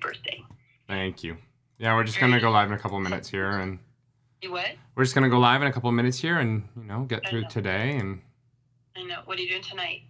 birthday. Thank you. Yeah, we're just going to go live in a couple of minutes here. And You what? we're just going to go live in a couple of minutes here and, get through today. And I know. What are you doing tonight?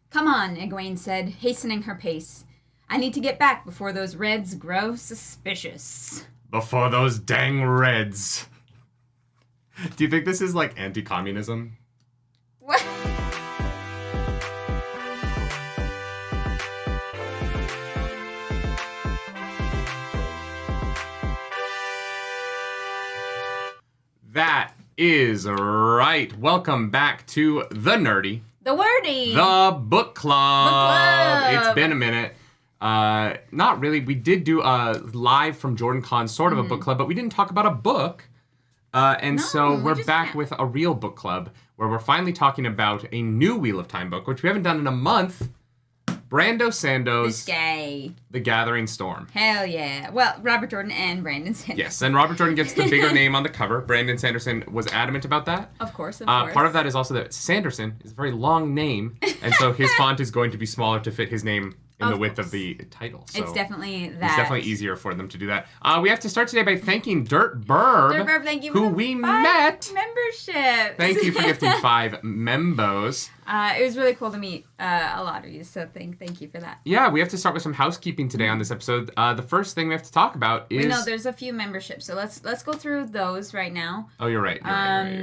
Come on, Egwene said, hastening her pace. I need to get back before those Reds grow suspicious. Before those dang Reds. Do you think this is like anti-communism? What? That is right. Welcome back to The Nerdy. The Wordy. The Book Club. Club. It's been a minute. Not really. We did do a live from Jordan Con, sort of a book club, but we didn't talk about a book. So we're back with a real book club where we're finally talking about a new Wheel of Time book, which we haven't done in a month. Brando Sando's The Gathering Storm. Hell yeah. Well, Robert Jordan and Brandon Sanderson. Yes, and Robert Jordan gets the bigger name on the cover. Brandon Sanderson was adamant about that. Of course. Part of that is also that Sanderson is a very long name, and so his font is going to be smaller to fit his name in the width of the title. So it's definitely that. It's definitely easier for them to do that. We have to start today by thanking Dirt Burb, Dirt Burb, thank you who for we 5 met. memberships. Thank you for gifting 5 membos. It was really cool to meet a lot of you, so thank you for that. Yeah, we have to start with some housekeeping today on this episode. The first thing we have to talk about is... We know there's a few memberships, so let's go through those right now. Oh, you're right.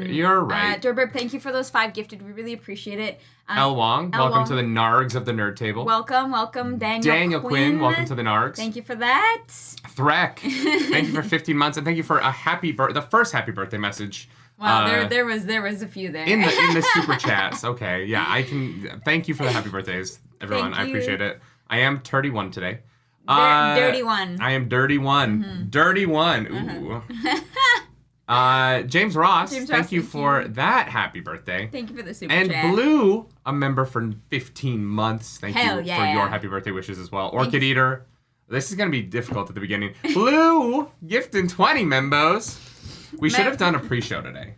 You're right. Durburb, thank you for those 5 gifted. We really appreciate it. El Wong, welcome to the Nargs of the Nerd Table. Welcome. Daniel Quinn, welcome to the Nargs. Thank you for that. Threk, thank you for 15 months, and thank you for the first happy birthday message. Well, there was a few there. In the super chats. Okay, yeah, I can. Thank you for the happy birthdays, everyone. I appreciate it. I am 31 today. Dirty one. I am dirty one. Mm-hmm. Dirty one. Ooh. James Ross, thank you for that happy birthday. Thank you for the super chat. chat. And Blue, a member for 15 months. Thank you for your happy birthday wishes as well. Orchid Eater. This is going to be difficult at the beginning. Blue, gifting 20 membos. We should have done a pre-show today.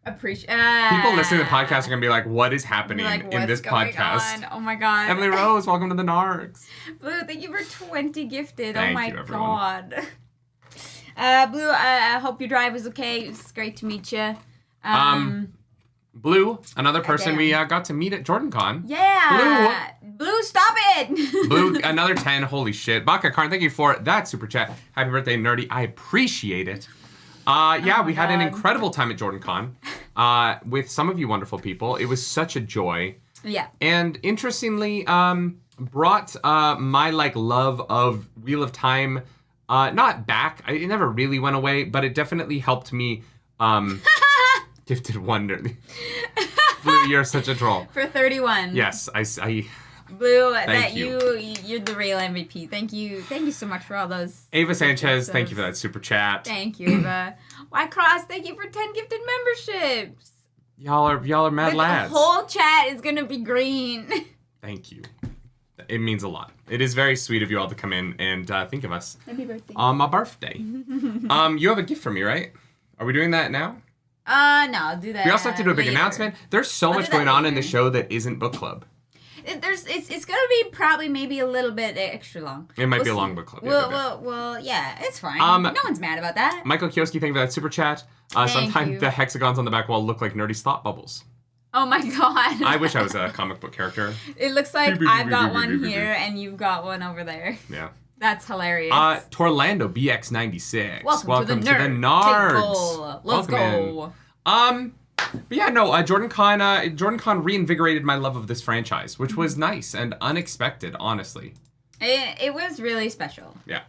People listening to the podcast are going to be like, what is happening in this podcast? On? Oh my god. Emily Rose, welcome to the Nargs. Blue, thank you for 20 gifted. Thank oh my you, everyone. god. Blue, I hope your drive was okay. It was great to meet you. Blue, another person we got to meet at JordanCon. Yeah. Blue, stop it. Blue, another 10. Holy shit. Baka Karn, thank you for that super chat. Happy birthday, Nerdy. I appreciate it. We had an incredible time at JordanCon with some of you wonderful people. It was such a joy. Yeah. And interestingly, brought my love of Wheel of Time not back. It never really went away, but it definitely helped me gifted wonder. Blue, you're such a troll. For 31. Yes, I Blue, Thank you're the real MVP. Thank you so much for all those. Ava Sanchez, thank you for that super chat. Thank you, Ava. White Cross, thank you for 10 gifted memberships. Y'all are mad lads. The whole chat is gonna be green. Thank you. It means a lot. It is very sweet of you all to come in and think of us. Happy birthday. On my birthday. You have a gift for me, right? Are we doing that now? No, I'll do that. We also have to do a big announcement. There's so much going on in the show that isn't book club. It's gonna be probably maybe a little bit extra long. It might be a long book club. Well, yeah, it's fine. No one's mad about that. Michael Kioski, thank you for that super chat. Sometimes the hexagons on the back wall look like nerdy thought bubbles. Oh my god. I wish I was a comic book character. It looks like I've got one here and you've got one over there. Yeah. That's hilarious. Torlando BX96. Welcome to the Nards. Let's go. But yeah, no, JordanCon reinvigorated my love of this franchise, which was nice and unexpected, honestly. It was really special. Yeah.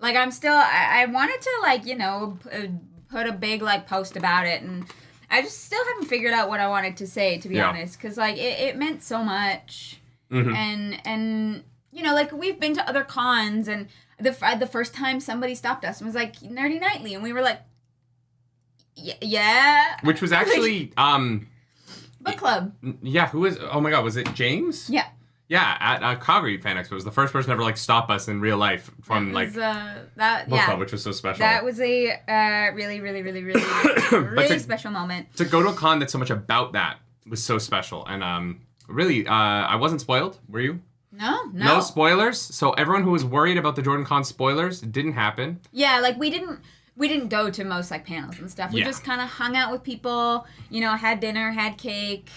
Like, I wanted to, put a big, post about it, and I just still haven't figured out what I wanted to say, to be honest, because, it meant so much. Mm-hmm. And we've been to other cons, and the first time somebody stopped us and was like, Nerdy Nightly, and we were like, yeah. Which was actually, book club. Yeah, who was, oh my god, was it James? Yeah. Yeah, at Calgary Fan Expo was the first person to ever stop us in real life from book club, which was so special. That was a really, really, really, really, really special moment. To go to a con that's so much about that was so special, and really, I wasn't spoiled. Were you? No spoilers. So everyone who was worried about the JordanCon spoilers, it didn't happen. Yeah, we didn't go to most panels and stuff. We just kind of hung out with people, had dinner, had cake.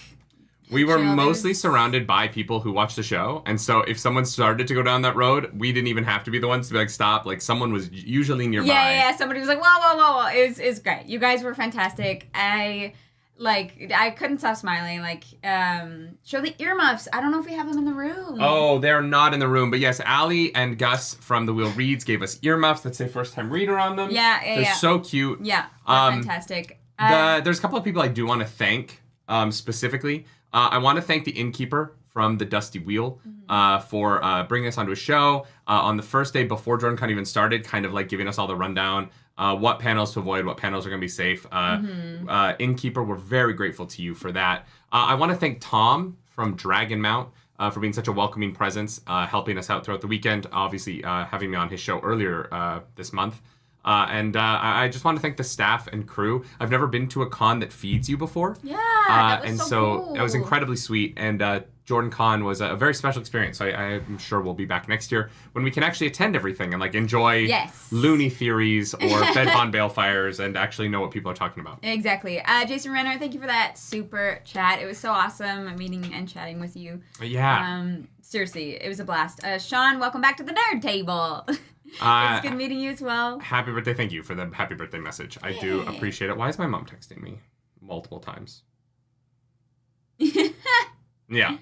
We were mostly surrounded by people who watched the show, and so if someone started to go down that road, we didn't even have to be the ones to be like, stop. Someone was usually nearby. Yeah. Somebody was like, whoa. It was great. You guys were fantastic. I couldn't stop smiling. Show the earmuffs. I don't know if we have them in the room. Oh, they're not in the room. But yes, Allie and Gus from The Wheel Reads gave us earmuffs that say first time reader on them. Yeah. They're so cute. Yeah, fantastic. There's a couple of people I do want to thank specifically. I want to thank the innkeeper from the Dusty Wheel for bringing us onto a show on the first day before JordanCon even started, kind of giving us all the rundown, what panels to avoid, what panels are going to be safe. Innkeeper, we're very grateful to you for that. I want to thank Tom from Dragon Mount for being such a welcoming presence, helping us out throughout the weekend, obviously having me on his show earlier this month. I just want to thank the staff and crew. I've never been to a con that feeds you before. Yeah, that was and so cool. It was incredibly sweet. And Jordan Con was a very special experience. So I'm sure we'll be back next year when we can actually attend everything and like enjoy loony theories or Fed Von Balefires and actually know what people are talking about. Exactly. Jason Renner, thank you for that super chat. It was so awesome meeting and chatting with you. Yeah. Seriously, it was a blast. Sean, welcome back to the Nerd Table. It's good meeting you as well. Happy birthday. Thank you for the happy birthday message. I do appreciate it. Why is my mom texting me multiple times? Yeah.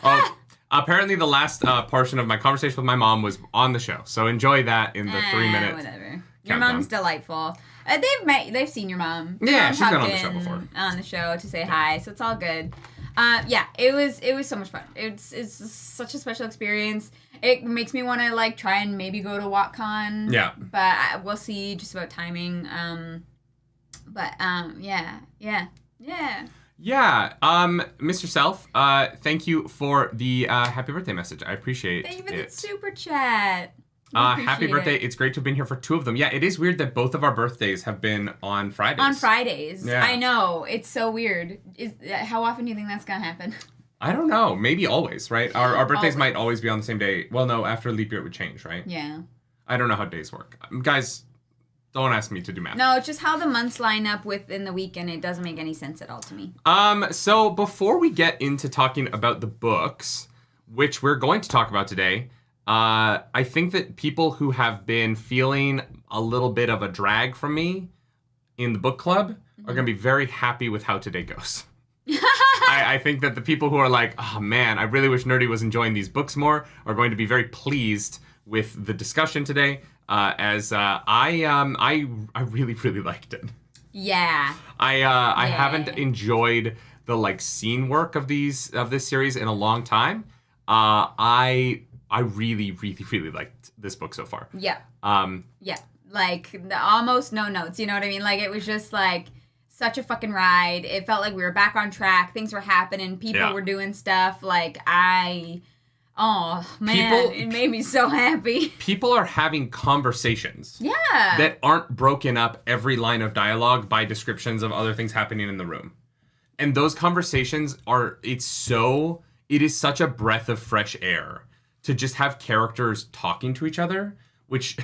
Oh, apparently the last portion of my conversation with my mom was on the show. So enjoy that in the 3 minute whatever. Your mom's delightful. They've seen your mom. Yeah, she's been on the show before. On the show to say hi, so it's all good. It was so much fun. It's such a special experience. It makes me want to like try and maybe go to WatCon. Yeah. But we'll see just about timing. Yeah. Yeah, Mr. Self, thank you for the happy birthday message. I appreciate it. Thank you for the super chat. Happy birthday. It's great to have been here for 2 of them. Yeah, it is weird that both of our birthdays have been on Fridays. On Fridays. Yeah. I know. It's so weird. How often do you think that's going to happen? I don't know. Maybe always, right? Our birthdays might always be on the same day. Well, no, after leap year it would change, right? Yeah. I don't know how days work. Guys, don't ask me to do math. No, it's just how the months line up within the week, and it doesn't make any sense at all to me. So before we get into talking about the books, which we're going to talk about today, I think that people who have been feeling a little bit of a drag from me in the book club are going to be very happy with how today goes. I think that the people who are like, oh man, I really wish Nerdy was enjoying these books more are going to be very pleased with the discussion today. As I really, really liked it. Yeah. I haven't enjoyed the like scene work of this series in a long time. I really, really, really liked this book so far. Yeah. Yeah. Like almost no notes. You know what I mean? Like it was just like such a fucking ride. It felt like we were back on track. Things were happening. People were doing stuff. Like oh, man, it made me so happy. People are having conversations. Yeah. That aren't broken up every line of dialogue by descriptions of other things happening in the room. And those conversations it is such a breath of fresh air to just have characters talking to each other, which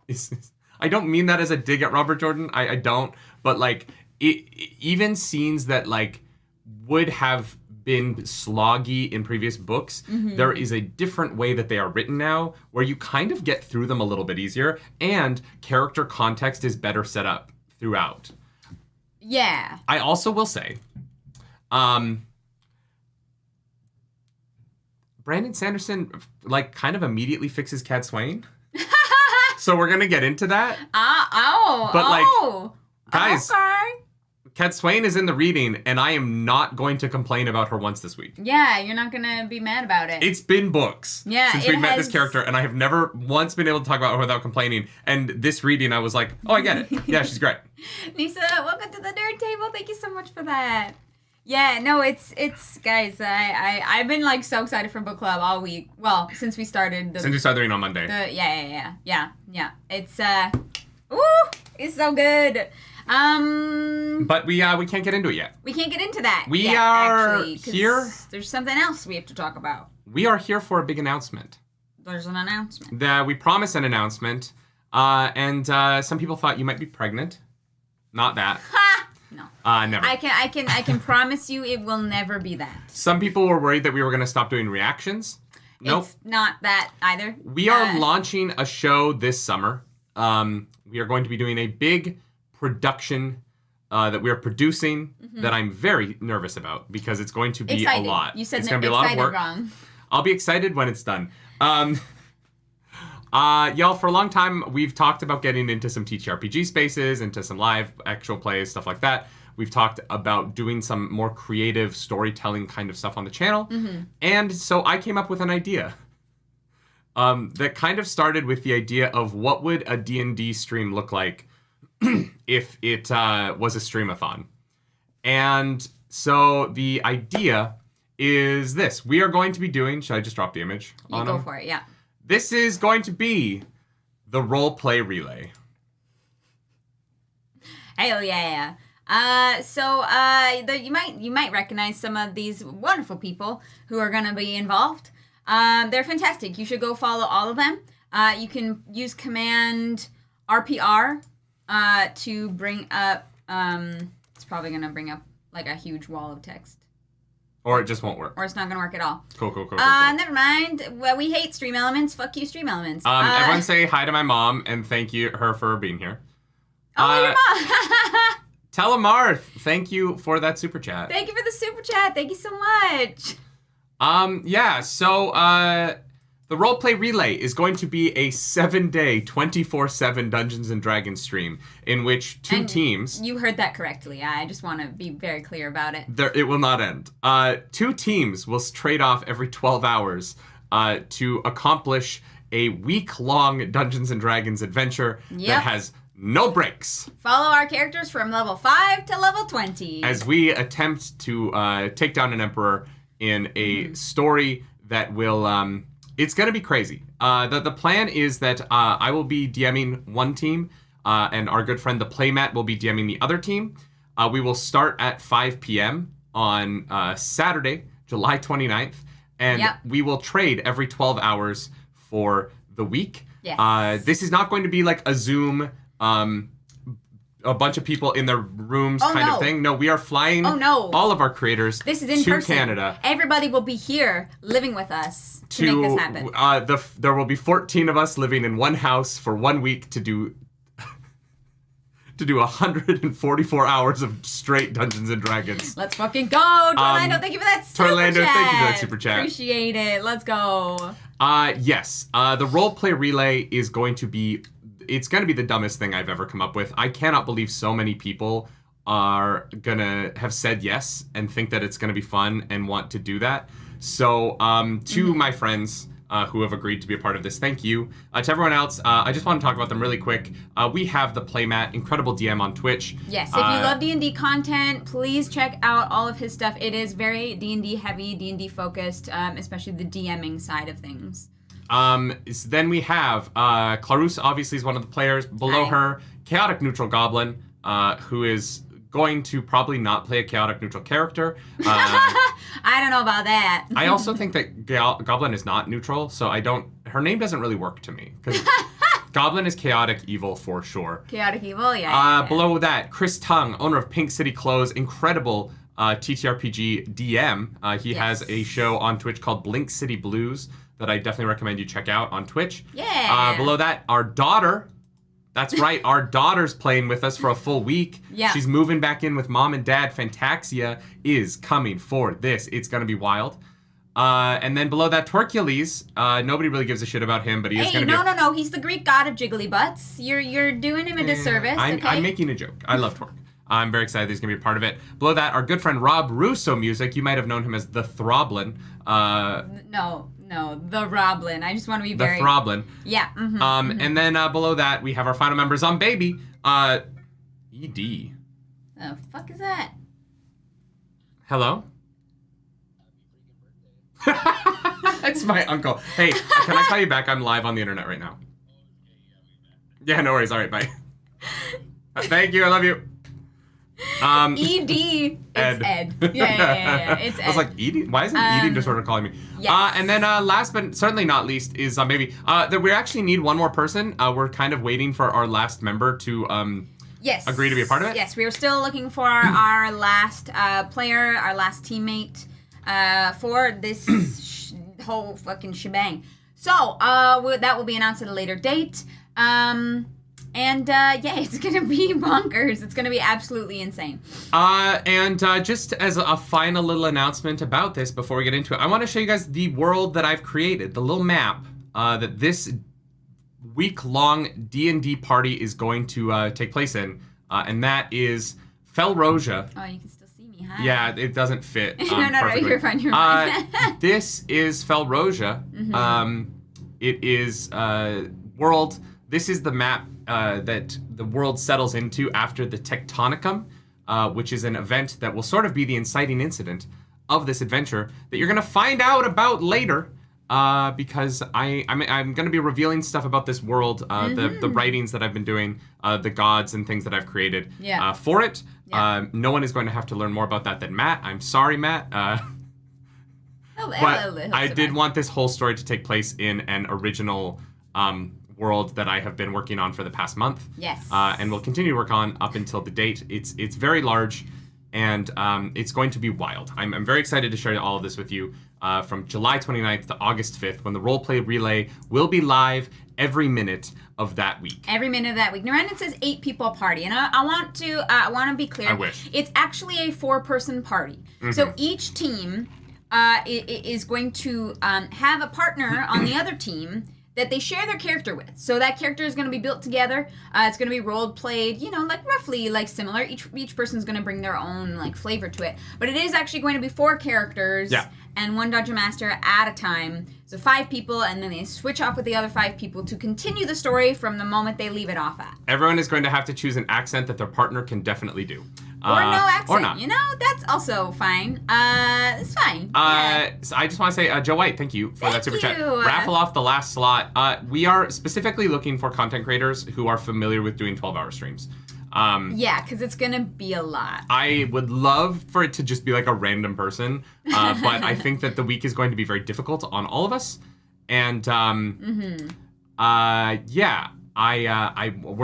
is, I don't mean that as a dig at Robert Jordan. I don't. But like, even scenes that like would have been sloggy in previous books, there is a different way that they are written now where you kind of get through them a little bit easier and character context is better set up throughout. Yeah. I also will say, Brandon Sanderson like kind of immediately fixes Cat Swain. So we're going to get into that. Guys, okay. Cat Swain is in the reading, and I am not going to complain about her once this week. Yeah, you're not going to be mad about it. It's been books since we met this character, and I have never once been able to talk about her without complaining. And this reading, I was like, oh, I get it. Yeah, she's great. Lisa, welcome to the Nerd Table. Thank you so much for that. Yeah, no, it's guys, I've been like so excited for book club all week. Well, since we started the reading on Monday. Yeah. It's it's so good. But we can't get into it yet. We can't get into that. We are actually, here. There's something else we have to talk about. We are here for a big announcement. There's an announcement. We promised an announcement, and some people thought you might be pregnant. Not that. Ha! No. Never. I can promise you it will never be that. Some people were worried that we were going to stop doing reactions. Nope. It's not that either. We are launching a show this summer. We are going to be doing a big production that we are producing that I'm very nervous about because it's going to be a lot. You said it's going to be a lot of work. Wrong. I'll be excited when it's done. Y'all, for a long time, we've talked about getting into some TTRPG spaces, into some live actual plays, stuff like that. We've talked about doing some more creative storytelling kind of stuff on the channel. And so I came up with an idea that kind of started with the idea of what would a D&D stream look like if it was a streamathon. And so the idea is this. We are going to be doing... Should I just drop the image on them? Go for it, yeah. This is going to be the role play relay. Hell yeah. You might recognize some of these wonderful people who are going to be involved. They're fantastic. You should go follow all of them. You can use command RPR to bring up. It's probably going to bring up like a huge wall of text. Or it just won't work. Or it's not going to work at all. Cool. Never mind. Well, we hate Stream Elements. Fuck you, Stream Elements. Everyone say hi to my mom and thank her for being here. Oh, your mom. Telemarth, thank you for that super chat. Thank you for the super chat. Thank you so much. So the Roleplay Relay is going to be a 7-day, 24/7 Dungeons & Dragons stream in which two teams... You heard that correctly. I just want to be very clear about it. It will not end. Two teams will trade off every 12 hours to accomplish a week-long Dungeons & Dragons adventure that has no breaks. Follow our characters from level 5 to level 20. As we attempt to take down an emperor in a story that will... it's going to be crazy. The plan is that I will be DMing one team, and our good friend the Playmat will be DMing the other team. We will start at 5 p.m. on Saturday, July 29th, and we will trade every 12 hours for the week. Yes. This is not going to be like a Zoom... a bunch of people in their rooms of thing. No, we are flying all of our creators this is in to person. Canada. Everybody will be here living with us to make this happen. There will be 14 of us living in one house for 1 week to do 144 hours of straight Dungeons & Dragons. Let's fucking go! Torlando, thank you for that super chat. Torlando, thank you for that super chat. Appreciate it. Let's go. Yes. The Roleplay Relay is going to be... It's going to be the dumbest thing I've ever come up with. I cannot believe so many people are going to have said yes and think that it's going to be fun and want to do that. So to my friends who have agreed to be a part of this, thank you. To everyone else, I just want to talk about them really quick. We have the Playmat, incredible DM on Twitch. Yes, if you love D&D content, please check out all of his stuff. It is very D&D heavy, D&D focused, especially the DMing side of things. Then we have Clarus, obviously, is one of the players. Below her, Chaotic Neutral Goblin, who is going to probably not play a Chaotic Neutral character. I don't know about that. I also think that Goblin is not neutral, so her name doesn't really work to me. Because Goblin is chaotic evil for sure. Chaotic evil, yeah. Below that, Chris Tung, owner of Pink City Clothes, incredible TTRPG DM. He has a show on Twitch called Blink City Blues that I definitely recommend you check out on Twitch. Yeah. Below that, our daughter. That's right, our daughter's playing with us for a full week. Yeah. She's moving back in with mom and dad. Fantaxia is coming for this. It's going to be wild. And then below that, Torcules. Nobody really gives a shit about him, but he is going to be... No. He's the Greek god of jiggly butts. You're doing him a disservice, okay? I'm making a joke. I love Torque. I'm very excited that he's going to be a part of it. Below that, our good friend Rob Russo Music. You might have known him as The Throblin. No, the Roblin. I just want to be very... The Throblin. Yeah. And then below that, we have our final members on Baby. ED. The fuck is that? Hello? It's my uncle. Hey, can I call you back? I'm live on the internet right now. Yeah, no worries. All right, bye. Thank you. I love you. ED. It's Ed. Yeah. It's Ed. I was like, eating? Why isn't eating disorder calling me? Yes. And then last but certainly not least is Baby. That we actually need one more person. We're kind of waiting for our last member to agree to be a part of it. Yes, we are still looking for our last player, our last teammate for this whole fucking shebang. So that will be announced at a later date. It's going to be bonkers. It's going to be absolutely insane. Just as a final little announcement about this before we get into it, I want to show you guys the world that I've created, the little map that this week-long D&D party is going to take place in, and that is Felrosia. Oh, you can still see me, huh? Yeah, it doesn't fit No, perfectly. you're fine. This is Felrosia. Mm-hmm. It is world... This is the map that the world settles into after the Tectonicum, which is an event that will sort of be the inciting incident of this adventure that you're going to find out about later. because I'm going to be revealing stuff about this world, the writings that I've been doing, the gods and things that I've created for it. Yeah. No one is going to have to learn more about that than Matt. I'm sorry, Matt. But I did want this whole story to take place in an original world that I have been working on for the past month. Yes. And will continue to work on up until the date. It's very large, and it's going to be wild. I'm very excited to share all of this with you from July 29th to August 5th, when the roleplay relay will be live every minute of that week. Every minute of that week. Now, it says 8 people party, and I want to be clear. I wish. It's actually a 4-person party. Mm-hmm. So each team is going to have a partner on the other team that they share their character with. So that character is going to be built together. It's going to be role-played, like roughly like similar. Each person's going to bring their own like flavor to it. But it is actually going to be 4 characters and 1 Dungeon Master at a time. So 5 people, and then they switch off with the other 5 people to continue the story from the moment they leave it off at. Everyone is going to have to choose an accent that their partner can definitely do. Or no accent. Or not. That's also fine. It's fine. So I just want to say, Joe White, thank you for that super chat. Raffle off the last slot. We are specifically looking for content creators who are familiar with doing 12-hour streams. Because it's going to be a lot. I would love for it to just be like a random person, but I think that the week is going to be very difficult on all of us. And, we're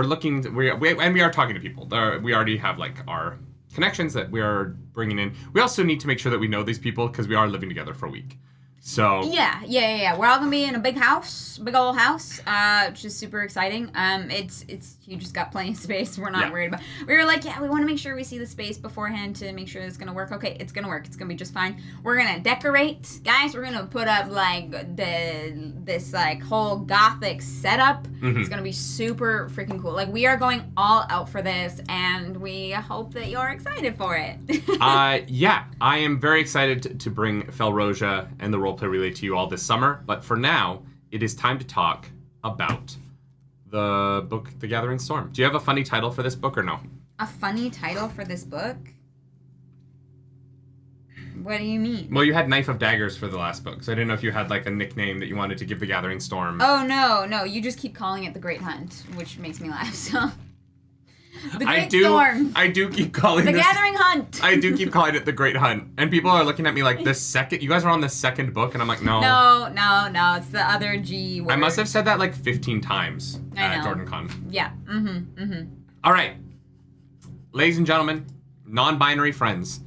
looking, we are talking to people. We already have like our connections that we are bringing in. We also need to make sure that we know these people because we are living together for a week. So yeah. We're all gonna be in a big old house, which is super exciting. It's you just got plenty of space. We're not worried about. We were like, we want to make sure we see the space beforehand to make sure it's gonna work. Okay, it's gonna work. It's gonna be just fine. We're gonna decorate, guys. We're gonna put up like this like whole gothic setup. Mm-hmm. It's gonna be super freaking cool. Like, we are going all out for this, and we hope that you're excited for it. I am very excited to bring Felrosia and the Roleplay Relay to you all this summer. But for now, it is time to talk about the book, The Gathering Storm. Do you have a funny title for this book or no? A funny title for this book? What do you mean? Well, you had Knife of Daggers for the last book, so I didn't know if you had like a nickname that you wanted to give The Gathering Storm. Oh, no. You just keep calling it The Great Hunt, which makes me laugh, so... The Great Storm. I do keep calling it The Gathering Hunt. I do keep calling it The Great Hunt. And people are looking at me like, you guys are on the second book, and I'm like, no. No, it's the other G word. I must have said that like 15 times at JordanCon. Yeah. All right. Ladies and gentlemen, non-binary friends,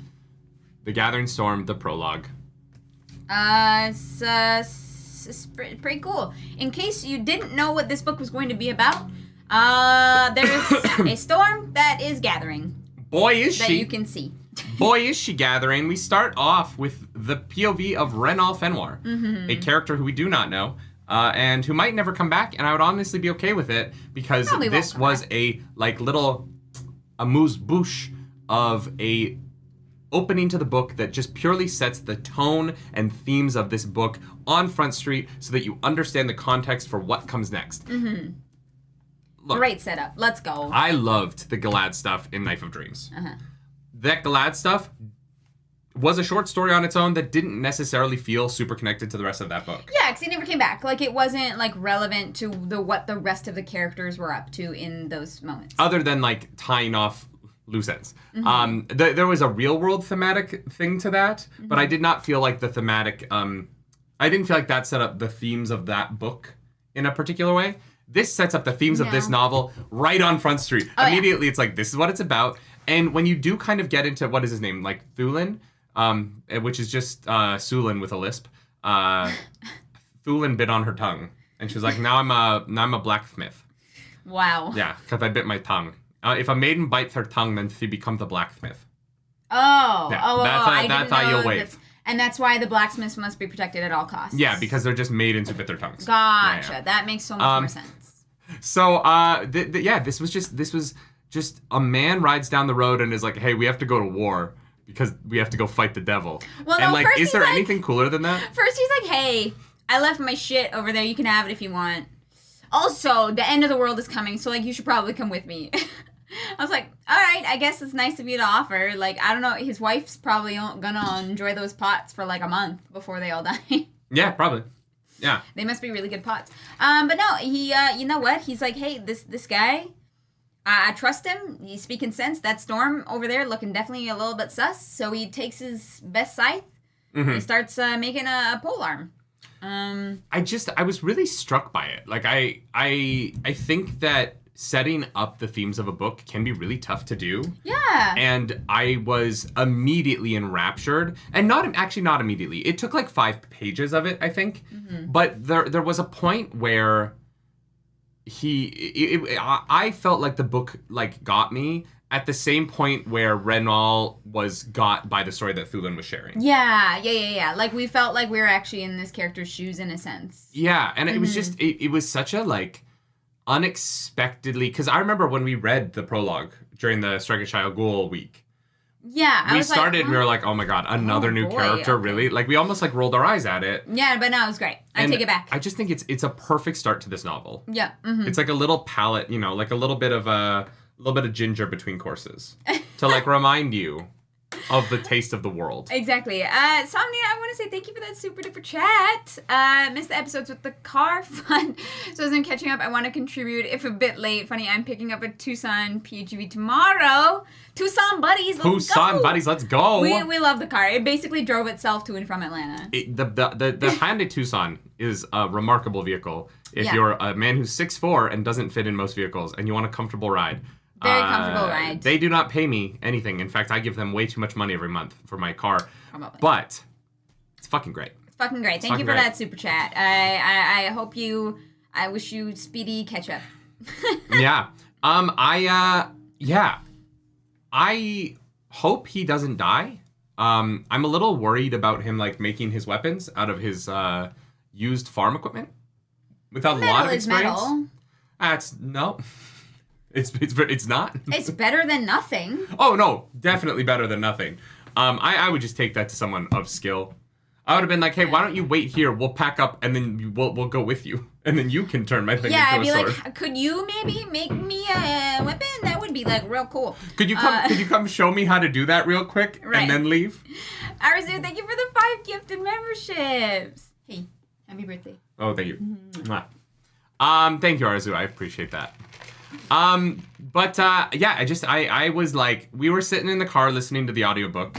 The Gathering Storm, the prologue. It's pretty cool. In case you didn't know what this book was going to be about, there's a storm that is gathering. Boy, is she. That you can see. Boy, is she gathering. We start off with the POV of Renal Fenwar, a character who we do not know, and who might never come back, and I would honestly be okay with it, because this was a little amuse-bouche of a opening to the book that just purely sets the tone and themes of this book on Front Street so that you understand the context for what comes next. Mm-hmm. Look, great setup. Let's go. I loved the Galad stuff in Knife of Dreams. Uh-huh. That Galad stuff was a short story on its own that didn't necessarily feel super connected to the rest of that book. Yeah, because it never came back. Like, it wasn't relevant to what the rest of the characters were up to in those moments. Other than tying off loose ends. Mm-hmm. There was a real world thematic thing to that, but I did not feel like the thematic. I didn't feel like that set up the themes of that book in a particular way. This sets up the themes of this novel right on Front Street. Immediately, it's like, this is what it's about. And when you do kind of get into, what is his name? Thulin, which is just Sulin with a lisp. Thulin bit on her tongue. And she was like, now I'm a blacksmith. Wow. Yeah, because I bit my tongue. If a maiden bites her tongue, then she becomes a blacksmith. Oh. Yeah, that's how you wave. And that's why the blacksmiths must be protected at all costs. Yeah, because they're just maidens who bit their tongues. Gotcha. Yeah. That makes so much more sense. So, this was just a man rides down the road and is like, hey, we have to go to war because we have to go fight the devil. Well, and is there anything cooler than that? First he's like, hey, I left my shit over there. You can have it if you want. Also, the end of the world is coming, so you should probably come with me. I was like, all right, I guess it's nice of you to offer. I don't know, his wife's probably gonna enjoy those pots for a month before they all die. Yeah, probably. Yeah. They must be really good pots. But no, he, you know what? He's like, hey, this guy, I trust him. He's speaking sense. That storm over there looking definitely a little bit sus. So he takes his best scythe. Mm-hmm. He starts making a polearm. I was really struck by it. Like, I think that setting up the themes of a book can be really tough to do. Yeah. And I was immediately enraptured. And not immediately. It took like 5 pages of it, I think. Mm-hmm. But there was a point where I felt like the book like got me at the same point where Renaud was got by the story that Thulin was sharing. Yeah. Like, we felt like we were actually in this character's shoes in a sense. Yeah, and it was just, it was such a, like, unexpectedly... Because I remember when we read the prologue during the Strike a Child Ghoul week. Yeah, we started and we were like, oh my god, another new character, okay. Really? Like, we almost, like, rolled our eyes at it. Yeah, but no, it was great. I take it back. I just think it's a perfect start to this novel. Yeah. Mm-hmm. It's like a little palette, like a little bit of ginger between courses to like remind you of the taste of the world. Exactly. Somnia, I want to say thank you for that super duper chat. Missed the episodes with the car fun. So as I'm catching up, I want to contribute, if a bit late. Funny, I'm picking up a Tucson PHEV tomorrow. Tucson buddies, let's go. We love the car. It basically drove itself to and from Atlanta. The Hyundai Tucson is a remarkable vehicle. If you're a man who's 6'4" and doesn't fit in most vehicles and you want a comfortable ride. Very comfortable ride. They do not pay me anything. In fact, I give them way too much money every month for my car. Probably. But it's fucking great. It's fucking great. Thank you for that super chat. I hope you... I wish you speedy catch up. Yeah. I hope he doesn't die. I'm a little worried about him, like, making his weapons out of his used farm equipment without a lot of experience. No. It's not. It's better than nothing. Oh, no. Definitely better than nothing. I would just take that to someone of skill. I would have been like, hey, why don't you wait here? We'll pack up and then we'll go with you. And then you can turn my thing into a sword. Yeah, I'd be like, could you maybe make me a weapon? That would be, like, real cool. Could you come show me how to do that real quick and then leave? Arizu, thank you for the 5 gifted memberships. Hey, happy birthday. Oh, thank you. Mm-hmm. Thank you, Arizu. I appreciate that. I was like, we were sitting in the car listening to the audiobook,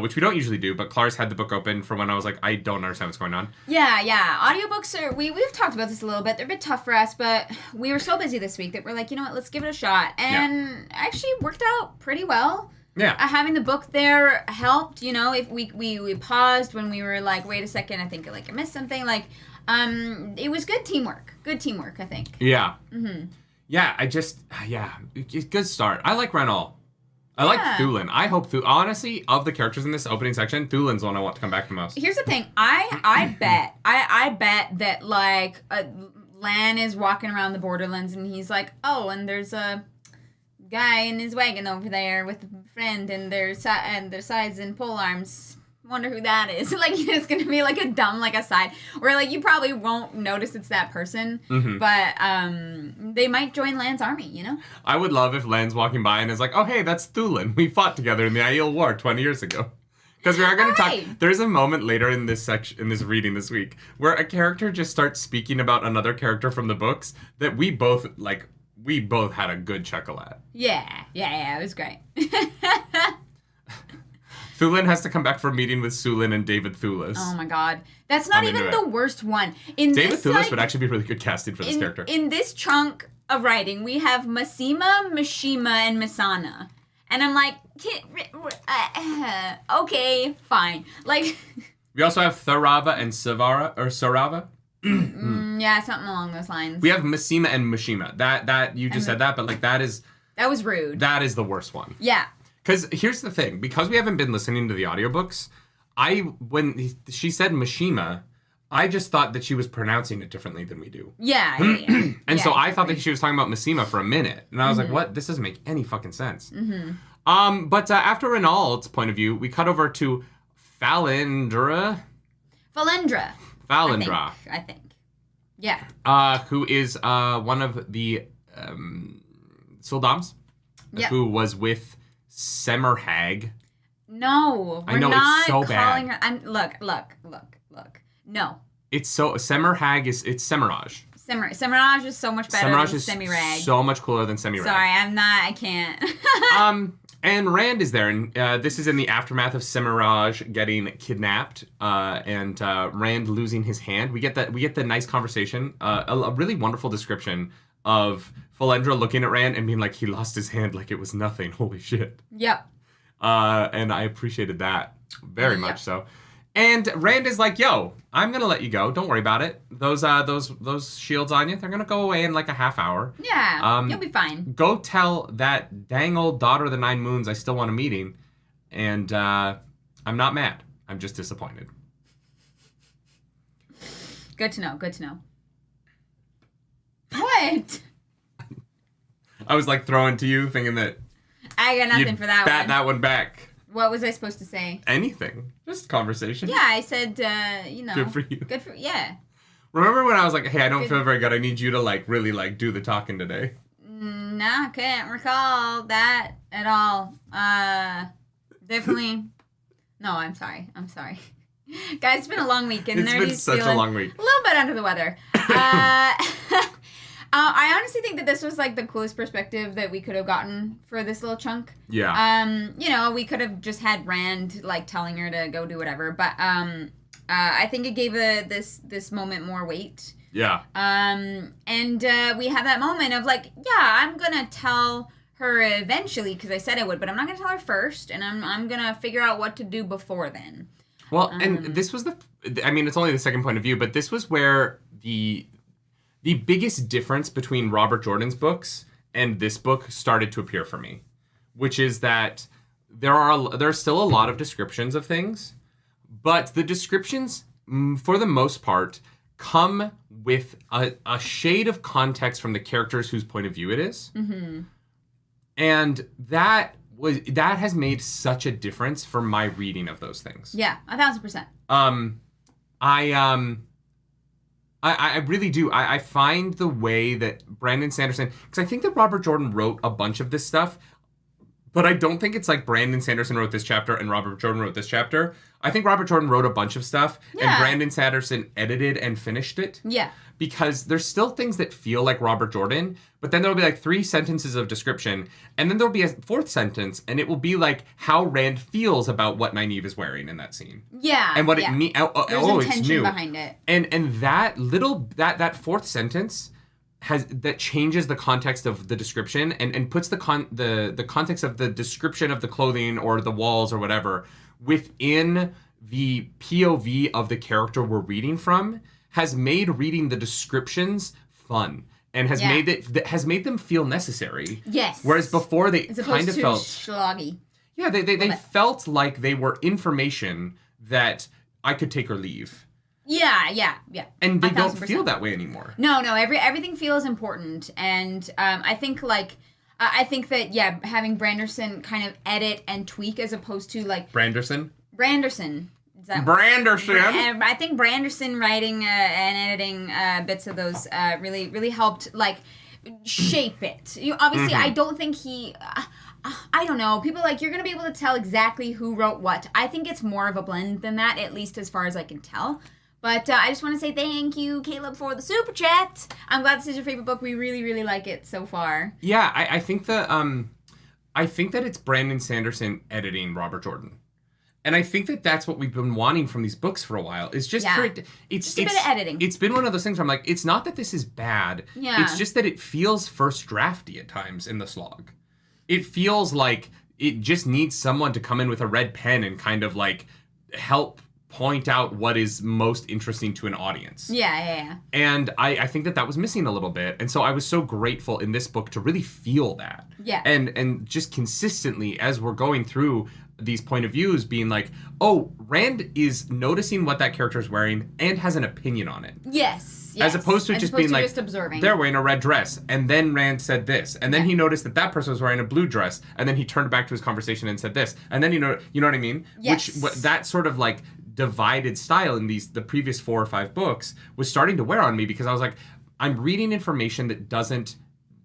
which we don't usually do, but Clara's had the book open for when I was like, I don't understand what's going on. Yeah. Audiobooks are, we've talked about this a little bit. They're a bit tough for us, but we were so busy this week that we're like, you know what, let's give it a shot. And actually worked out pretty well. Yeah. Having the book there helped, if we paused when we were like, wait a second, I think like I missed something. Like, it was good teamwork. Good teamwork, I think. Yeah. Mm-hmm. Yeah, good start. I like Renaud. I like Thulin. I hope honestly, of the characters in this opening section, Thulin's the one I want to come back the most. Here's the thing. I bet that, like, Lan is walking around the Borderlands and he's like, oh, and there's a guy in his wagon over there with a friend and their sides and pole arms. Wonder who that is. Like, it's gonna be like a dumb, like, aside where, like, you probably won't notice it's that person, but they might join Lan's army, I would love if Lan's walking by and is like, oh, hey, that's Thulin. We fought together in the Aiel War 20 years ago. Because we are going to talk. There's a moment later in this section, in this reading this week, where a character just starts speaking about another character from the books that we both had a good chuckle at. Yeah, it was great. Thulin has to come back for a meeting with Sulin and David Thulis. Oh my god. That's not even the worst one. David Thulis would actually be really good casting for this character. In this chunk of writing, we have Masima, Mishima, and Misana. And I'm like, okay, fine. Like, we also have Tharava and Sarava. Yeah, something along those lines. We have Masima and Mishima. That you just said that, but like that was rude. That is the worst one. Yeah. Because here's the thing. Because we haven't been listening to the audiobooks, when she said Mishima, I just thought that she was pronouncing it differently than we do. Yeah. And so I thought that she was talking about Masima for a minute. And I was like, what? This doesn't make any fucking sense. But after Renaud's point of view, we cut over to Falendra. I think. Yeah. Who is one of the Soldams. Who was with Semerhag. No, we're not calling her. Look. No, Semirhage it's Semirhage. Semirhage is so much better than Semirag. So much cooler than Semirag. Sorry, I can't. And Rand is there, and this is in the aftermath of Semirhage getting kidnapped, and Rand losing his hand. We get the nice conversation, a really wonderful description of Falendra looking at Rand and being like, he lost his hand like it was nothing. Holy shit. Yep. And I appreciated that very much so. And Rand is like, yo, I'm going to let you go. Don't worry about it. Those shields on you, they're going to go away in like a half hour. Yeah, you'll be fine. Go tell that dang old daughter of the Nine Moons I still want a meeting. And I'm not mad. I'm just disappointed. Good to know. What? I was like throwing to you, thinking that I got nothing for that bat one. that one back. What was I supposed to say? Anything. Just conversation. Yeah, I said, Good for you. Yeah. Remember when I was like, hey, I don't feel very good. I need you to like really like do the talking today. No, I can't recall that at all. Definitely. No, I'm sorry. Guys, it's been a long week. And it's been such a long week. A little bit under the weather. I honestly think that this was like the coolest perspective that we could have gotten for this little chunk. Yeah. We could have just had Rand like telling her to go do whatever, but I think it gave this moment more weight. Yeah. And we have that moment of like, yeah, I'm gonna tell her eventually because I said I would, but I'm not gonna tell her first, and I'm gonna figure out what to do before then. Well, and this was it's only the second point of view, but this was where the biggest difference between Robert Jordan's books and this book started to appear for me, which is that there's still a lot of descriptions of things, but the descriptions, for the most part, come with a shade of context from the characters whose point of view it is. Mm-hmm. And that has made such a difference for my reading of those things. Yeah, 1,000%. I really do. I find the way that Brandon Sanderson, because I think that Robert Jordan wrote a bunch of this stuff, but I don't think it's like Brandon Sanderson wrote this chapter and Robert Jordan wrote this chapter. I think Robert Jordan wrote a bunch of stuff and Brandon Sanderson edited and finished it. Yeah. Because there's still things that feel like Robert Jordan, but then there'll be like 3 sentences of description, and then there'll be a 4th sentence, and it will be like how Rand feels about what Nynaeve is wearing in that scene. Yeah. And what it means. There's intention it's new. behind it. And that 4th sentence that changes the context of the description and puts the context of the description of the clothing or the walls or whatever within the POV of the character we're reading from, has made reading the descriptions fun and has made them feel necessary. Yes. Whereas before they kind of felt schloggy. Yeah, they felt like they were information that I could take or leave. Yeah. And they don't feel that way anymore. No, everything feels important, and I think that having Branderson kind of edit and tweak as opposed to like Branderson. Branderson. I think Branderson writing and editing bits of those really helped like shape it. Obviously, I don't think he. I don't know. People are like, you're going to be able to tell exactly who wrote what. I think it's more of a blend than that, at least as far as I can tell. But I just want to say thank you, Caleb, for the super chat. I'm glad this is your favorite book. We really, really like it so far. Yeah, I think that it's Brandon Sanderson editing Robert Jordan. And I think that that's what we've been wanting from these books for a while. It's just for it. It's a bit of editing. It's been one of those things where I'm like, it's not that this is bad. Yeah. It's just that it feels first drafty at times in the slog. It feels like it just needs someone to come in with a red pen and kind of like help point out what is most interesting to an audience. Yeah. And I think that was missing a little bit. And so I was so grateful in this book to really feel that. Yeah. And just consistently as we're going through these point of views being like, oh, Rand is noticing what that character is wearing and has an opinion on it. Yes. As opposed to just being like, just observing. They're wearing a red dress. And then Rand said this. And then he noticed that person was wearing a blue dress. And then he turned back to his conversation and said this. And then, you know what I mean? Yes. That sort of like divided style in the previous 4 or 5 books was starting to wear on me because I was like, I'm reading information that doesn't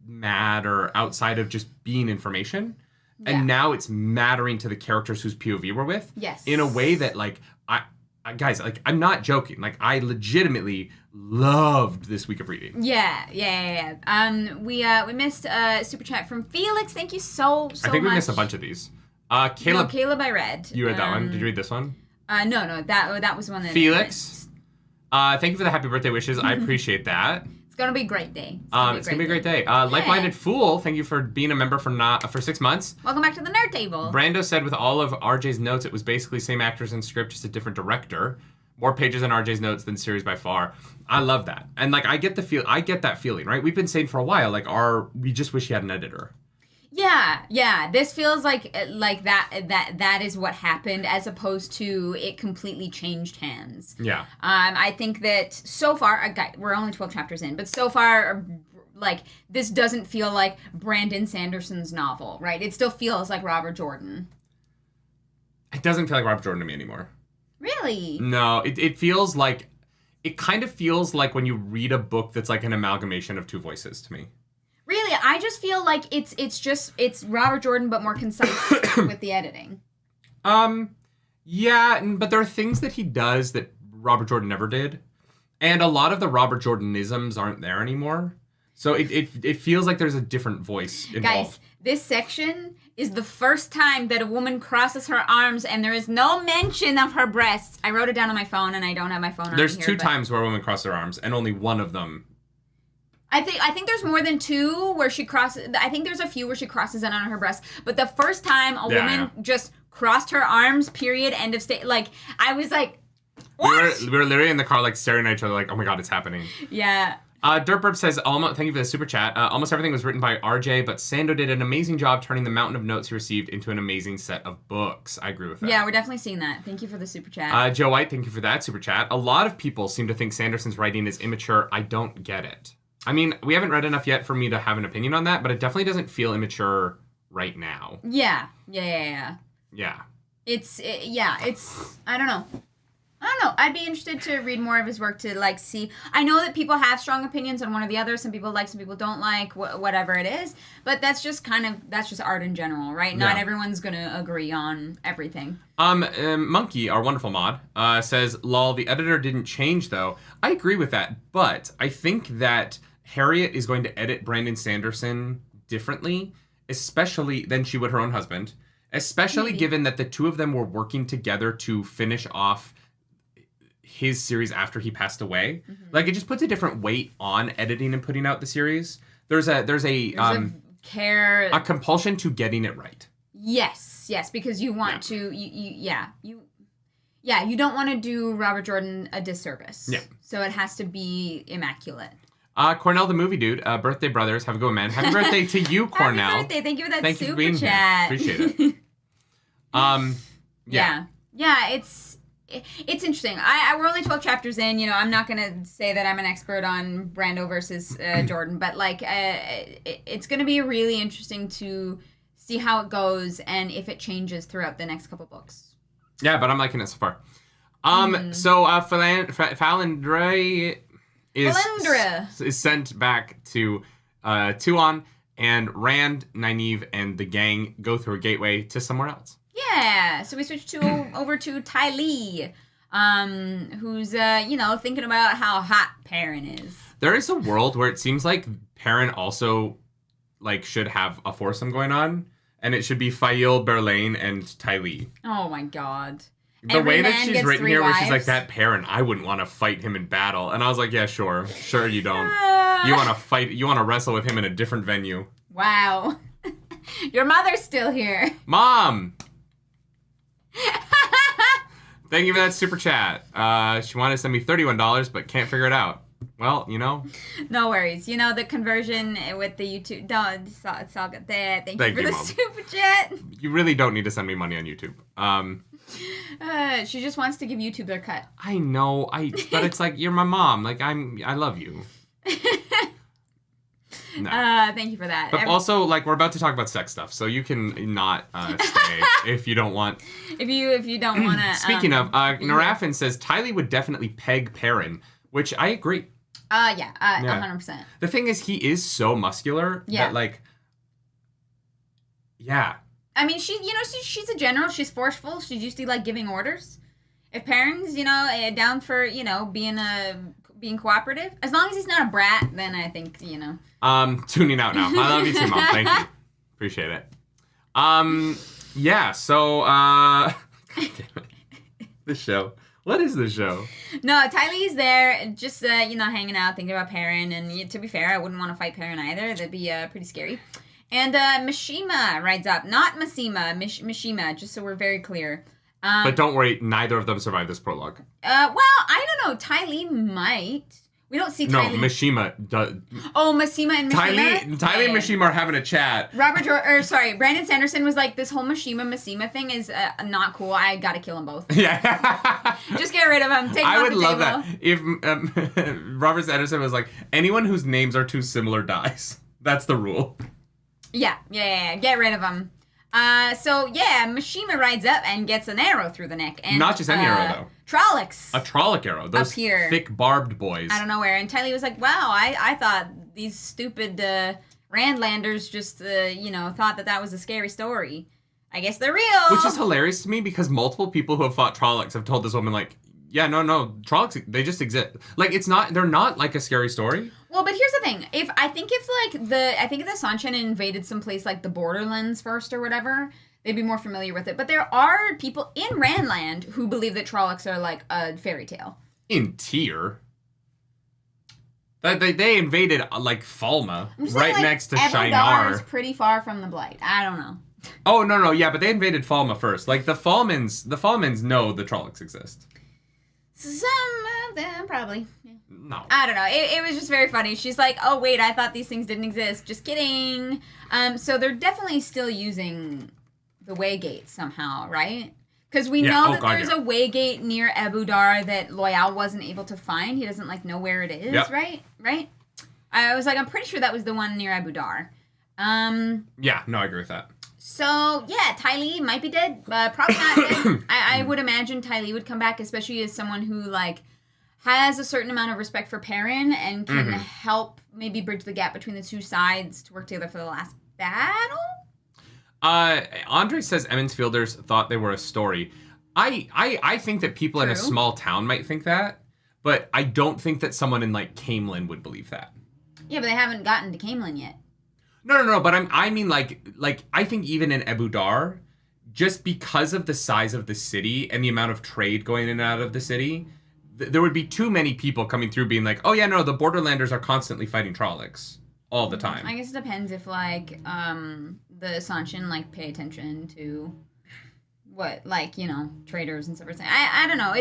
matter outside of just being information. And now it's mattering to the characters whose POV we're with. Yes. In a way that, like, guys, like, I'm not joking. Like, I legitimately loved this week of reading. Yeah. We missed a super chat from Felix. Thank you so much. I think we missed a bunch of these. Caleb I read. You read that one? Did you read this one? No, that was one that... Felix, thank you for the happy birthday wishes. I appreciate that. It's gonna be a great day. It's gonna be a great day. Like-minded Fool, thank you for being a member for 6 months. Welcome back to the Nerd Table. Brando said with all of RJ's notes, it was basically same actors and script, just a different director. More pages in RJ's notes than series by far. I love that, and like I get that feeling, right? We've been saying for a while, like we just wish he had an editor. Yeah. This feels like that is what happened, as opposed to it completely changed hands. Yeah. I think that so far, we're only 12 chapters in, but so far, like, this doesn't feel like Brandon Sanderson's novel, right? It still feels like Robert Jordan. It doesn't feel like Robert Jordan to me anymore. Really? No, it feels like, it kind of feels like when you read a book that's like an amalgamation of two voices to me. Really, I just feel like it's Robert Jordan, but more concise with the editing. Yeah, but there are things that he does that Robert Jordan never did, and a lot of the Robert Jordanisms aren't there anymore. So it feels like there's a different voice involved. Guys, this section is the first time that a woman crosses her arms and there is no mention of her breasts. I wrote it down on my phone, and I don't have my phone on There's here. There's 2 times where a woman crosses her arms, and only one of them. I think there's more than 2 where she crosses. I think there's a few where she crosses it on her breast. But the first time a woman just crossed her arms, period, end of state. Like, I was like, what? We were literally in the car, like, staring at each other, like, oh my god, it's happening. Yeah. Dirtburp says, thank you for the super chat. Almost everything was written by RJ, but Sando did an amazing job turning the mountain of notes he received into an amazing set of books. I agree with that. Yeah, we're definitely seeing that. Thank you for the super chat. Joe White, thank you for that super chat. A lot of people seem to think Sanderson's writing is immature. I don't get it. I mean, we haven't read enough yet for me to have an opinion on that, but it definitely doesn't feel immature right now. Yeah. It's I don't know. I'd be interested to read more of his work to, like, see. I know that people have strong opinions on one or the other. Some people like, some people don't like, whatever it is. But that's just art in general, right? Not everyone's going to agree on everything. Monkey, our wonderful mod, says, lol, the editor didn't change, though. I agree with that, but I think that Harriet is going to edit Brandon Sanderson differently, especially than she would her own husband, especially given that the two of them were working together to finish off his series after he passed away. Mm-hmm. Like, it just puts a different weight on editing and putting out the series. There's a care, a compulsion to getting it right. Yes, because you want to you don't want to do Robert Jordan a disservice. Yeah. So it has to be immaculate. Cornell the movie dude, birthday brothers, have a good man. Happy birthday to you, Cornell. Happy birthday. Thank you for that Thank super you for being chat. Here. Appreciate it. Yeah, it's interesting. We're only 12 chapters in. You know, I'm not gonna say that I'm an expert on Brando versus Jordan, but like, it's gonna be really interesting to see how it goes and if it changes throughout the next couple books. Yeah, but I'm liking it so far. So Falandre is sent back to Tuon, and Rand, Nynaeve, and the gang go through a gateway to somewhere else. Yeah, so we switch over to Ty Lee, who's thinking about how hot Perrin is. There is a world where it seems like Perrin also should have a foursome going on, and it should be Fail, Berlain, and Ty Lee. Oh my god. The way that she's written here, where she's like, that Perrin, I wouldn't want to fight him in battle. And I was like, yeah, sure you don't. You want to fight, you want to wrestle with him in a different venue. Wow. Your mother's still here. Mom! Thank you for that super chat. She wanted to send me $31, but can't figure it out. Well, No worries. The conversion with the YouTube. It's all good there. Thank you for the Mom. Super chat. You really don't need to send me money on YouTube. She just wants to give YouTube their cut. I know. But it's like, you're my mom. Like, I love you. No. Thank you for that. But also, we're about to talk about sex stuff, so you can not stay if you don't want. If you don't want to. Speaking of, Narafin says Tylee would definitely peg Perrin, which I agree. 100%. The thing is, he is so muscular that yeah. I mean, she's a general. She's forceful. She's used to giving orders, If Perrin's, down for, being cooperative, as long as he's not a brat, then I think, Tuning out now. I love you too, Mom. Thank you. Appreciate it. Yeah, so, God damn it. The show. What is the show? No, Ty Lee's there, just, hanging out, thinking about Perrin, and to be fair, I wouldn't want to fight Perrin either. That'd be pretty scary. And Mishima rides up. Not Masima, Mishima, just so we're very clear. But don't worry, neither of them survived this prologue. Well, I don't know. Ty Lee might. We don't see Ty Lee. No, Mishima does. Oh, Masima and Mishima? Ty Lee and Mishima are having a chat. Brandon Sanderson was like, this whole Masima thing is not cool. I gotta kill them both. Yeah. Just get rid of them. Take them I off would the love table. that. If Robert Sanderson was like, anyone whose names are too similar dies. That's the rule. Yeah. Get rid of them. Mishima rides up and gets an arrow through the neck. And, not just any arrow, though. Trollocs. A Trolloc arrow. Those thick, barbed boys. I don't know where. And Ty Lee was like, wow, I thought these stupid Randlanders just, thought that was a scary story. I guess they're real. Which is hilarious to me because multiple people who have fought Trollocs have told this woman, like, yeah, no, Trollocs, they just exist. Like, they're not like a scary story. Well, but here's the thing. I think if the Sanshin invaded some place like the Borderlands first or whatever, they'd be more familiar with it. But there are people in Randland who believe that Trollocs are like a fairy tale. In Tyr. They invaded, like, Falma, right next to Shinar. Is pretty far from the Blight. I don't know. Oh, no, yeah, but they invaded Falma first. Like, the Falmans know the Trollocs exist. Some of them, probably. Yeah. No. I don't know. It was just very funny. She's like, oh, wait, I thought these things didn't exist. Just kidding. So they're definitely still using the Waygate somehow, right? Because we know that there's a Waygate near Abu Dar that Loyal wasn't able to find. He doesn't, know where it is, right? Right? I was like, I'm pretty sure that was the one near Abu Dar. Yeah, no, I agree with that. So, yeah, Ty Lee might be dead. Probably not dead. I would imagine Ty Lee would come back, especially as someone who, has a certain amount of respect for Perrin and can help maybe bridge the gap between the two sides to work together for the last battle? Andre says Emmons Fielders thought they were a story. I think that people in a small town might think that, but I don't think that someone in, Camelin would believe that. Yeah, but they haven't gotten to Camelin yet. No, but I mean, I think even in Abu Dar, just because of the size of the city and the amount of trade going in and out of the city, there would be too many people coming through being like, oh yeah, no, the Borderlanders are constantly fighting Trollocs all the time. I guess it depends if, the Sanshin, pay attention to what, traders and stuff are saying. I don't know,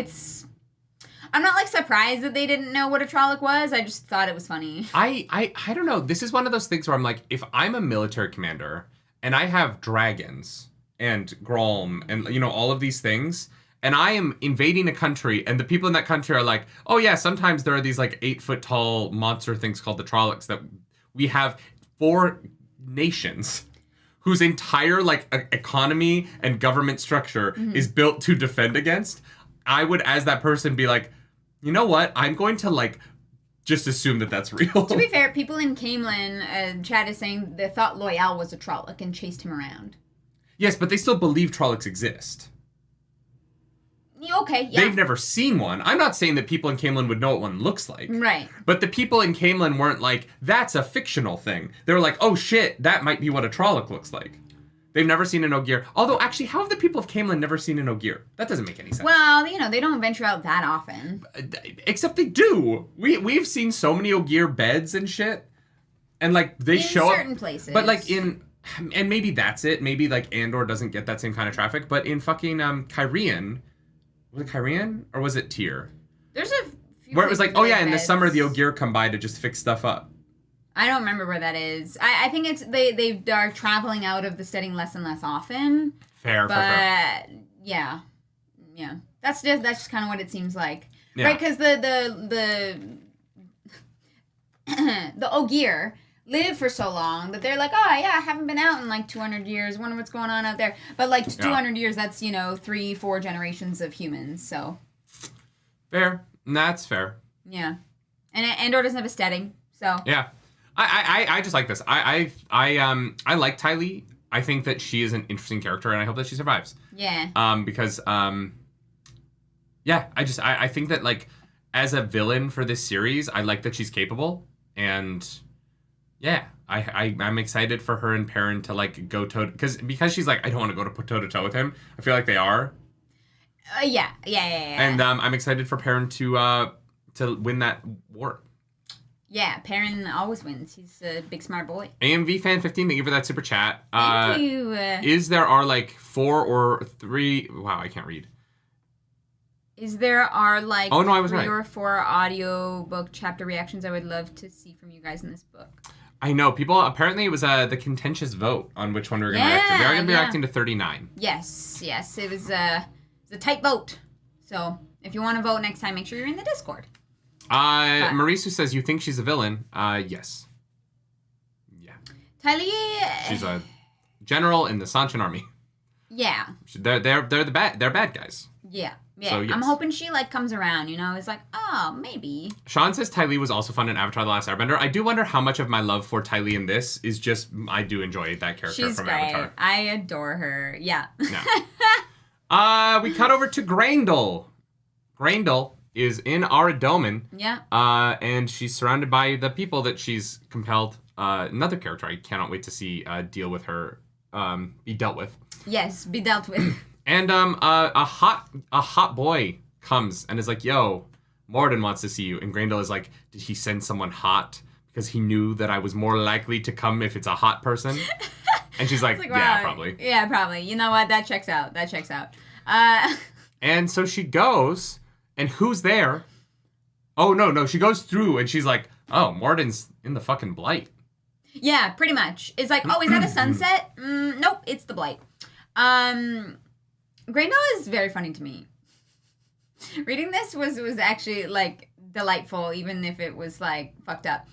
I'm not, surprised that they didn't know what a Trolloc was. I just thought it was funny. I don't know. This is one of those things where I'm like, if I'm a military commander and I have dragons and Grolm and, all of these things, and I am invading a country and the people in that country are like, oh yeah, sometimes there are these 8-foot tall monster things called the Trollocs that we have 4 nations whose entire economy and government structure is built to defend against. I would, as that person, be like, you know what? I'm going to, just assume that that's real. To be fair, people in Camelin, chat is saying they thought Loyal was a Trolloc and chased him around. Yes, but they still believe Trollocs exist. Okay, yeah. They've never seen one. I'm not saying that people in Camelin would know what one looks like. Right. But the people in Camelin weren't like, that's a fictional thing. They were like, oh shit, that might be what a Trolloc looks like. They've never seen an Ogier. Although, actually, how have the people of Camelin never seen an Ogier? That doesn't make any sense. Well, they don't venture out that often. Except they do. We've seen so many Ogier beds and shit. And, they show up... in certain places. But, and maybe that's it. Maybe, Andor doesn't get that same kind of traffic. But in fucking Kyrian... Was it Kyrian? Or was it Tyr? There's a few... Where it was like, oh yeah, in the summer the Ogier come by to just fix stuff up. I don't remember where that is. I think it's they are traveling out of the setting less and less often. Fair. Yeah. That's just kind of what it seems like, yeah. Right? Because the Ogier live for so long that they're like, oh yeah, I haven't been out in 200 years. Wonder what's going on out there. But 200 years, that's 3-4 generations of humans. So fair. That's fair. Yeah, and Andor doesn't have a steading, so yeah. I just like this. I like Ty Lee. I think that she is an interesting character, and I hope that she survives. Yeah. Because Yeah, I think that, like, as a villain for this series, I like that she's capable. And, yeah, I'm excited for her and Perrin to, like, go because she's like, I don't want to go toe-to-toe with him. I feel like they are. Yeah. And I'm excited for Perrin to win that war. Yeah, Perrin always wins. He's a big smart boy. AMV fan 15, thank you for that super chat. Thank you. There are like 4 or 3? Wow, I can't read. There are like I was 3 right. or 4 audiobook chapter reactions I would love to see from you guys in this book. I know people. Apparently, it was the contentious vote on which one we were going to react to. We are going to be reacting to 39. Yes, it was a tight vote. So if you want to vote next time, make sure you're in the Discord. Marisu says, you think she's a villain? Yes. Yeah. Tylee... She's a general in the Sanchin army. Yeah. They're bad guys. Yeah. So, yes. I'm hoping she, like, comes around, you know? It's like, oh, maybe. Sean says Tylee was also fun in Avatar The Last Airbender. I do wonder how much of my love for Tylee in this is just, I do enjoy that character She's from great. Avatar. I adore her. Yeah. No. We cut over to Graendal. Graendal is in Aradomin. Yeah. And she's surrounded by the people that she's compelled. Another character I cannot wait to see deal with her, be dealt with. Yes, be dealt with. And a hot boy comes and is like, yo, Morden wants to see you. And Graendal is like, did he send someone hot? Because he knew that I was more likely to come if it's a hot person. And she's like, wow. Yeah, probably. Yeah, probably. You know what? That checks out. And so she goes, and who's there? Oh, no. She goes through, and she's like, oh, Morden's in the fucking Blight. Yeah, pretty much. It's like, oh, is that a sunset? Nope, it's the Blight. Graendal is very funny to me. Reading this was actually, like, delightful, even if it was, like, fucked up.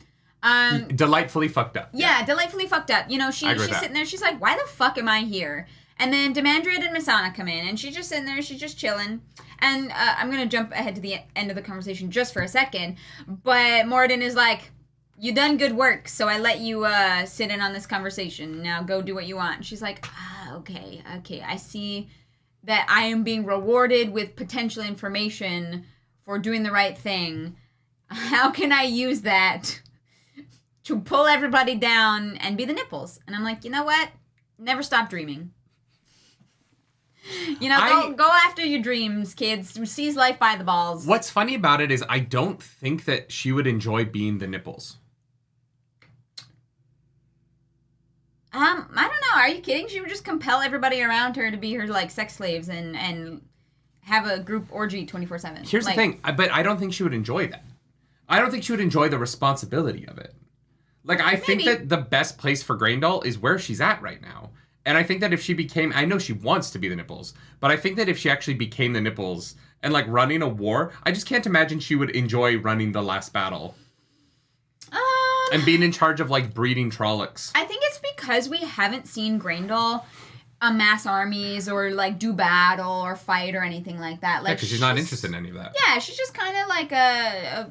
Delightfully fucked up. Yeah, delightfully fucked up. You know, she's sitting there, she's like, why the fuck am I here? And then Demandred and Masana come in, and she's just sitting there, she's just chilling. And I'm going to jump ahead to the end of the conversation just for a second. But Morden is like, you done good work, so I let you sit in on this conversation. Now go do what you want. And she's like, okay. I see that I am being rewarded with potential information for doing the right thing. How can I use that to pull everybody down and be the nipples? And I'm like, you know what? Never stop dreaming. You know, go after your dreams, kids. Seize life by the balls. What's funny about it is I don't think that she would enjoy being the nipples. I don't know. Are you kidding? She would just compel everybody around her to be her, like, sex slaves and have a group orgy 24/7. Here's the thing, but I don't think she would enjoy that. I don't think she would enjoy the responsibility of it. Like, I think that the best place for Graendal is where she's at right now. And I think that if she became, I know she wants to be the nipples, but I think that if she actually became the nipples and, like, running a war, I just can't imagine she would enjoy running the last battle. And being in charge of, like, breeding Trollocs. I think it's because we haven't seen Graendal amass armies or, like, do battle or fight or anything like that. Like, because she's not interested in any of that. Yeah, she's just kind of like a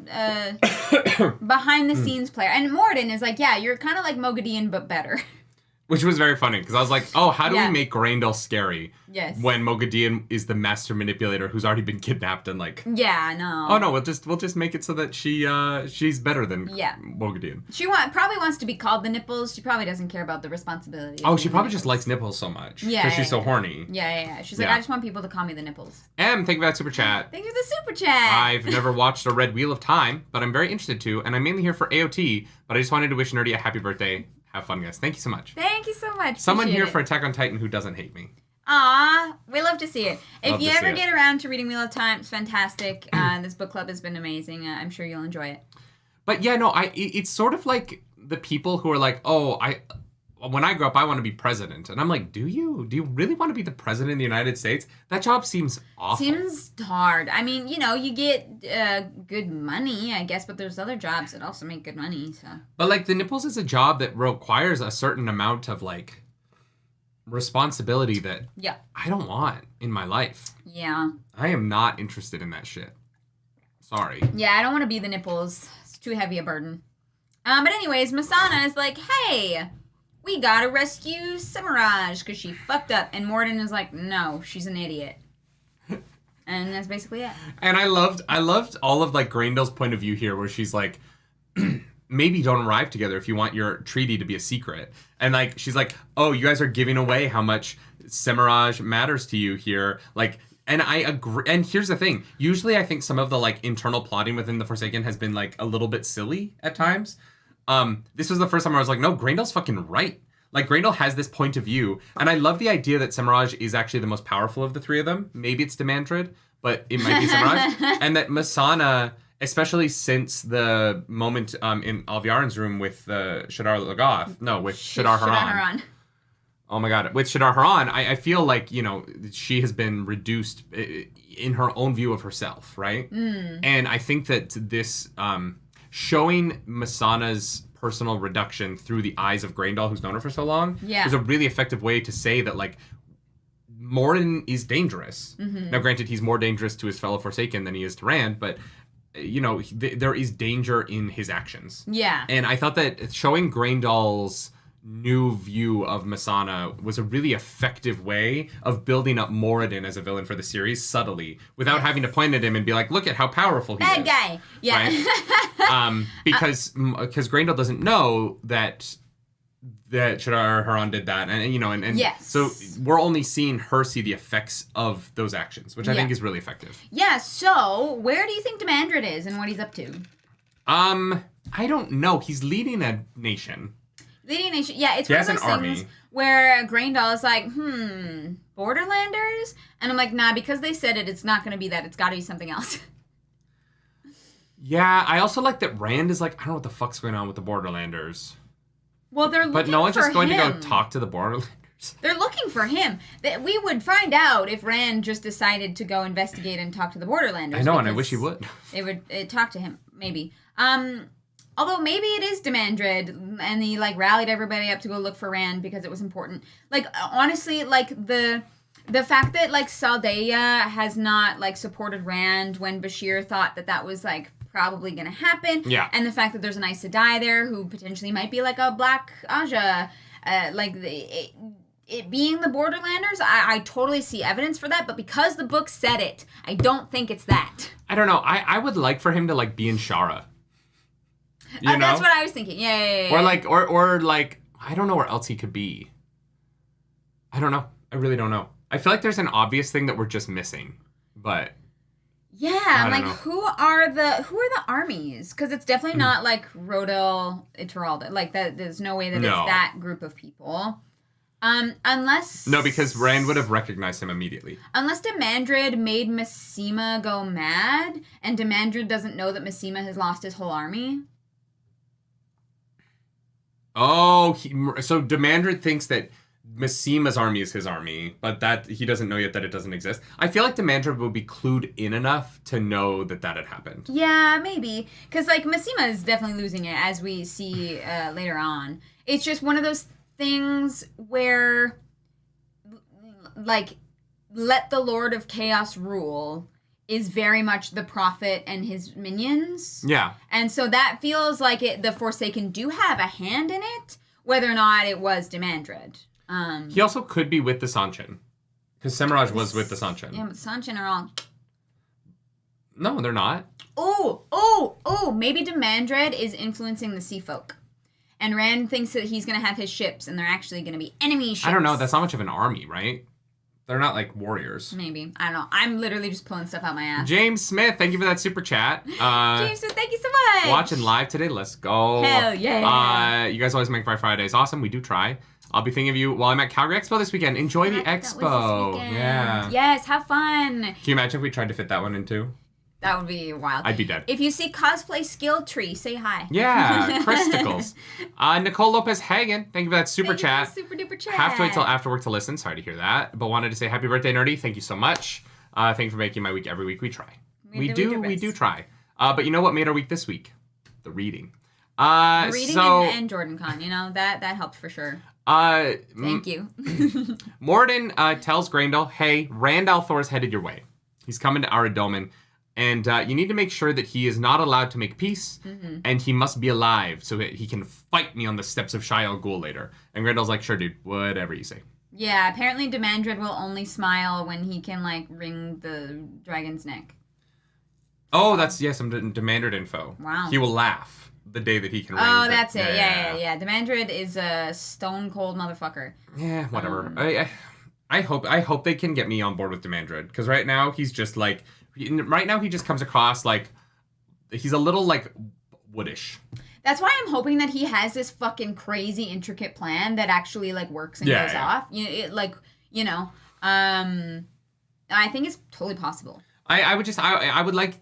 behind-the-scenes player. And Morden is like, yeah, you're kind of like Moghedien, but better. Which was very funny, because I was like, oh, how do we make Graendal scary? Yes. When Moghedien is the master manipulator who's already been kidnapped and, like... Yeah, no. Oh, no, we'll just make it so that she's better than Moghedien. She probably wants to be called the nipples. She probably doesn't care about the responsibility. Oh, she probably just likes nipples so much. Yeah. Because she's so horny. Yeah. She's like, I just want people to call me the nipples. Thank you for that super chat. Thank you for the super chat. I've never watched a Red Wheel of Time, but I'm very interested to, and I'm mainly here for AOT, but I just wanted to wish Nerdy a happy birthday. Have fun, guys. Thank you so much. Thank you so much. Someone here for Attack on Titan who doesn't hate me. Aw, we love to see it. If you ever get around to reading Wheel of Time, it's fantastic. This book club has been amazing. I'm sure you'll enjoy it. But yeah, no, it's sort of like the people who are like, oh, when I grow up, I want to be president. And I'm like, do you? Do you really want to be the president of the United States? That job seems awful. Seems hard. I mean, you know, you get good money, I guess, but there's other jobs that also make good money, so. But, like, the nipples is a job that requires a certain amount of, like, responsibility that I don't want in my life. Yeah. I am not interested in that shit. Sorry. Yeah, I don't want to be the nipples. It's too heavy a burden. But anyways, Masana is like, hey... We gotta rescue Semiraj because she fucked up. And Morden is like, no, she's an idiot. And that's basically it. And I loved all of like Graendal's point of view here, where she's like, maybe don't arrive together if you want your treaty to be a secret. And like she's like, oh, you guys are giving away how much Semiraj matters to you here. Like, and I agree. And here's the thing. Usually I think some of the like internal plotting within the Forsaken has been like a little bit silly at times. This was the first time where I was like, no, Graendal's fucking right. Like, Graendal has this point of view, and I love the idea that Semiraj is actually the most powerful of the three of them. Maybe it's Demandred, but it might be Semiraj. And that Masana, especially since the moment in Alviarin's room with Shadar Logoth, no, with Shadar Haran. Oh my god, with Shadar Haran, I feel like, you know, she has been reduced in her own view of herself, right? And I think that this showing Masana's personal reduction through the eyes of Graendal, who's known her for so long, is a really effective way to say that, like, Moradin is dangerous. Now, granted, he's more dangerous to his fellow Forsaken than he is to Rand, but, you know, there is danger in his actions. Yeah. And I thought that showing Graendal's new view of Masana was a really effective way of building up Moradin as a villain for the series subtly, without having to point at him and be like, look at how powerful he is. Bad guy. Yeah. Right? Because Graendal doesn't know that Shadar Haran did that, and you know, and so we're only seeing her see the effects of those actions, which I think is really effective. Yeah. So where do you think Demandred is and what he's up to? I don't know. He's leading a nation. Leading a nation. Yeah, it's one of those things where Graendal is like, Borderlanders? And I'm like, nah, because they said it, it's not going to be that. It's got to be something else. Yeah, I also like that Rand is like, I don't know what the fuck's going on with the Borderlanders. Well, they're looking for him. But no one's just going to go talk to the Borderlanders. They're looking for him. We would find out if Rand just decided to go investigate and talk to the Borderlanders. I know, and I wish he would. It would talk to him, maybe. Although maybe it is Demandred, and he, like, rallied everybody up to go look for Rand because it was important. Like, honestly, like, the fact that, like, Saldeia has not, like, supported Rand when Bashir thought that was, like, probably gonna happen. Yeah. And the fact that there's an Aes Sedai there who potentially might be, like, a Black Aja, it being the Borderlanders, I totally see evidence for that, but because the book said it, I don't think it's that. I don't know. I would like for him to, like, be in Shara. You know? That's what I was thinking. Yeah. Or like, or like, I don't know where else he could be. I don't know. I really don't know. I feel like there's an obvious thing that we're just missing, but yeah, I'm like, who are the armies? Because it's definitely not like Rodel, Ituralde. Like that, there's no way that it's that group of people. Unless because Rand would have recognized him immediately. Unless Demandred made Massima go mad, and Demandred doesn't know that Massima has lost his whole army. Oh, so Demandred thinks that Massima's army is his army, but that he doesn't know yet that it doesn't exist. I feel like Demandred would be clued in enough to know that had happened. Yeah, maybe. Because, like, Massima is definitely losing it, as we see later on. It's just one of those things where, like, let the Lord of Chaos rule is very much the Prophet and his minions. Yeah. And so that feels like the Forsaken do have a hand in it, whether or not it was Demandred. He also could be with the Sanchin. Because Semiraj was with the Sanchin. Yeah, but the Sanchin are all... No, they're not. Oh, maybe Demandred is influencing the Sea Folk. And Rand thinks that he's going to have his ships, and they're actually going to be enemy ships. I don't know. That's not much of an army, right? They're not, like, warriors. Maybe. I don't know. I'm literally just pulling stuff out my ass. James Smith, thank you for that super chat. James Smith, thank you so much. Watching live today. Let's go. Hell yeah. You guys always make my Fridays awesome. We do try. I'll be thinking of you while I'm at Calgary Expo this weekend. Enjoy the expo. Yeah. Yes, have fun. Can you imagine if we tried to fit that one in too? That would be wild. I'd be dead. If you see Cosplay Skill Tree, say hi. Yeah, Christicles. Nicole Lopez Hagen, thank you for that super chat. Super duper chat. Have to wait till after work to listen. Sorry to hear that. But wanted to say happy birthday, Nerdy. Thank you so much. Thank you for making my week every week. We try. We do try. But you know what made our week this week? The reading. The reading and Jordan Con, you know, that helped for sure. Thank you. Moradin tells Graendal, hey, Rand al'Thor is headed your way. He's coming to Aradomin. And you need to make sure that he is not allowed to make peace, and he must be alive so that he can fight me on the steps of Shai Al Ghul later. And Graendal's like, sure, dude, whatever you say. Yeah, apparently Demandred will only smile when he can, like, wring the dragon's neck. Oh, that's, yes, some Demandred info. Wow. He will laugh the day that he can ring. Oh, that's it. Yeah. Demandred is a stone cold motherfucker. Yeah, whatever. I hope they can get me on board with Demandred, because right now he's just like, he just comes across like, he's a little like woodish. That's why I'm hoping that he has this fucking crazy intricate plan that actually like works and goes off. I think it's totally possible. I would like.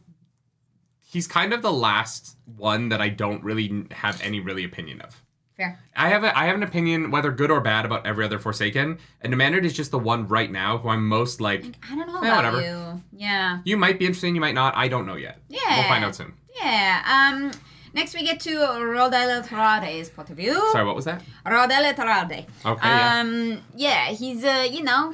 He's kind of the last one that I don't really have any really opinion of. Fair. I have an opinion, whether good or bad, about every other Forsaken, and Demandred is just the one right now who I'm most like. I don't know about whatever. You. Yeah. You might be interested, you might not. I don't know yet. Yeah. We'll find out soon. Yeah. Next we get to Rodele Tarade's point of view. Sorry, what was that? Rodele Tarade. Okay. Yeah. He's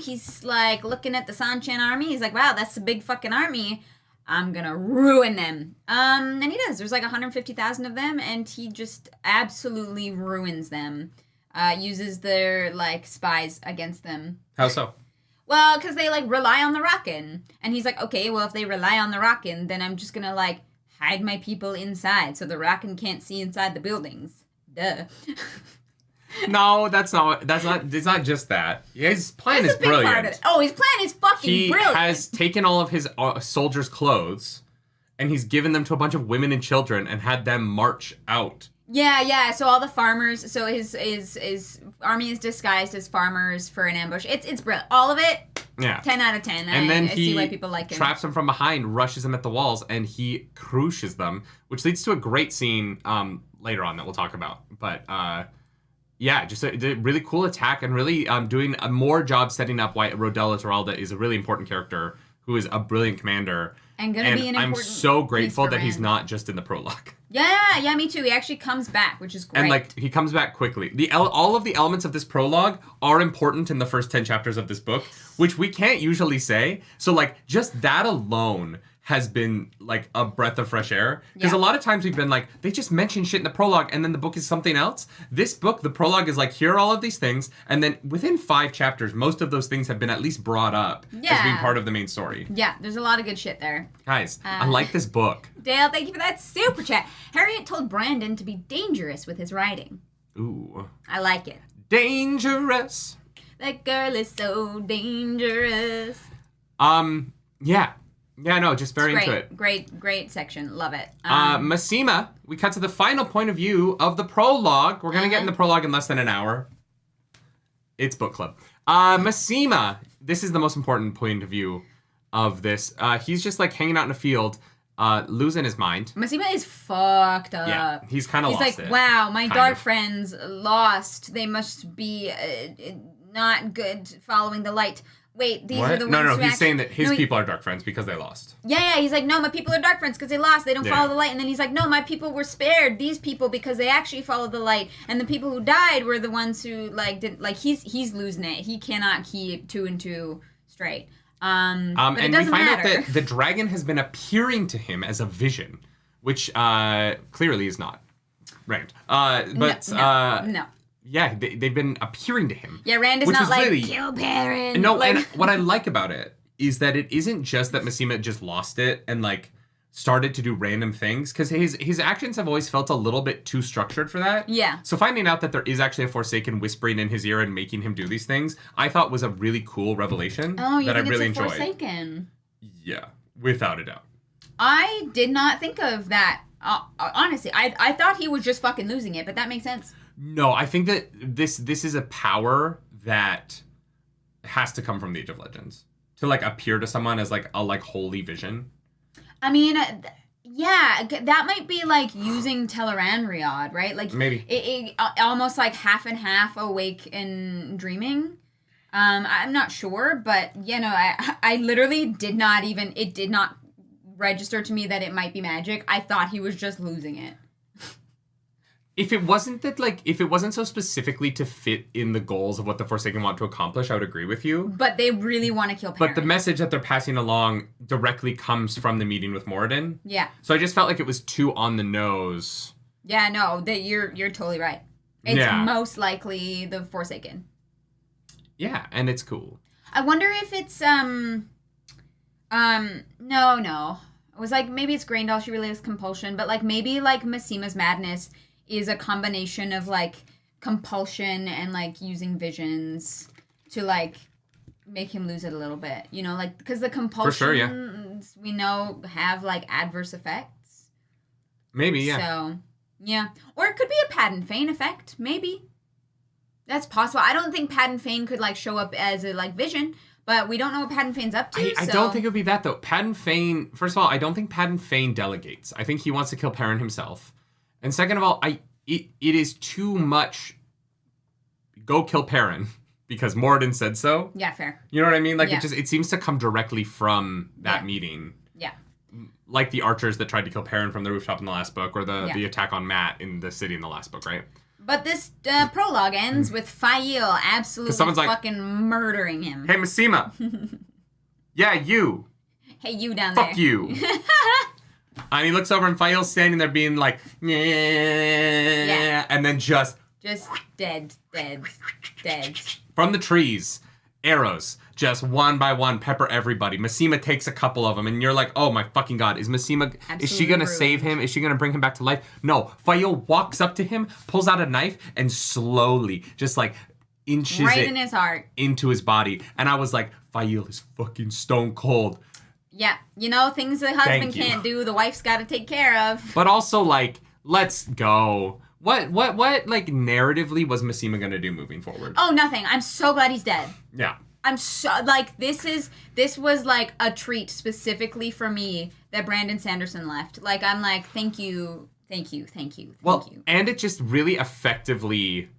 he's like looking at the Sanchan army. He's like, wow, that's a big fucking army. I'm gonna ruin them. And he does. There's like 150,000 of them, and he just absolutely ruins them. Uses their, like, spies against them. How so? Well, because they, like, rely on the Rockin'. And he's like, okay, well, if they rely on the Rockin', then I'm just gonna, like, hide my people inside so the Rockin' can't see inside the buildings. Duh. No, it's not just that. His plan is brilliant. Part of it. Oh, his plan is fucking brilliant. He has taken all of his soldiers' clothes, and he's given them to a bunch of women and children and had them march out. Yeah. So all the farmers, so his army is disguised as farmers for an ambush. It's brilliant. All of it, 10 out of 10. And then I see why people like him. Traps them from behind, rushes them at the walls, and he cruciates them, which leads to a great scene later on that we'll talk about. But, yeah, just a really cool attack and really doing a more job setting up why Rodele Taralda is a really important character who is a brilliant commander. And gonna be an important I'm so grateful that he's Rand. not just in the prologue. Yeah, me too. He actually comes back, which is great. And, like, he comes back quickly. All of the elements of this prologue are important in the first 10 chapters of this book, which we can't usually say. So, like, just that alone has been, like, a breath of fresh air. Because a lot of times we've been like, they just mention shit in the prologue and then the book is something else. This book, the prologue is like, here are all of these things. And then within 5 chapters, most of those things have been at least brought up as being part of the main story. Yeah, there's a lot of good shit there. Guys, I like this book. Dale, thank you for that super chat. Harriet told Brandon to be dangerous with his writing. Ooh. I like it. Dangerous. That girl is so dangerous. Yeah. Yeah, no, just very into it. Great section. Love it. Massima, we cut to the final point of view of the prologue. We're going to get in the prologue in less than an hour. It's book club. Massima, this is the most important point of view of this. He's just like hanging out in a field, losing his mind. Massima is fucked up. Yeah, he's kind of lost it. He's like, wow, my dark friends lost. They must be not good following the light. Wait, these are the ones No, he's saying that his people are dark friends because they lost. Yeah, he's like, no, my people are dark friends because they lost. They don't follow the light. And then he's like, no, my people were spared. These people because they actually followed the light. And the people who died were the ones who, like, didn't, like, he's losing it. He cannot keep 2 and 2 straight. But and it doesn't we find matter. out that the dragon has been appearing to him as a vision, which clearly is not Rand. No. Yeah, they've been appearing to him. Yeah, Rand is not like, really, kill Perrin. No, like... and what I like about it is that it isn't just that Massima just lost it and, like, started to do random things, because his actions have always felt a little bit too structured for that. Yeah. So finding out that there is actually a Forsaken whispering in his ear and making him do these things, I thought was a really cool revelation that I really enjoyed. Forsaken? Yeah, without a doubt. I did not think of that. Honestly, I thought he was just fucking losing it, but that makes sense. No, I think that this is a power that has to come from the Age of Legends. To, like, appear to someone as, like, a, like, holy vision. I mean, yeah, that might be, like, using Tel'aran'rhiod, right? Like, maybe. It almost, like, half and half awake and dreaming. I'm not sure, but, you know, I literally did not register to me that it might be magic. I thought he was just losing it. If it wasn't so specifically to fit in the goals of what the Forsaken want to accomplish, I would agree with you. But they really want to kill Perrin. But the message that they're passing along directly comes from the meeting with Moradin. Yeah. So I just felt like it was too on the nose. Yeah, no, you're totally right. It's most likely the Forsaken. Yeah, and it's cool. I wonder if it's no. It was like maybe it's Graendal. She really has compulsion, but like maybe like Massima's madness is a combination of like compulsion and like using visions to like make him lose it a little bit. You know, like because the compulsions For sure, yeah. we know have like adverse effects. Maybe, yeah. So yeah, or it could be a Pad and Fane effect. Maybe that's possible. I don't think Pad and Fane could like show up as a like vision. But we don't know what Pad and Fane's up to, I don't think it would be that, though. Pad and Fane, first of all, I don't think Pad and Fane delegates. I think he wants to kill Perrin himself. And second of all, it is too much go kill Perrin because Moradin said so. Yeah, fair. You know what I mean? Like, it seems to come directly from that meeting. Yeah. Like the archers that tried to kill Perrin from the rooftop in the last book, or the attack on Matt in the city in the last book, right? But this prologue ends with Fail absolutely fucking murdering him. Hey, Massima. Yeah, you. Hey, you down there. Fuck you. And he looks over and Fail's standing there being like, yeah. And then just dead. From the trees, arrows, just one by one, pepper everybody. Massima takes a couple of them, and you're like, oh my fucking god, is Massima, is she gonna save him? Is she gonna bring him back to life? No, Fail walks up to him, pulls out a knife, and slowly, just like, inches right it in his heart. into his body. And I was like, Fail is fucking stone cold. Yeah, you know, things the husband can't do, the wife's gotta take care of. But also, like, let's go. What, like, narratively was Massima gonna do moving forward? Oh, nothing. I'm so glad he's dead. Yeah. I'm so, like, this was, like, a treat specifically for me that Brandon Sanderson left. Like, I'm like, thank you. Well, and it just really effectively...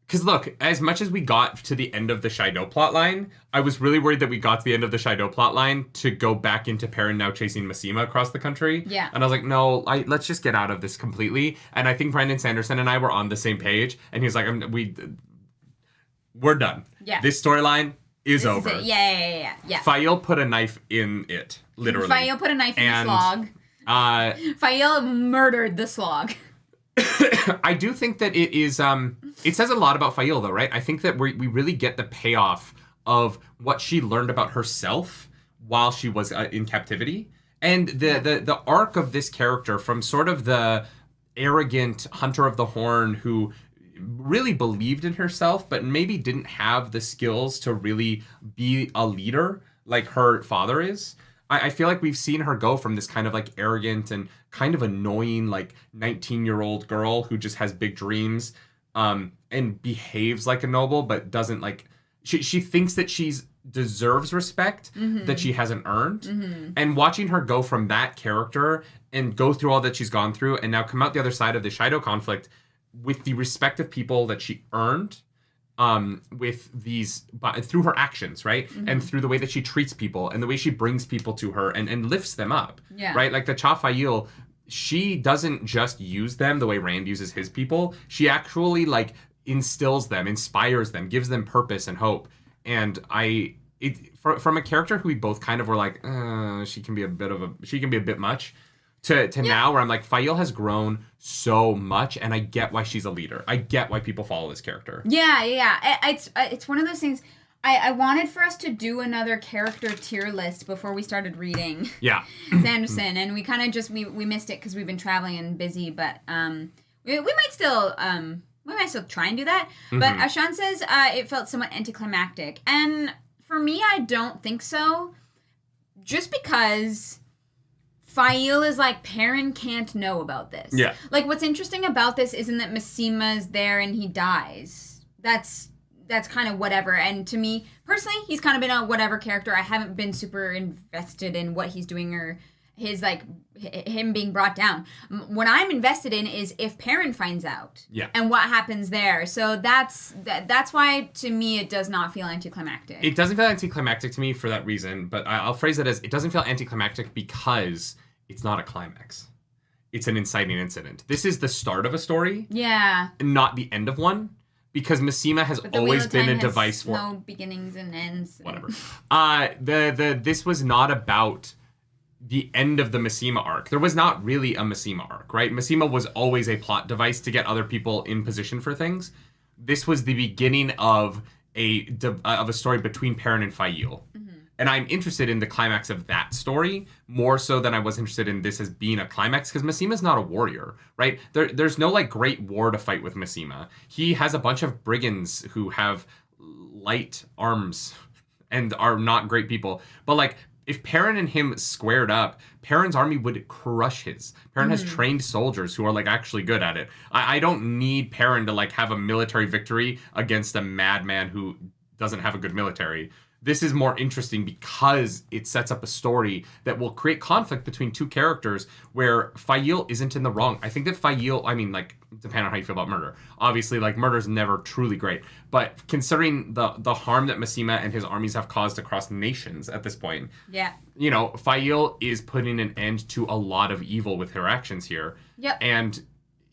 Because, look, as much as we got to the end of the Shaido plotline, I was really worried that we got to the end of the Shaido plotline to go back into Perrin now chasing Massima across the country. Yeah. And I was like, no, let's just get out of this completely. And I think Brandon Sanderson and I were on the same page. And he was like, we're done. Yeah. This storyline is over. Is yeah. Fail put a knife in it, literally. Fail put a knife in the slog. Fail murdered the slog. I do think that it is, it says a lot about Fail, though, right? I think that we really get the payoff of what she learned about herself while she was in captivity. And the arc of this character from sort of the arrogant hunter of the horn who really believed in herself, but maybe didn't have the skills to really be a leader like her father is. I feel like we've seen her go from this kind of like arrogant and kind of annoying like 19-year-old girl who just has big dreams and behaves like a noble, but doesn't like... She thinks that she's deserves respect that she hasn't earned. And watching her go from that character and go through all that she's gone through and now come out the other side of the Shaido conflict with the respect of people that she earned with these through her actions, right? And through the way that she treats people and the way she brings people to her and lifts them up, right? Like the Chafail, she doesn't just use them the way Rand uses his people. She actually like instills them, inspires them, gives them purpose and hope. And from a character who we both kind of were like, she can be a bit much, to now where I'm like, Fail has grown so much, and I get why she's a leader. I get why people follow this character. Yeah. It's one of those things. I wanted for us to do another character tier list before we started reading. Yeah. Sanderson, and we kind of just we missed it because we've been traveling and busy. But we might still try and do that. But Ashan says it felt somewhat anticlimactic, and for me, I don't think so. Just because Fail is like, Perrin can't know about this. Yeah. Like, what's interesting about this isn't that Massima's there and he dies. That's kind of whatever. And to me, personally, he's kind of been a whatever character. I haven't been super invested in what he's doing or his, like, him being brought down. What I'm invested in is if Perrin finds out. Yeah. And what happens there. So that's why, to me, it does not feel anticlimactic. It doesn't feel anticlimactic to me for that reason, but I'll phrase it as, it doesn't feel anticlimactic because it's not a climax. It's an inciting incident. This is the start of a story. Yeah. Not the end of one. Because Massima has always been a device for... no beginnings and ends. Whatever. This was not about the end of the Massima arc. There was not really a Massima arc, right? Massima was always a plot device to get other people in position for things. This was the beginning of of a story between Perrin and Fail. And I'm interested in the climax of that story more so than I was interested in this as being a climax, because Massima's not a warrior, right? There's no like great war to fight with Massima. He has a bunch of brigands who have light arms and are not great people. But like if Perrin and him squared up, Perrin's army would crush his. Perrin has trained soldiers who are like actually good at it. I don't need Perrin to like have a military victory against a madman who doesn't have a good military. This is more interesting because it sets up a story that will create conflict between two characters where Fail isn't in the wrong. I think that Fail, I mean, like, depending on how you feel about murder. Obviously, like, murder's never truly great. But considering the harm that Massima and his armies have caused across nations at this point, you know, Fail is putting an end to a lot of evil with her actions here. Yep. And,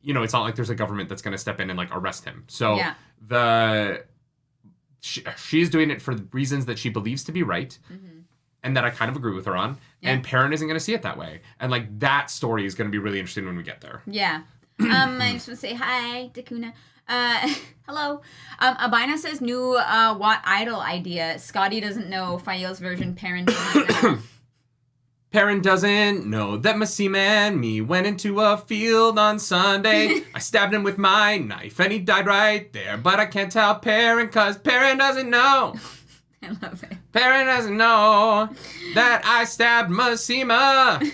you know, it's not like there's a government that's going to step in and, like, arrest him. So she's doing it for reasons that she believes to be right, and that I kind of agree with her on. Yeah. And Perrin isn't going to see it that way. And like that story is going to be really interesting when we get there. Yeah. I just want to say hi, Dakuna. Hello. Albina says new Watt Idol idea. Scotty doesn't know Fael's version. Perrin doesn't know. Perrin doesn't know that Massima and me went into a field on Sunday. I stabbed him with my knife and he died right there. But I can't tell Perrin because Perrin doesn't know. I love it. Perrin doesn't know that I stabbed Massima.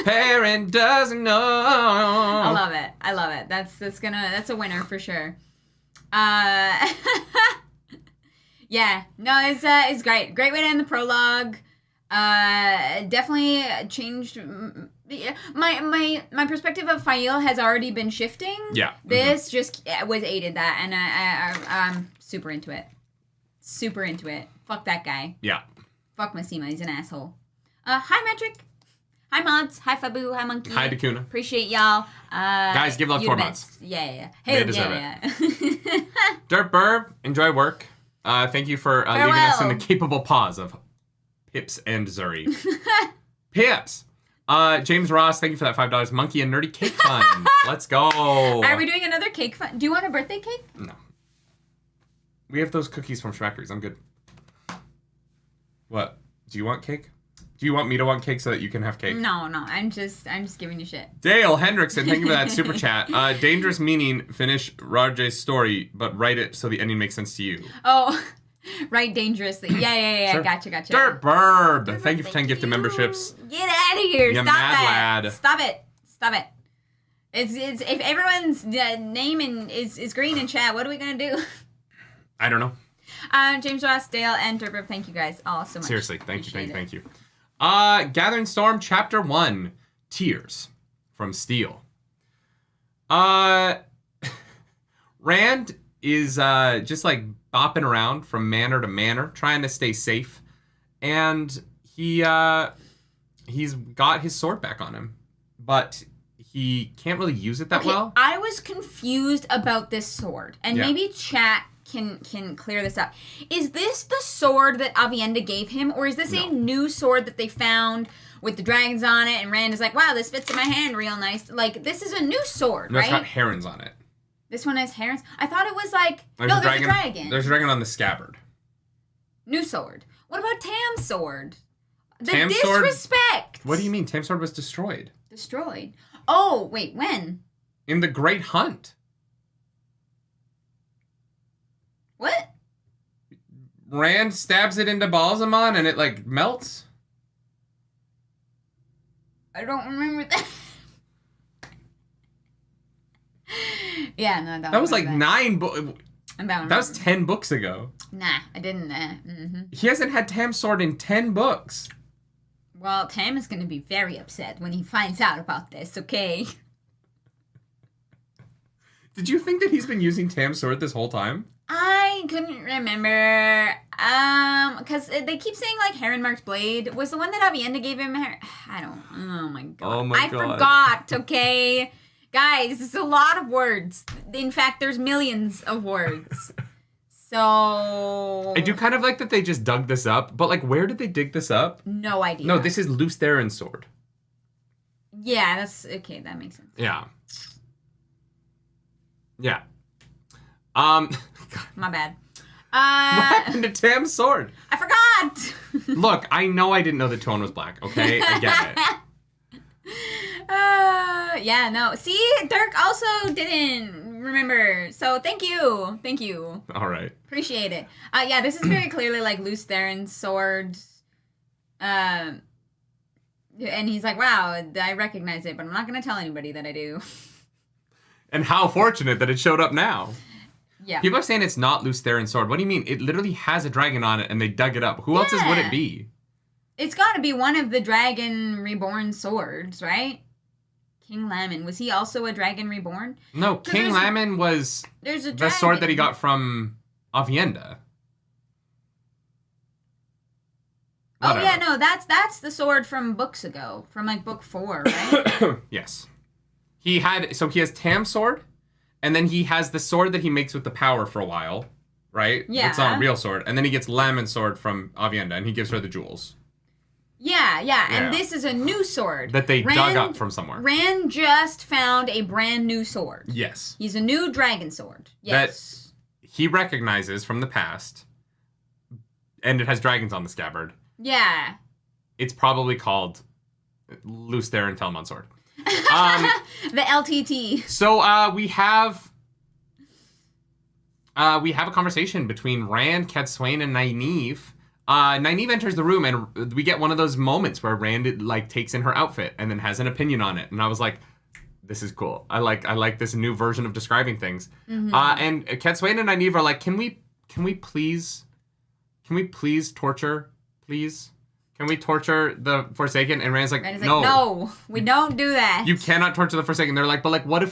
Perrin doesn't know. I love it. I love it. That's a winner for sure. Yeah. No, it's great. Great way to end the prologue. Definitely changed. My perspective of Fael has already been shifting. Yeah. This just was aided that, and I'm super into it. Super into it. Fuck that guy. Yeah. Fuck Massima. He's an asshole. Hi Metric. Hi Mods. Hi Fabu. Hi Monkey. Hi Dakuna. Appreciate y'all. Guys, give love to our mods. Yeah. Hey, yeah. Dirt Burb, enjoy work. Thank you for leaving us in the capable paws of Pips and Zuri. Pips! James Ross, thank you for that $5. Monkey and Nerdy Cake Fun. Let's go. Are we doing another cake fun? Do you want a birthday cake? No. We have those cookies from Schmackers. I'm good. What? Do you want cake? Do you want me to want cake so that you can have cake? No. I'm just giving you shit. Dale Hendrickson, thank you for that super chat. Dangerous meaning, finish Raj's story, but write it so the ending makes sense to you. Oh, right, dangerously. Yeah. Sure. Gotcha. Dirt Burb, thank you for 10 gifted memberships. Get out of here! You Stop mad that! lad. Stop it! It's if everyone's name is green in chat, what are we gonna do? I don't know. James Ross, Dale, and Dirt Burb, thank you guys all so much. Seriously, thank you. Gathering Storm, Chapter 1, Tears from Steel. Rand is just like bopping around from manor to manor, trying to stay safe, and he's got his sword back on him, but he can't really use it that well. I was confused about this sword, and maybe chat can clear this up. Is this the sword that Avienda gave him, or is this a new sword that they found with the dragons on it, and Rand is like, wow, this fits in my hand real nice. Like, this is a new sword, right? It's got herons on it. This one has herons? I thought it was like... There's a dragon. There's a dragon on the scabbard. New sword. What about Tam's sword? The Tam's disrespect! Sword? What do you mean? Tam's sword was destroyed. Destroyed? Oh, wait, when? In the Great Hunt. What? Rand stabs it into Balsamon and it, like, melts? I don't remember that. Yeah, no, that was like that. 9 books. That was 10 books ago. Nah, I didn't. He hasn't had Tam's sword in 10 books. Well, Tam is going to be very upset when he finds out about this, okay? Did you think that he's been using Tam's sword this whole time? I couldn't remember. Because they keep saying, like, Heronmark's blade. Was the one that Avienda gave him? I don't... Oh, my God. Oh, my God. I forgot, okay? Guys, it's a lot of words. In fact, there's millions of words. So... I do kind of like that they just dug this up, but, like, where did they dig this up? No idea. No, this is Luce Theron's sword. Yeah, that's... Okay, that makes sense. Yeah. My bad. What happened to Tam's sword? I forgot! Look, I know I didn't know that Tuon was black, okay? I get it. Yeah, no. See, Dirk also didn't remember. So thank you. Thank you. All right. Appreciate it. Yeah, this is very clearly like Lews Theron's sword. And he's like, wow, I recognize it, but I'm not going to tell anybody that I do. And how fortunate that it showed up now. Yeah. People are saying it's not Lews Theron's sword. What do you mean? It literally has a dragon on it and they dug it up. Who else's would it be? It's got to be one of the Dragon Reborn swords, right? King Lamon. Was he also a Dragon Reborn? No, King Lamon was the sword that he got from Avienda. Whatever. Oh, yeah, no, that's the sword from books ago. From, like, book 4, right? Yes. He has Tam's sword, and then he has the sword that he makes with the power for a while, right? Yeah. It's not a real sword. And then he gets Lamon's sword from Avienda, and he gives her the jewels. Yeah, and this is a new sword. That they dug up from somewhere. Rand just found a brand new sword. Yes. He's a new dragon sword. Yes. That he recognizes from the past, and it has dragons on the scabbard. Yeah. It's probably called Lews Theron Telmon sword. The LTT. So we have a conversation between Rand, Cadsuane, and Nynaeve. Nynaeve enters the room, and we get one of those moments where Rand takes in her outfit and then has an opinion on it. And I was like, "This is cool. I like this new version of describing things." Mm-hmm. And Cadsuane and Nynaeve are like, "Can we please torture, please? Can we torture the Forsaken?" And Rand's like, no, we don't do that. You cannot torture the Forsaken. They're like, but what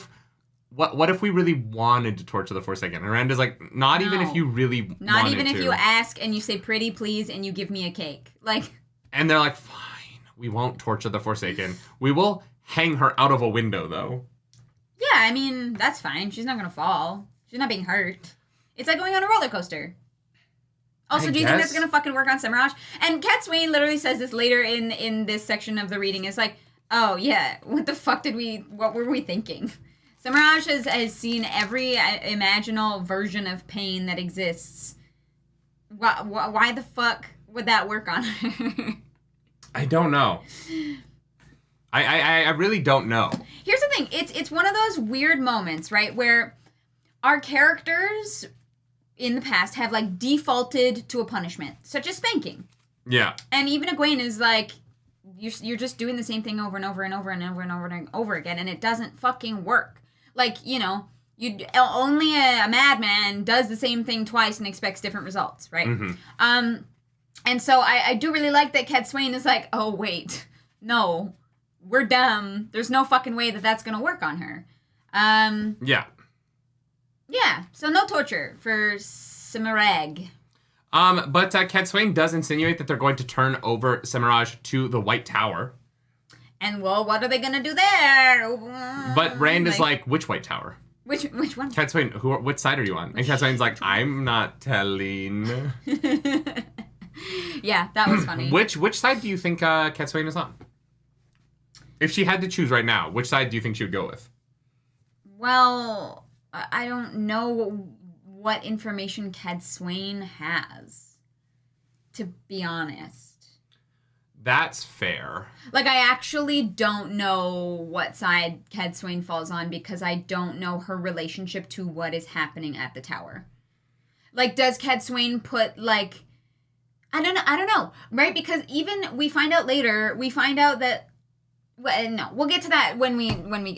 if we really wanted to torture the Forsaken? And Rand is like, not even if you really wanted to. Not even if you ask and you say pretty please and you give me a cake. And they're like, fine, we won't torture the Forsaken. We will hang her out of a window, though. Yeah, I mean, that's fine. She's not going to fall. She's not being hurt. It's like going on a roller coaster. Also, do you think that's going to fucking work on Semiraj? And Cadsuane literally says this later in this section of the reading. It's like, oh, yeah, what were we thinking? Semiraj has seen every imaginal version of pain that exists. Why the fuck would that work on her? I don't know. I really don't know. Here's the thing. It's one of those weird moments, right, where our characters in the past have defaulted to a punishment, such as spanking. Yeah. And even Egwene is like, you're just doing the same thing over and over and over and over and over and over again, and it doesn't fucking work. Only a madman does the same thing twice and expects different results, right? Mm-hmm. And so I do really like that Cadsuane is like, oh wait, no, we're dumb. There's no fucking way that's gonna work on her. Yeah. Yeah, so no torture for Semiraj. But Cadsuane does insinuate that they're going to turn over Semiraj to the White Tower. And, well, what are they going to do there? But Rand is like, which White Tower? Which one? Cadsuane, which side are you on? And Cadsuane's like, I'm not telling. Yeah, that was funny. Which side do you think Cadsuane is on? If she had to choose right now, which side do you think she would go with? Well, I don't know what information Cadsuane has, to be honest. That's fair. I actually don't know what side Cadsuane falls on because I don't know her relationship to what is happening at the tower. Does Cadsuane put, I don't know, right? Because even we find out that, well, no, we'll get to that when we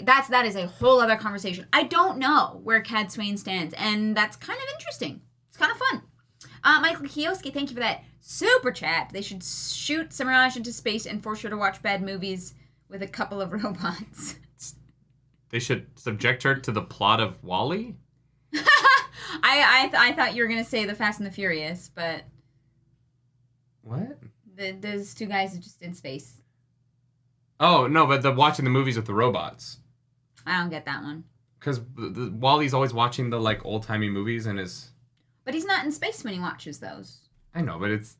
that is a whole other conversation. I don't know where Cadsuane stands, and that's kind of interesting. It's kind of fun. Michael Kioski, thank you for that super chat. They should shoot Semiraj into space and force her to watch bad movies with a couple of robots. They should subject her to the plot of WALL-E? I thought you were going to say The Fast and the Furious, but... What? Those two guys are just in space. Oh, no, but watching the movies with the robots. I don't get that one. Because WALL-E's always watching the, old-timey movies and is... But he's not in space when he watches those. I know, but it's...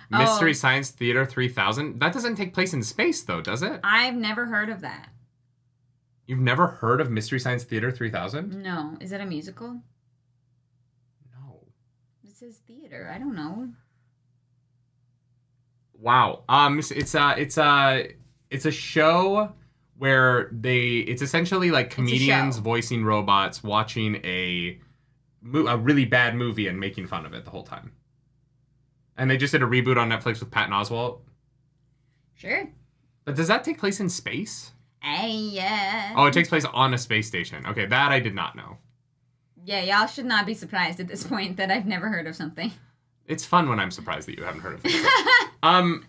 Mystery Science Theater 3000? That doesn't take place in space, though, does it? I've never heard of that. You've never heard of Mystery Science Theater 3000? No. Is it a musical? says theater. I don't know. Wow. It's a show where it's essentially like comedians voicing robots watching a really bad movie and making fun of it the whole time. And they just did a reboot on Netflix with Patton Oswalt. Sure. But does that take place in space? Yeah. Oh, it takes place on a space station. Okay, that I did not know. Yeah, y'all should not be surprised at this point that I've never heard of something. It's fun when I'm surprised that you haven't heard of it.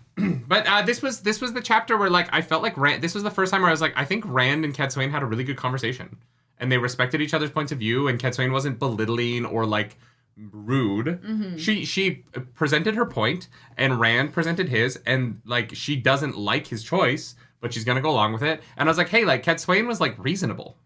But this was the chapter where like I felt like this was the first time where I was like, I think Rand and Cat Swain had a really good conversation, and they respected each other's points of view, and Cat Swain wasn't belittling or like rude. Mm-hmm. She presented her point, and Rand presented his, and like she doesn't like his choice, but she's gonna go along with it. And I was like, hey, like Cat Swain was like reasonable.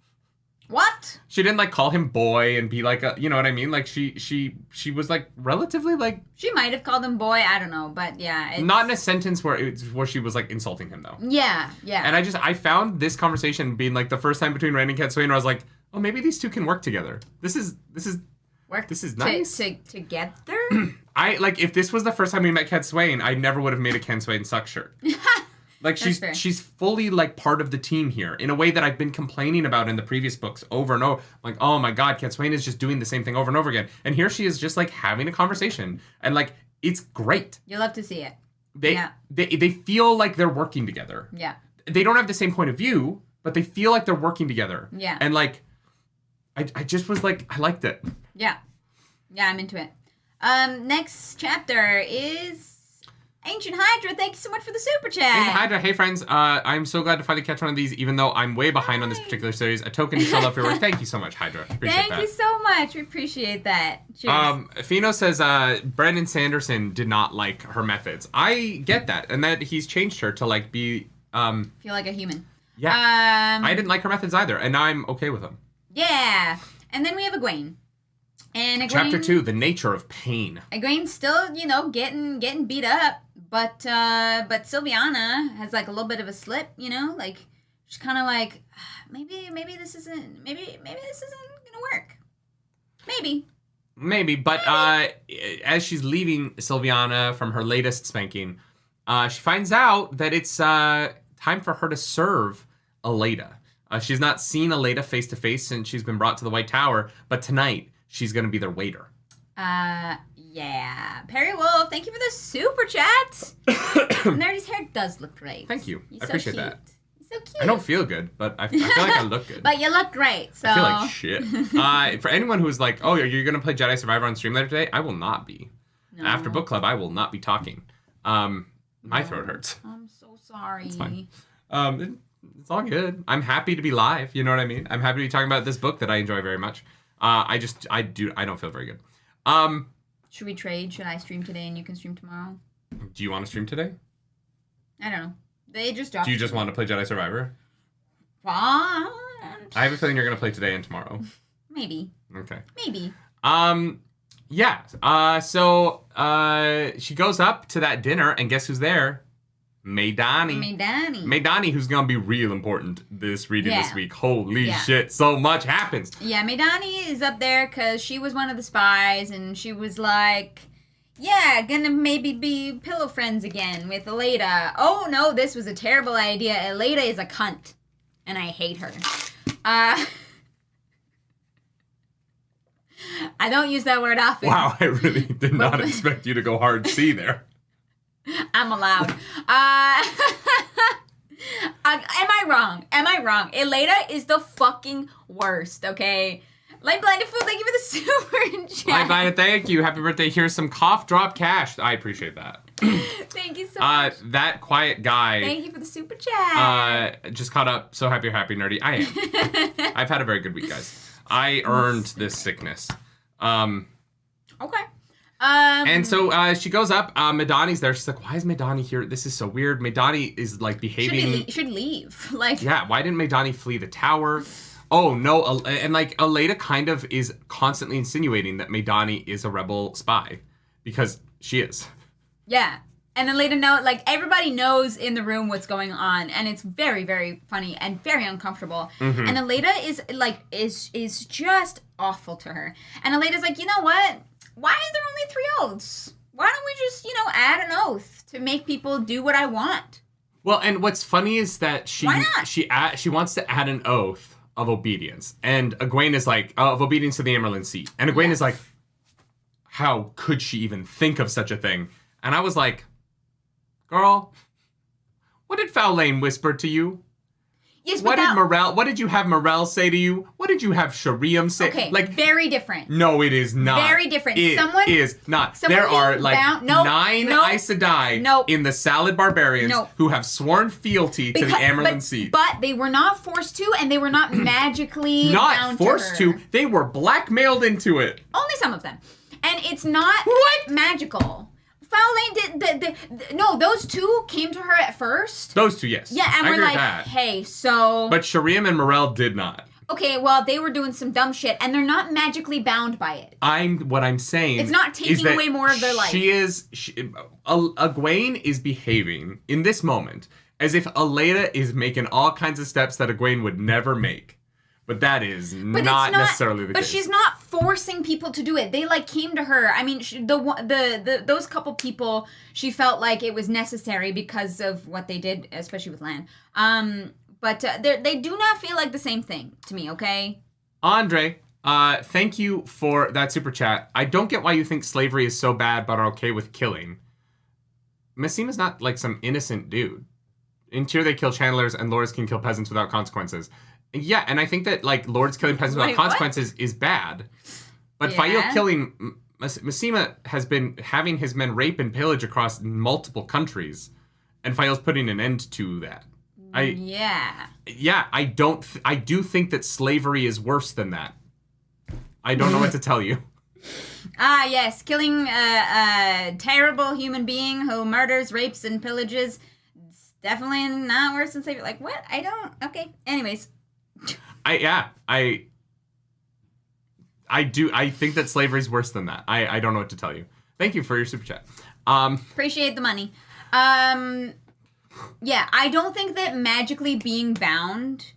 What? She didn't like call him boy and be like you know what I mean? Like she was like relatively like she might have called him boy, I don't know, but yeah. Not in a sentence where she was like insulting him though. Yeah. And I found this conversation being like the first time between Rand and Cat Swain where I was like, oh, maybe these two can work together. This is nice. Together? I like if this was the first time we met Cat Swain, I never would have made a Cat Swain suck shirt. Like she's fully like part of the team here in a way that I've been complaining about in the previous books over and over. Like, oh my God, Cat Swain is just doing the same thing over and over again. And here she is just like having a conversation. And like, it's great. You love to see it. They feel like they're working together. Yeah. They don't have the same point of view, but they feel like they're working together. Yeah. And like, I just was like, I liked it. Yeah. Yeah, I'm into it. Next chapter is Ancient Hydra. Thank you so much for the super chat. Ancient Hydra, hey friends. I'm so glad to finally catch one of these, even though I'm way behind on this particular series. A token to show love for your work. Thank you so much, Hydra. Appreciate that. Thank you so much. We appreciate that. Cheers. Pheno says Brandon Sanderson did not like her methods. I get that, and that he's changed her to like be feel like a human. Yeah. I didn't like her methods either, and now I'm okay with them. Yeah. And then we have Egwene. And Egwene, Chapter 2, The Nature of Pain. Egwene's still, getting beat up, but Sylviana has like a little bit of a slip, like she's kind of like maybe this isn't gonna work. Maybe, but as she's leaving Sylviana from her latest spanking, she finds out that it's time for her to serve Eleda. She's not seen Eleda face to face since she's been brought to the White Tower, but tonight she's going to be their waiter. Yeah. Perry Wolf, thank you for the super chat. Nerdy's hair does look great. Thank you. He's I appreciate that. He's so cute. I don't feel good, but I feel like I look good. But you look great, so. I feel like shit. For anyone who's like, oh, you're going to play Jedi Survivor on stream later today? I will not be. No. After book club, I will not be talking. My throat hurts. I'm so sorry. It's fine. It's all good. I'm happy to be live. You know what I mean? I'm happy to be talking about this book that I enjoy very much. I don't feel very good. Should we trade? Should I stream today and you can stream tomorrow? Do you want to stream today? I don't know. They just dropped. Do you just want to play Jedi Survivor? Fine. I have a feeling you're going to play today and tomorrow. Maybe. Okay. Maybe. Yeah. So she goes up to that dinner and guess who's there? Maidani, who's gonna be real important this reading this week. Holy shit, so much happens. Yeah, Maidani is up there because she was one of the spies, and she was like, yeah, gonna maybe be pillow friends again with Eleda. Oh no, this was a terrible idea. Eleda is a cunt, and I hate her. I don't use that word often. Wow, I really did not expect you to go hard C there. I'm allowed. Am I wrong? Eleda is the fucking worst, okay? Light Blinded Fool, thank you for the super chat. Light Blinded, thank you. Happy birthday. Here's some cough drop cash. I appreciate that. Thank you so much. That quiet guy. Thank you for the super chat. Just caught up. So happy, nerdy. I am. I've had a very good week, guys. I earned this sickness. Okay. And so she goes up. Maidani's there. She's like, "Why is Maidani here? This is so weird." Maidani is like behaving. Should leave. Like. Yeah. Why didn't Maidani flee the tower? Oh no! And like Eleda kind of is constantly insinuating that Maidani is a rebel spy because she is. Yeah. And Eleda everybody knows in the room what's going on, and it's very, very funny and very uncomfortable. Mm-hmm. And Eleda is just awful to her. And Eleda's like, you know what? why is there only 3 oaths? Why don't we just, add an oath to make people do what I want? Well, and what's funny is that she wants to add an oath of obedience, and Egwene is like, of obedience to the Amerlin seat, and Egwene is like, how could she even think of such a thing? And I was like, girl, what did Faolain whisper to you? Yes, what did you have Morel say to you? What did you have Shariam say? Okay, very different. No, it is not. Very different. It is not. There are 9 Aes Sedai in the Salad Barbarians who have sworn fealty to the Amerlin seat. But they were not forced to, and they were not magically not forced to. They were blackmailed into it. Only some of them. And it's not magical. Faolain did no, those 2 came to her at first. Those 2, yes. Yeah, and we're like, hey, so... But Shariam and Morel did not. Okay, well, they were doing some dumb shit, and they're not magically bound by it. What I'm saying it's not taking away more of their life. Egwene is behaving, in this moment, as if Aleida is making all kinds of steps that Egwene would never make. But that is not necessarily the case. But she's not forcing people to do it. They came to her. I mean, those couple people, she felt like it was necessary because of what they did, especially with Lan. But they do not feel like the same thing to me. Okay. Andre, thank you for that super chat. I don't get why you think slavery is so bad, but are okay with killing. Massima's not some innocent dude. In Tyr, they kill channelers, and lords can kill peasants without consequences. Yeah, and I think that lords killing peasants without consequences is bad. But Fael killing Massima has been having his men rape and pillage across multiple countries, and Fael's putting an end to that. I do think that slavery is worse than that. I don't know what to tell you. Yes, killing a terrible human being who murders, rapes, and pillages. It's definitely not worse than slavery. What? I don't. Okay. Anyways. I think that slavery is worse than that. I don't know what to tell you. Thank you for your super chat. Appreciate the money. I don't think that magically being bound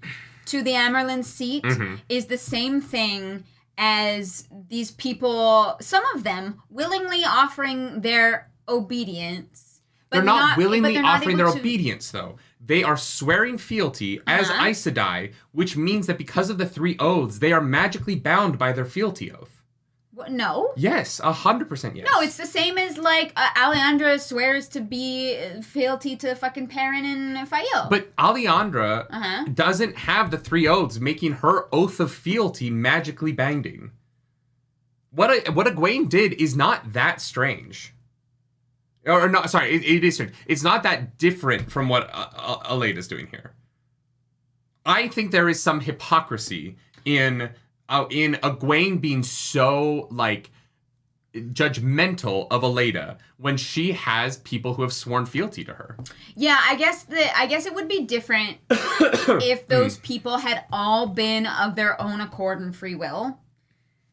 to the Amerlin seat is the same thing as these people, some of them, willingly offering their obedience. They're not willingly offering their obedience, though. They are swearing fealty as Aes Sedai, which means that because of the 3 oaths, they are magically bound by their fealty oath. What? No. Yes, 100% yes. No, it's the same as Alejandra swears to be fealty to fucking Perrin and Fael. But Alejandra doesn't have the 3 oaths, making her oath of fealty magically binding. What Egwene did is not that strange. Or no, sorry, it is strange. It's not that different from what Aleida's doing here. I think there is some hypocrisy in Egwene being so judgmental of Aleida when she has people who have sworn fealty to her. Yeah, I guess it would be different if those people had all been of their own accord and free will,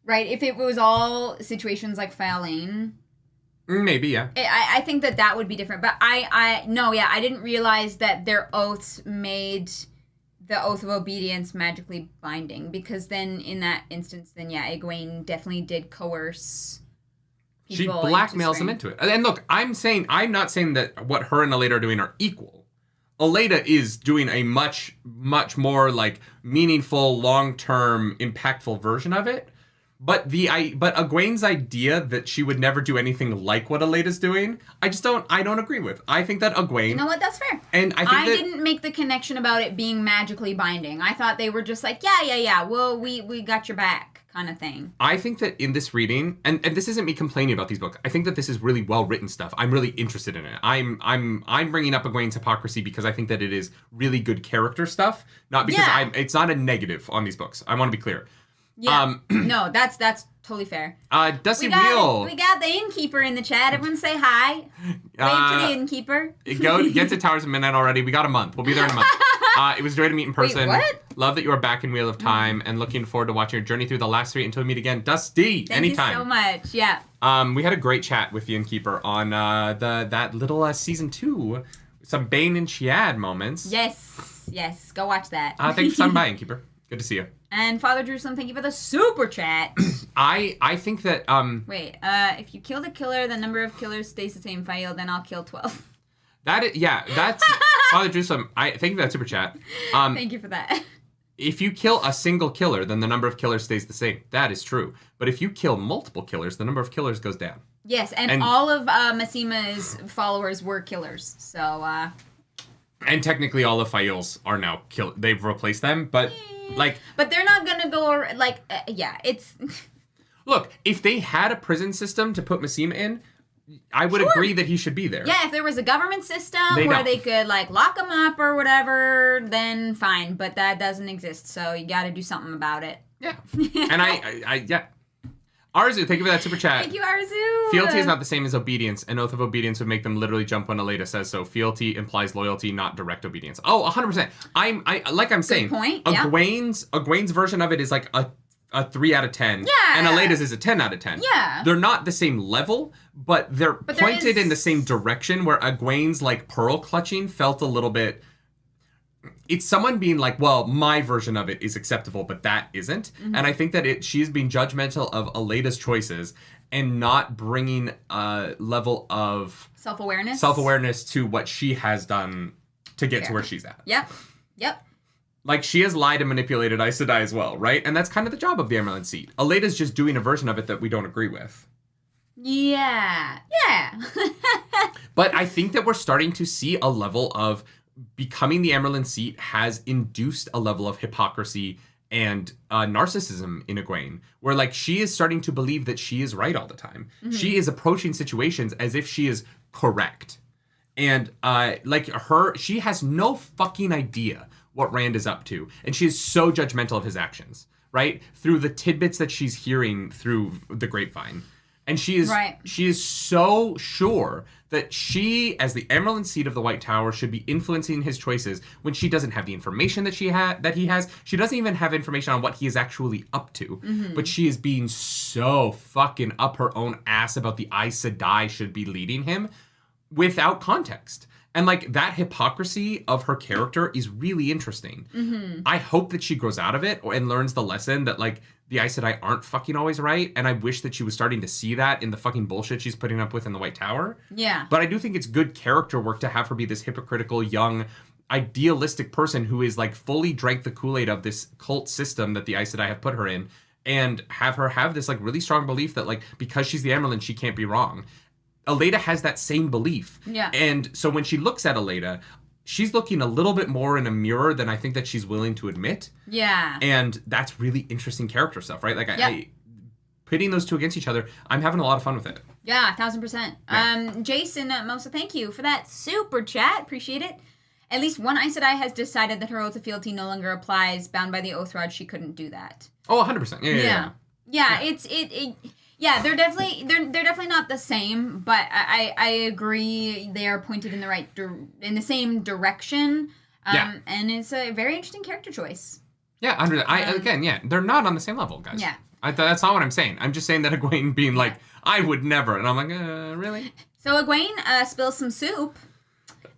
right? If it was all situations like Faolain. Maybe, yeah. I think that would be different. But I didn't realize that their oaths made the oath of obedience magically binding. Because then, in that instance, Egwene definitely did coerce people. She blackmails them into it. And look, I'm not saying that what her and Aleida are doing are equal. Aleida is doing a much, much more, meaningful, long-term, impactful version of it. But Egwene's idea that she would never do anything like what Aleida's doing, I don't agree with. I think that Egwene... You know what? That's fair. And I didn't make the connection about it being magically binding. I thought they were just well, we got your back kind of thing. I think that in this reading, and this isn't me complaining about these books, I think that this is really well-written stuff. I'm really interested in it. I'm bringing up Egwene's hypocrisy because I think that it is really good character stuff, not because it's not a negative on these books. I want to be clear. Yeah. No, that's totally fair. Dusty we Wheel. got the innkeeper in the chat. Everyone say hi. Wave to the innkeeper. Get to Towers of Midnight already. We got a month. We'll be there in a month. It was a joy to meet in person. Wait, what? Love that you are back in Wheel of Time and looking forward to watching your journey through the last 3 until we meet again. Dusty, anytime. Thank you so much. Yeah. We had a great chat with the innkeeper on that little season 2. Some Bane and Chiad moments. Yes. Go watch that. Thanks for stopping by, innkeeper. Good to see you. And Father Jerusalem, thank you for the super chat. I think that Wait, if you kill the killer, the number of killers stays the same. If I yield, then I'll kill 12. That's Father Jerusalem. I thank you for that super chat. Thank you for that. If you kill a single killer, then the number of killers stays the same. That is true. But if you kill multiple killers, the number of killers goes down. Yes, and all of Massima's followers were killers. So and technically all of Fail's are now killed. They've replaced them, but but they're not gonna go it's. Look, if they had a prison system to put Massima in, I would agree that he should be there. Yeah, if there was a government system where they could lock him up or whatever, then fine. But that doesn't exist, so you got to do something about it. Yeah, and I Arzu, thank you for that super chat. Thank you, Arzu. Fealty is not the same as obedience. An oath of obedience would make them literally jump when Aleda says so. Fealty implies loyalty, not direct obedience. Oh, 100%. I'm saying. Good point. Egwene's version of it is like a 3 out of 10. Yeah. And Aleda's is a 10 out of 10. Yeah. They're not the same level, but they're pointed in the same direction, where Egwene's pearl clutching felt a little bit. It's someone being like, well, my version of it is acceptable, but that isn't. Mm-hmm. And I think that she's being judgmental of Aleda's choices and not bringing a level of self-awareness to what she has done to get to where she's at. Yep. She has lied and manipulated Aes Sedai as well, right? And that's kind of the job of the Emerald Seat. Aleda's just doing a version of it that we don't agree with. Yeah. But I think that we're starting to see a level of becoming the Emerald Seat has induced a level of hypocrisy and narcissism in Egwene, where she is starting to believe that she is right all the time. Mm-hmm. She is approaching situations as if she is correct. And she has no fucking idea what Rand is up to. And she is so judgmental of his actions, right? Through the tidbits that she's hearing through the grapevine. And she is so sure that she, as the Emerald Seat of the White Tower, should be influencing his choices when she doesn't have the information that he has. She doesn't even have information on what he is actually up to. Mm-hmm. But she is being so fucking up her own ass about the Aes Sedai should be leading him without context. And that hypocrisy of her character is really interesting. Mm-hmm. I hope that she grows out of it and learns the lesson that the Aes Sedai aren't fucking always right. And I wish that she was starting to see that in the fucking bullshit she's putting up with in the White Tower. Yeah. But I do think it's good character work to have her be this hypocritical, young, idealistic person who is fully drank the Kool-Aid of this cult system that the Aes Sedai have put her in, and have her have this really strong belief that because she's the Emerald, she can't be wrong. Aleda has that same belief. Yeah. And so when she looks at Aleda, she's looking a little bit more in a mirror than I think that she's willing to admit. Yeah. And that's really interesting character stuff, right? I pitting those two against each other, I'm having a lot of fun with it. Yeah, 1,000%. Yeah. Jason Mosa, thank you for that super chat. Appreciate it. At least one Aes Sedai has decided that her oath of fealty no longer applies. Bound by the oath rod, she couldn't do that. Oh, 100%. Yeah. Yeah, they're definitely not the same, but I agree they are pointed in in the same direction. And it's a very interesting character choice. Yeah, they're not on the same level, guys. Yeah. That's not what I'm saying. I'm just saying that Egwene being I would never, and I'm really? So Egwene spills some soup.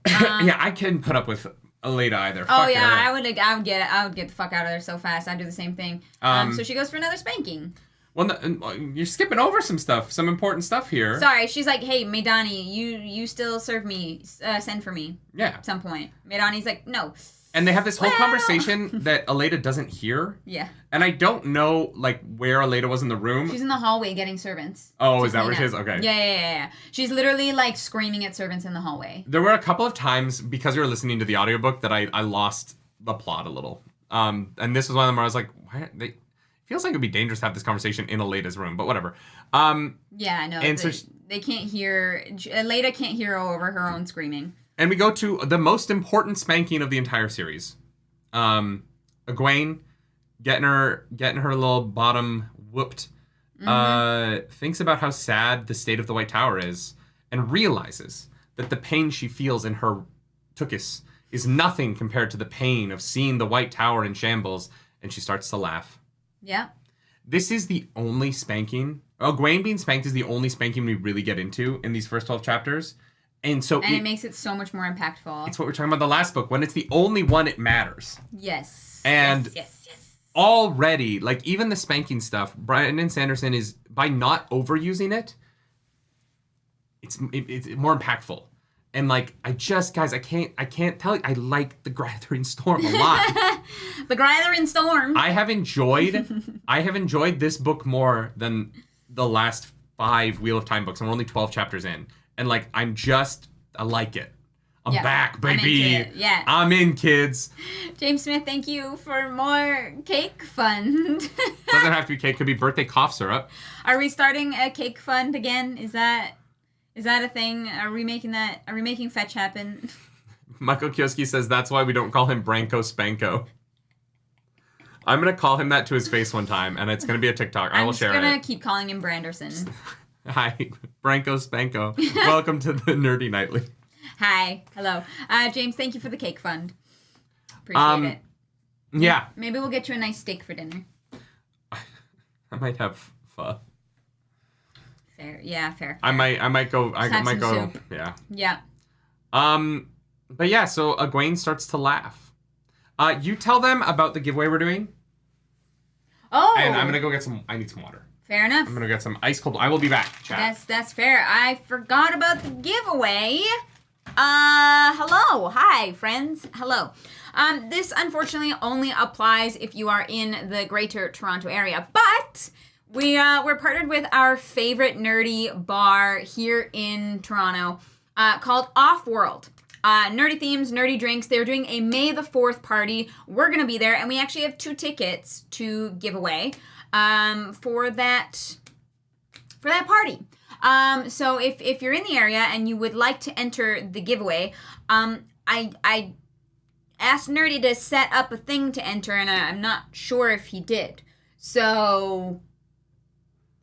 I couldn't put up with Aleda either. I would get the fuck out of there so fast. I'd do the same thing. So she goes for another spanking. Well, you're skipping over some important stuff here. Sorry, she's like, hey, Maidani, you still serve me, send for me. Yeah. At some point. Maidani's like, no. And they have this whole conversation that Aleda doesn't hear. Yeah. And I don't know, where Aleda was in the room. She's in the hallway getting servants. Oh, is that where she is? Okay. Yeah. She's literally, screaming at servants in the hallway. There were a couple of times, because we were listening to the audiobook, that I lost the plot a little. And this was one of them where I was like, why are they... Feels like it would be dangerous to have this conversation in Aleda's room, but whatever. Yeah, no, and they can't hear... Aleda can't hear over her own screaming. And we go to the most important spanking of the entire series. Egwene, getting her little bottom whooped, thinks about how sad the state of the White Tower is, and realizes that the pain she feels in her tuchus is nothing compared to the pain of seeing the White Tower in shambles, and she starts to laugh. Yeah. This is the only spanking. Egwene being spanked is the only spanking we really get into in these first 12 chapters. And so it makes it so much more impactful. It's what we're talking about the last book. When it's the only one, it matters. Yes. And yes. already, like, even the spanking stuff, Brandon Sanderson is, by not overusing it, it's more impactful. And, like, I can't tell you, I like the Gathering Storm a lot. The Gathering Storm. I have enjoyed this book more than the last 5 Wheel of Time books, and we're only 12 chapters in. And, like, I like it. I'm back, baby. I'm in, kids. James Smith, thank you for more cake fund. Doesn't have to be cake. Could be birthday cough syrup. Are we starting a cake fund again? Is that a thing? Are we making fetch happen? Michael Kioski says that's why we don't call him Branko Spanko. I'm going to call him that to his face one time, and it's going to be a TikTok. I will share it. I'm just going to keep calling him Branderson. Hi, Branko Spanko. Welcome to the Nerdy Nightly. Hi. Hello. James, thank you for the cake fund. Appreciate it. Yeah. Maybe we'll get you a nice steak for dinner. I might have pho. Fair. Yeah, fair. I might go. Soup. Yeah. Yeah. But yeah, so Egwene starts to laugh. You tell them about the giveaway we're doing. Oh. And I'm gonna go get some. I need some water. Fair enough. I'm gonna get some ice cold. I will be back, chat. That's fair. I forgot about the giveaway. Hello. Hi, friends. Hello. This unfortunately only applies if you are in the Greater Toronto area, but we're partnered with our favorite nerdy bar here in Toronto, called Off-World. Nerdy themes, nerdy drinks. They're doing a May the 4th party. We're gonna be there, and we actually have 2 tickets to give away for that party. So if you're in the area and you would like to enter the giveaway, I asked Nerdy to set up a thing to enter, and I'm not sure if he did. So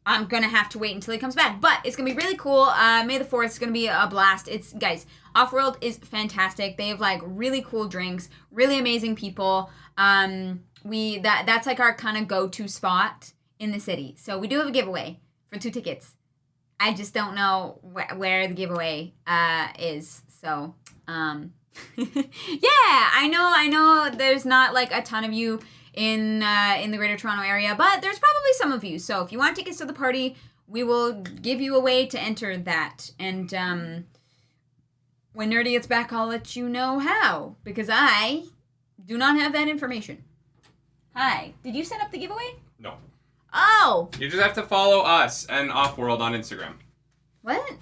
I'm gonna have to wait until he comes back. But it's gonna be really cool. May the 4th is gonna be a blast. Guys, Off-World is fantastic. They have like really cool drinks, really amazing people. That's like our kind of go-to spot in the city. So we do have a giveaway for 2 tickets. I just don't know where the giveaway is. So, yeah, I know there's not like a ton of you in the Greater Toronto area, but there's probably some of you. So if you want tickets to the party, we will give you a way to enter that. And when Nerdy gets back, I'll let you know how, because I do not have that information. Hi, did you set up the giveaway? No. Oh! You just have to follow us and Off-World on Instagram. What?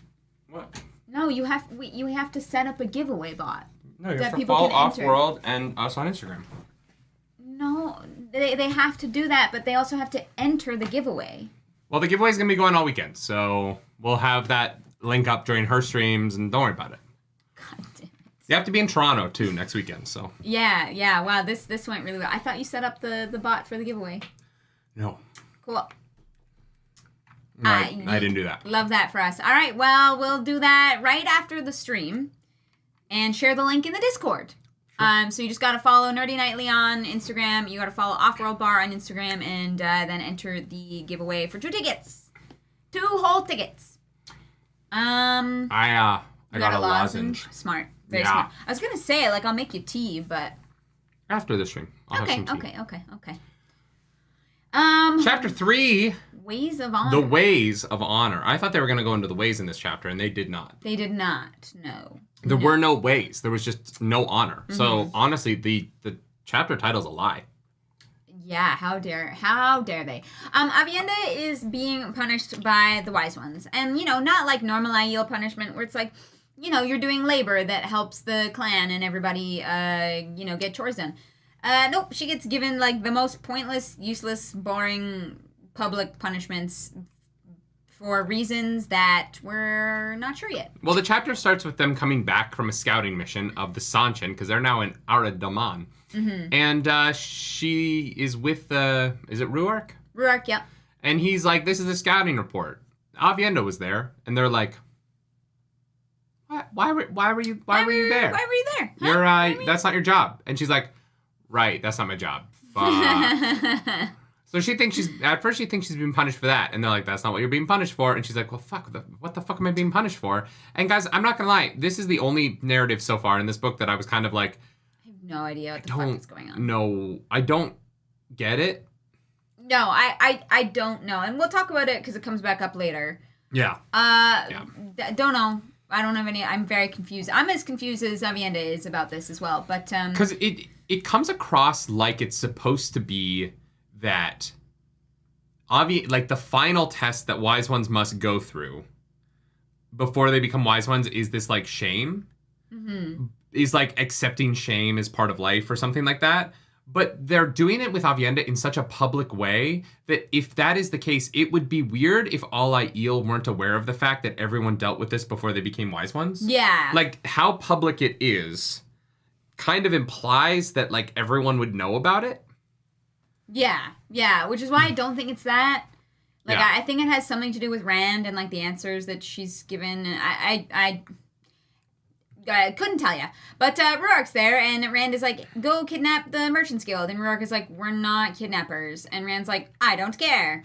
What? No, you have to set up a giveaway bot. No, you have to follow Off-World and us on Instagram. No, they have to do that, but they also have to enter the giveaway. Well, the giveaway is going to be going all weekend, so we'll have that link up during her streams, and don't worry about it. God damn it. You have to be in Toronto, too, next weekend, so. Yeah, wow, this went really well. I thought you set up the bot for the giveaway. No. Cool. I didn't do that. Love that for us. All right, well, we'll do that right after the stream and share the link in the Discord. Sure. So you just got to follow Nerdy Nightly on Instagram. You got to follow Off-World Bar on Instagram, and then enter the giveaway for 2 tickets. 2 whole tickets. I got a lozenge. Smart. Very smart. I was going to say, like, I'll make you tea, but... After the stream. I'll have some tea. Okay. Chapter 3. Ways of Honor. The Ways of Honor. I thought they were going to go into the ways in this chapter, and they did not. They did not, no. There were no ways. There was just no honor. Mm-hmm. So, honestly, the chapter title's a lie. Yeah, how dare they. Avienda is being punished by the Wise Ones. And, not like normal Aiel punishment where it's like, you're doing labor that helps the clan and everybody, get chores done. Nope, she gets given, like, the most pointless, useless, boring public punishments for reasons that we're not sure yet. Well, the chapter starts with them coming back from a scouting mission of the Sanchin, because they're now in Aradaman. Mm-hmm. And she is with is it Ruark? Ruark, yep. And he's like, this is the scouting report. Avienda was there, and they're like, why were you there? Why were you there? Huh? You're that's not your job. And she's like, right, that's not my job. Fuck. So she thinks she's being punished for that. And they're like, that's not what you're being punished for. And she's like, well, fuck, what the fuck am I being punished for? And guys, I'm not going to lie. This is the only narrative so far in this book that I was kind of like, I have no idea what the fuck is going on. No, I don't get it. No, I don't know. And we'll talk about it because it comes back up later. Yeah. Don't know. I don't have any. I'm very confused. I'm as confused as Avienda is about this as well. But because it comes across like it's supposed to be that like the final test that wise ones must go through before they become wise ones is this like shame. Mm-hmm. Is like accepting shame as part of life or something like that. But they're doing it with Avienda in such a public way that if that is the case, it would be weird if all Aiel weren't aware of the fact that everyone dealt with this before they became wise ones. Yeah. Like, how public it is kind of implies that, like, everyone would know about it. Yeah, which is why I don't think it's that. Like, Yeah. I think it has something to do with Rand and, like, the answers that she's given. And I couldn't tell you. But Ruark's there, and Rand is like, go kidnap the Merchants Guild. And Ruark is like, we're not kidnappers. And Rand's like, I don't care.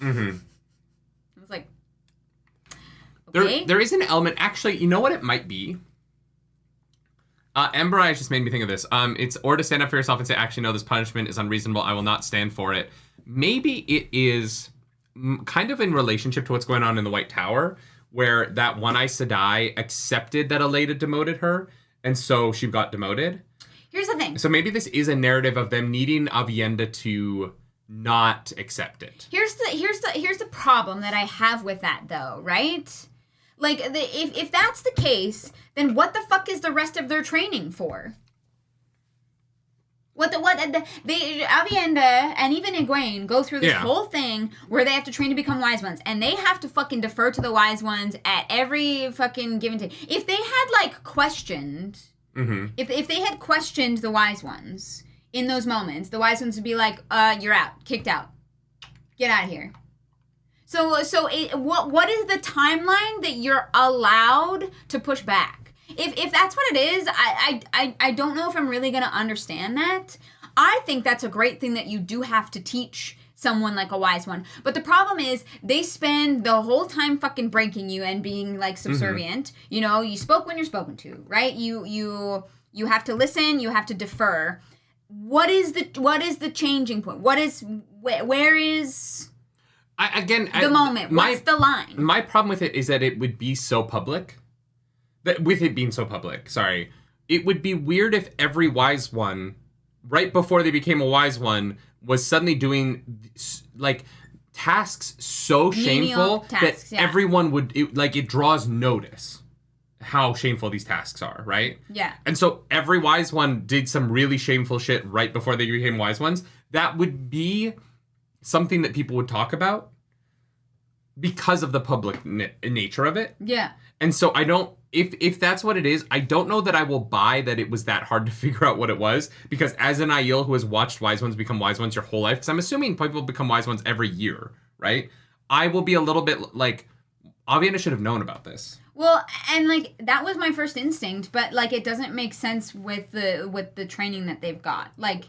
Mm-hmm. I was like, okay. There is an element, actually, you know what it might be? Ember Eyes just made me think of this. It's or to stand up for yourself and say, actually, no, this punishment is unreasonable. I will not stand for it. Maybe it is kind of in relationship to what's going on in the White Tower, where that One Eye Sedai accepted that Aleida demoted her, and so she got demoted. Here's the thing. So maybe this is a narrative of them needing Avienda to not accept it. Here's the problem that I have with that, though, right? Like, if that's the case, then what the fuck is the rest of their training for? Avienda and even Egwene go through this whole thing where they have to train to become wise ones, and they have to fucking defer to the wise ones at every fucking give and take. If they had, like, questioned, if they had questioned the wise ones in those moments, the wise ones would be like, you're out, kicked out, get out of here. So what is the timeline that you're allowed to push back? If that's what it is, I don't know if I'm really going to understand that. I think that's a great thing that you do have to teach someone like a wise one. But the problem is they spend the whole time fucking breaking you and being like subservient. Mm-hmm. You know, you spoke when you're spoken to, right? You have to listen, you have to defer. What is the changing point? Where is the moment? What's the line? My problem with it is that it would be so public. With it being so public, sorry. It would be weird if every wise one, right before they became a wise one, was suddenly doing, like, tasks so shameful that everyone would, it draws notice how shameful these tasks are, right? Yeah. And so every wise one did some really shameful shit right before they became wise ones. That would be something that people would talk about because of the public nature of it. Yeah. And so I don't, if that's what it is, I don't know that I will buy that it was that hard to figure out what it was, because as an Aiel who has watched wise ones become wise ones your whole life, because I'm assuming people become wise ones every year, right? I will be a little bit like, Avienda should have known about this. Well, and like that was my first instinct, but like it doesn't make sense with the training that they've got. Like,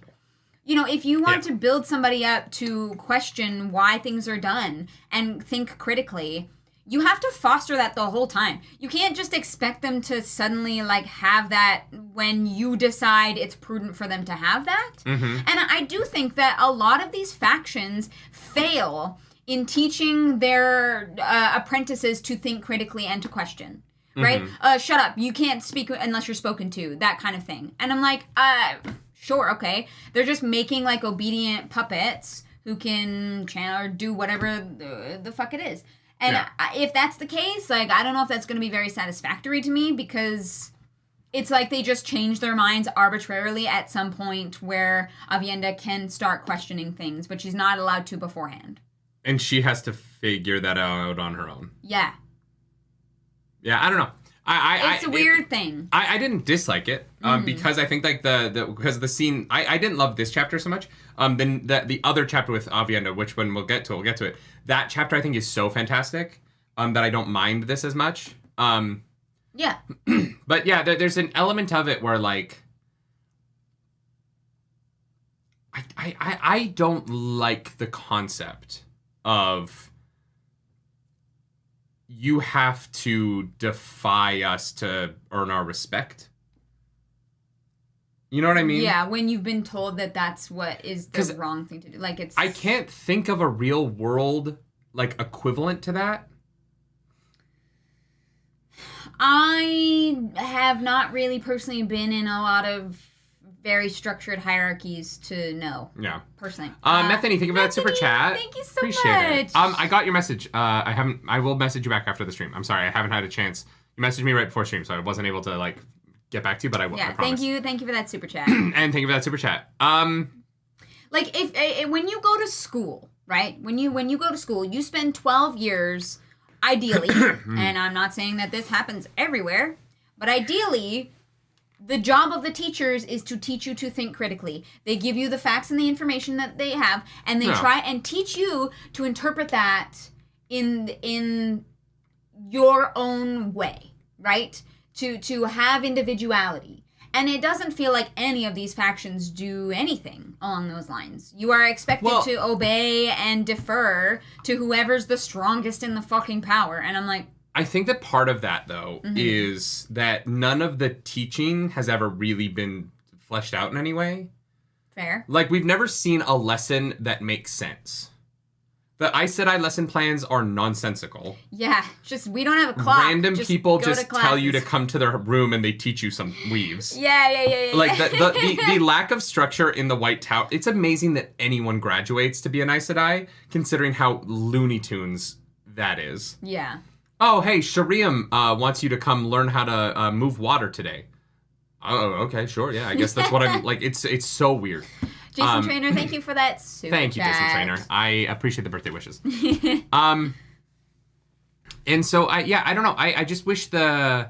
you know, if you want to build somebody up to question why things are done and think critically, you have to foster that the whole time. You can't just expect them to suddenly, like, have that when you decide it's prudent for them to have that. Mm-hmm. And I do think that a lot of these factions fail in teaching their apprentices to think critically and to question. Right? Mm-hmm. Shut up. You can't speak unless you're spoken to. That kind of thing. And I'm like, sure, okay. They're just making, like, obedient puppets who can channel or do whatever the fuck it is. And if that's the case, like, I don't know if that's going to be very satisfactory to me, because it's like they just change their minds arbitrarily at some point where Avienda can start questioning things, but she's not allowed to beforehand. And she has to figure that out on her own. Yeah. Yeah, I don't know. It's a weird thing. I didn't dislike it because I think like because the scene I didn't love this chapter so much. Then the other chapter with Avienda, which when we'll get to it. That chapter I think is so fantastic that I don't mind this as much. Yeah. But yeah, there's an element of it where like I don't like the concept of you have to defy us to earn our respect. You know what I mean? Yeah, when you've been told that that's what is the wrong thing to do. Like, it's... I can't think of a real world, like, equivalent to that. I have not really personally been in a lot of very structured hierarchies to know. Yeah. Personally. Methany, thank you for that super chat. Thank you so Appreciate much. It. I got your message. I will message you back after the stream. I'm sorry, I haven't had a chance. You messaged me right before stream, so I wasn't able to, like, get back to you, but I will. Yeah, I promise. thank you for that super chat. And thank you for that super chat. Like, if when you go to school, right? When you go to school, you spend 12 years, ideally, and I'm not saying that this happens everywhere, but ideally, the job of the teachers is to teach you to think critically. They give you the facts and the information that they have, and they try and teach you to interpret that in your own way, right? To have individuality. And it doesn't feel like any of these factions do anything along those lines. You are expected to obey and defer to whoever's the strongest in the fucking power. And I'm like... I think that part of that, though, is that none of the teaching has ever really been fleshed out in any way. Fair. Like, we've never seen a lesson that makes sense. The Aes Sedai lesson plans are nonsensical. Yeah, just, we don't have a clock. Random people just tell you to come to their room and they teach you some weaves. Yeah. Like, the lack of structure in the White Tower, it's amazing that anyone graduates to be an Aes Sedai, considering how Looney Tunes that is. Yeah. Oh, hey, Shariam wants you to come learn how to move water today. Oh, okay, sure, yeah, I guess that's what I'm, like, it's so weird. Jason Trainer, thank you for that super Thank you, chat. Jason Trainer. I appreciate the birthday wishes. And so, I don't know, I just wish I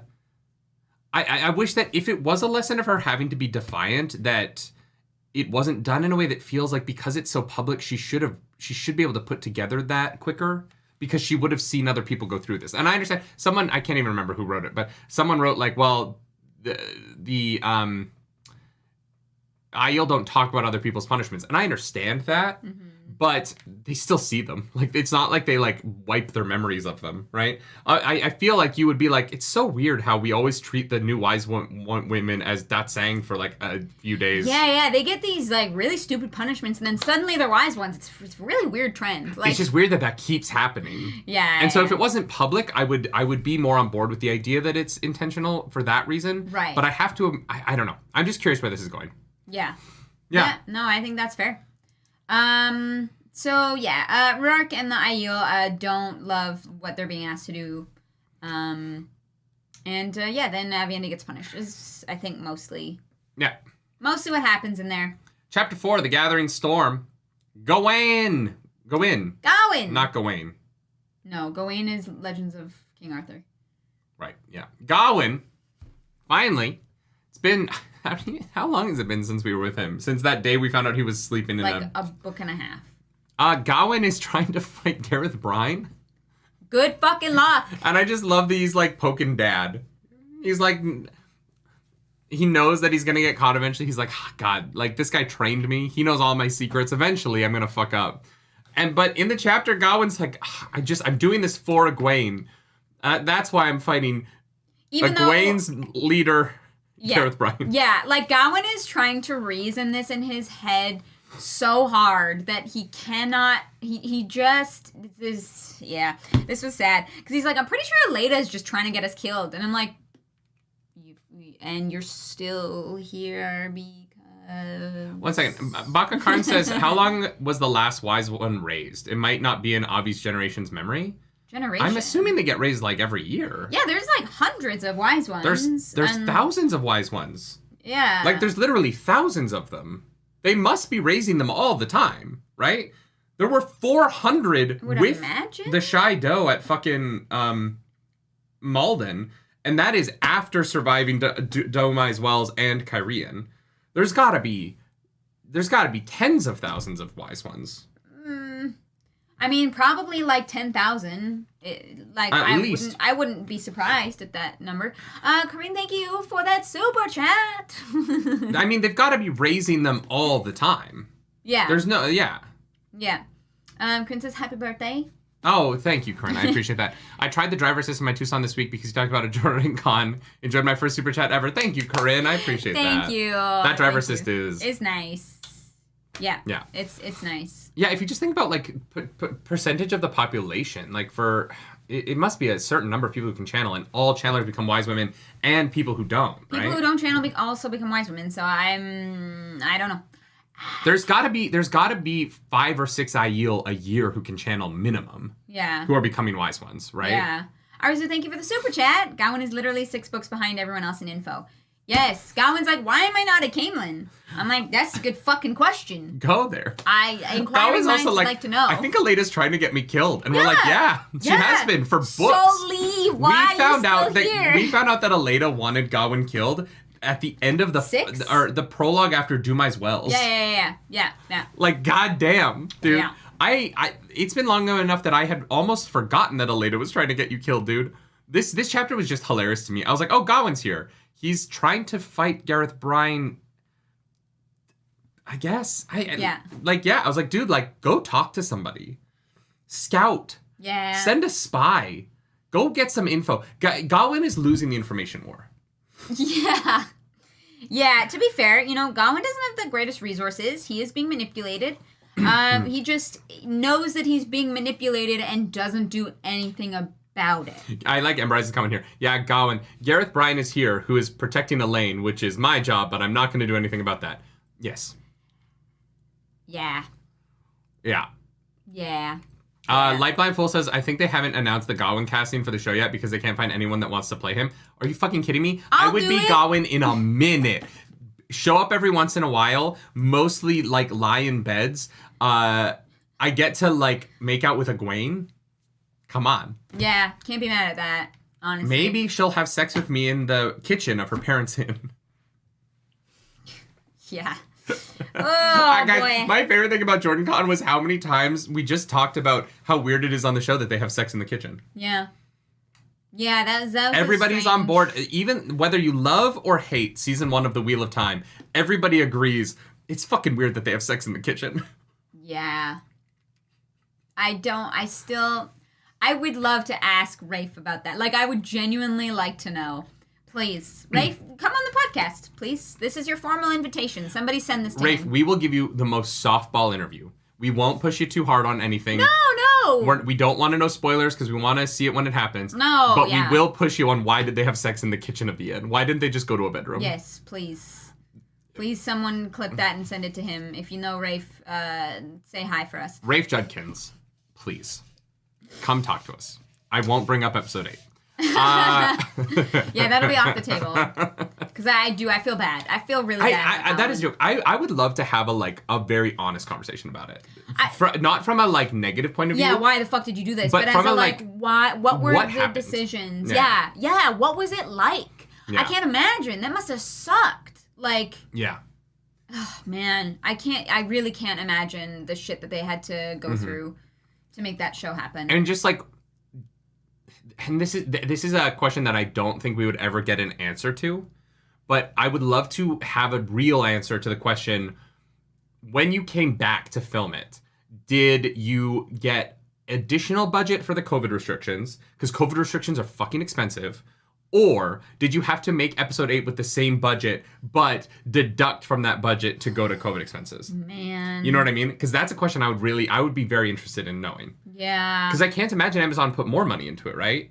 wish that if it was a lesson of her having to be defiant, that it wasn't done in a way that feels like, because it's so public, she should be able to put together that quicker, because she would have seen other people go through this. And I understand, I can't even remember who wrote it, but someone wrote, like, well, the Aiel don't talk about other people's punishments. And I understand that, but they still see them. Like, it's not like they, like, wipe their memories of them, right? I feel like you would be like, it's so weird how we always treat the new wise women as Datsang for, like, a few days. Yeah, they get these, like, really stupid punishments, and then suddenly they're wise ones. It's a really weird trend. Like, it's just weird that keeps happening. Yeah. And so if it wasn't public, I would be more on board with the idea that it's intentional for that reason. Right. But I have to, I don't know. I'm just curious where this is going. Yeah. Yeah. No, I think that's fair. So yeah, Ruark and the Aiel don't love what they're being asked to do. Then Aviendha gets punished. Is, I think, mostly what happens in there. Chapter 4, The Gathering Storm. Gawain. Gawain. Not Gawain. No, Gawain is Legends of King Arthur. Right, yeah. Gawain, finally, it's been... How long has it been since we were with him? Since that day we found out he was sleeping in a book and a half. Gawain is trying to fight Gareth Brine. Good fucking luck. And I just love that he's, like, poking dad. He's like... He knows that he's gonna get caught eventually. He's like, oh, God, like, this guy trained me. He knows all my secrets. Eventually, I'm gonna fuck up. But in the chapter, Gawain's like, oh, I'm doing this for Egwene. That's why I'm fighting Egwene's leader... Gareth Brine. Yeah, like, Gawain is trying to reason this in his head so hard that he cannot, this was sad. Because he's like, I'm pretty sure Leda is just trying to get us killed. And I'm like, and you're still here because... 1 second. Baka Karn says, how long was the last wise one raised? It might not be in Avi's generation's memory. I'm assuming they get raised, like, every year. Yeah, there's, like, hundreds of wise ones. There's thousands of wise ones. Yeah. Like, there's literally thousands of them. They must be raising them all the time, right? There were 400 with the Shy Doe at fucking Malden, and that is after surviving Domai's Wells and Kyrian. There's gotta be tens of thousands of wise ones. I mean, probably like 10,000. At least. I wouldn't be surprised at that number. Corinne, thank you for that super chat. I mean, they've got to be raising them all the time. Yeah. There's no, yeah. Yeah. Corinne says, happy birthday. Oh, thank you, Corinne. I appreciate that. I tried the driver assist in my Tucson this week because you talked about a Jordan Con. Enjoyed my first super chat ever. Thank you, Corinne. I appreciate that. Thank you. That driver assist is nice. Yeah. Yeah. It's nice. Yeah, if you just think about like percentage of the population, like it must be a certain number of people who can channel, and all channelers become wise women, and people who don't. People who don't channel also become wise women. So I don't know. There's gotta be 5 or 6 Aiel a year who can channel minimum. Yeah. Who are becoming wise ones, right? Yeah. Arzu, thank you for the super chat. Gowan is literally 6 books behind everyone else in info. Yes. Gowan's like, why am I not a Camelin? I'm like, that's a good fucking question. Go there. Inquiring minds would like to know. I think Aleda's trying to get me killed. And we're like, she has been for books. So leave. Why are you still here? We found out that Aleda wanted Gawain killed at the end of the 6? Or the prologue after Dumai's Wells. Yeah. Like, goddamn, dude. Yeah. It's been long enough that I had almost forgotten that Aleda was trying to get you killed, dude. This chapter was just hilarious to me. I was like, oh, Gawain's here. He's trying to fight Gareth Brine. I guess. I was like, dude, like, go talk to somebody. Scout. Yeah. Send a spy. Go get some info. Gawain is losing the information war. Yeah. Yeah, to be fair, Gawain doesn't have the greatest resources. He is being manipulated. He just knows that he's being manipulated and doesn't do anything about it. I like Emberize's comment here. Yeah, Gawain. Gareth Brine is here, who is protecting Elaine, which is my job, but I'm not going to do anything about that. Yes. Yeah. Yeah. Yeah. Lightblind Full says, I think they haven't announced the Gawain casting for the show yet because they can't find anyone that wants to play him. Are you fucking kidding me? I would be Gawain in a minute. Show up every once in a while, mostly like lie in beds. I get to like make out with Egwene. Come on. Yeah, can't be mad at that, honestly. Maybe she'll have sex with me in the kitchen of her parents' inn. Yeah. Oh, guys, boy. My favorite thing about Jordan Con was how many times we just talked about how weird it is on the show that they have sex in the kitchen. Yeah. Yeah, that was everybody's strange. on board. Even whether you love or hate season 1 of The Wheel of Time, everybody agrees it's fucking weird that they have sex in the kitchen. Yeah. I would love to ask Rafe about that. Like, I would genuinely like to know. Please, Rafe, come on the podcast, please. This is your formal invitation. Somebody send this to Rafe, him. we will give you the most softball interview. We won't push you too hard on anything. No. We don't want to know spoilers because we want to see it when it happens. No, But we will push you on why did they have sex in the kitchen at the end? Why didn't they just go to a bedroom? Yes, please. Please, someone clip that and send it to him. If you know Rafe, say hi for us. Rafe Judkins, please, come talk to us. I won't bring up episode 8. Yeah, that'll be off the table. Because I feel bad. I feel really bad. That is a joke. I would love to have a very honest conversation about it. Not from a negative point of view. Yeah, why the fuck did you do this? But as from why? What were the happened? decisions? Yeah. Yeah. What was it like? Yeah. I can't imagine. That must have sucked. Yeah. Oh, man, I really can't imagine the shit that they had to go through to make that show happen. And just and this is a question that I don't think we would ever get an answer to, but I would love to have a real answer to the question: when you came back to film it, did you get additional budget for the COVID restrictions? Because COVID restrictions are fucking expensive. Or did you have to make episode 8 with the same budget, but deduct from that budget to go to COVID expenses? Man. You know what I mean? Because that's a question I would be very interested in knowing. Yeah. Because I can't imagine Amazon put more money into it, right?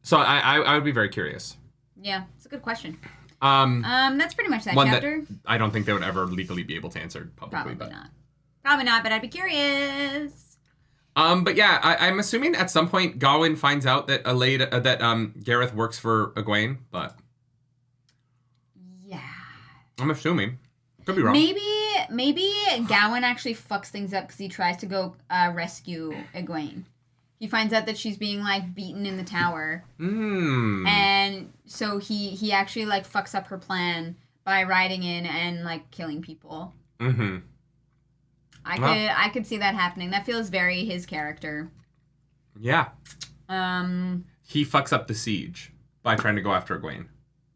So I would be very curious. Yeah, it's a good question. That's pretty much that chapter. That I don't think they would ever legally be able to answer publicly. Probably not, but I'd be curious. But yeah, I'm assuming at some point Gawain finds out that Gareth works for Egwene, but yeah, I'm assuming. Could be wrong. Maybe Gawain actually fucks things up because he tries to go rescue Egwene. He finds out that she's being beaten in the tower, and so he actually fucks up her plan by riding in and killing people. Mm-hmm. I could see that happening. That feels very his character. Yeah. He fucks up the siege by trying to go after Egwene.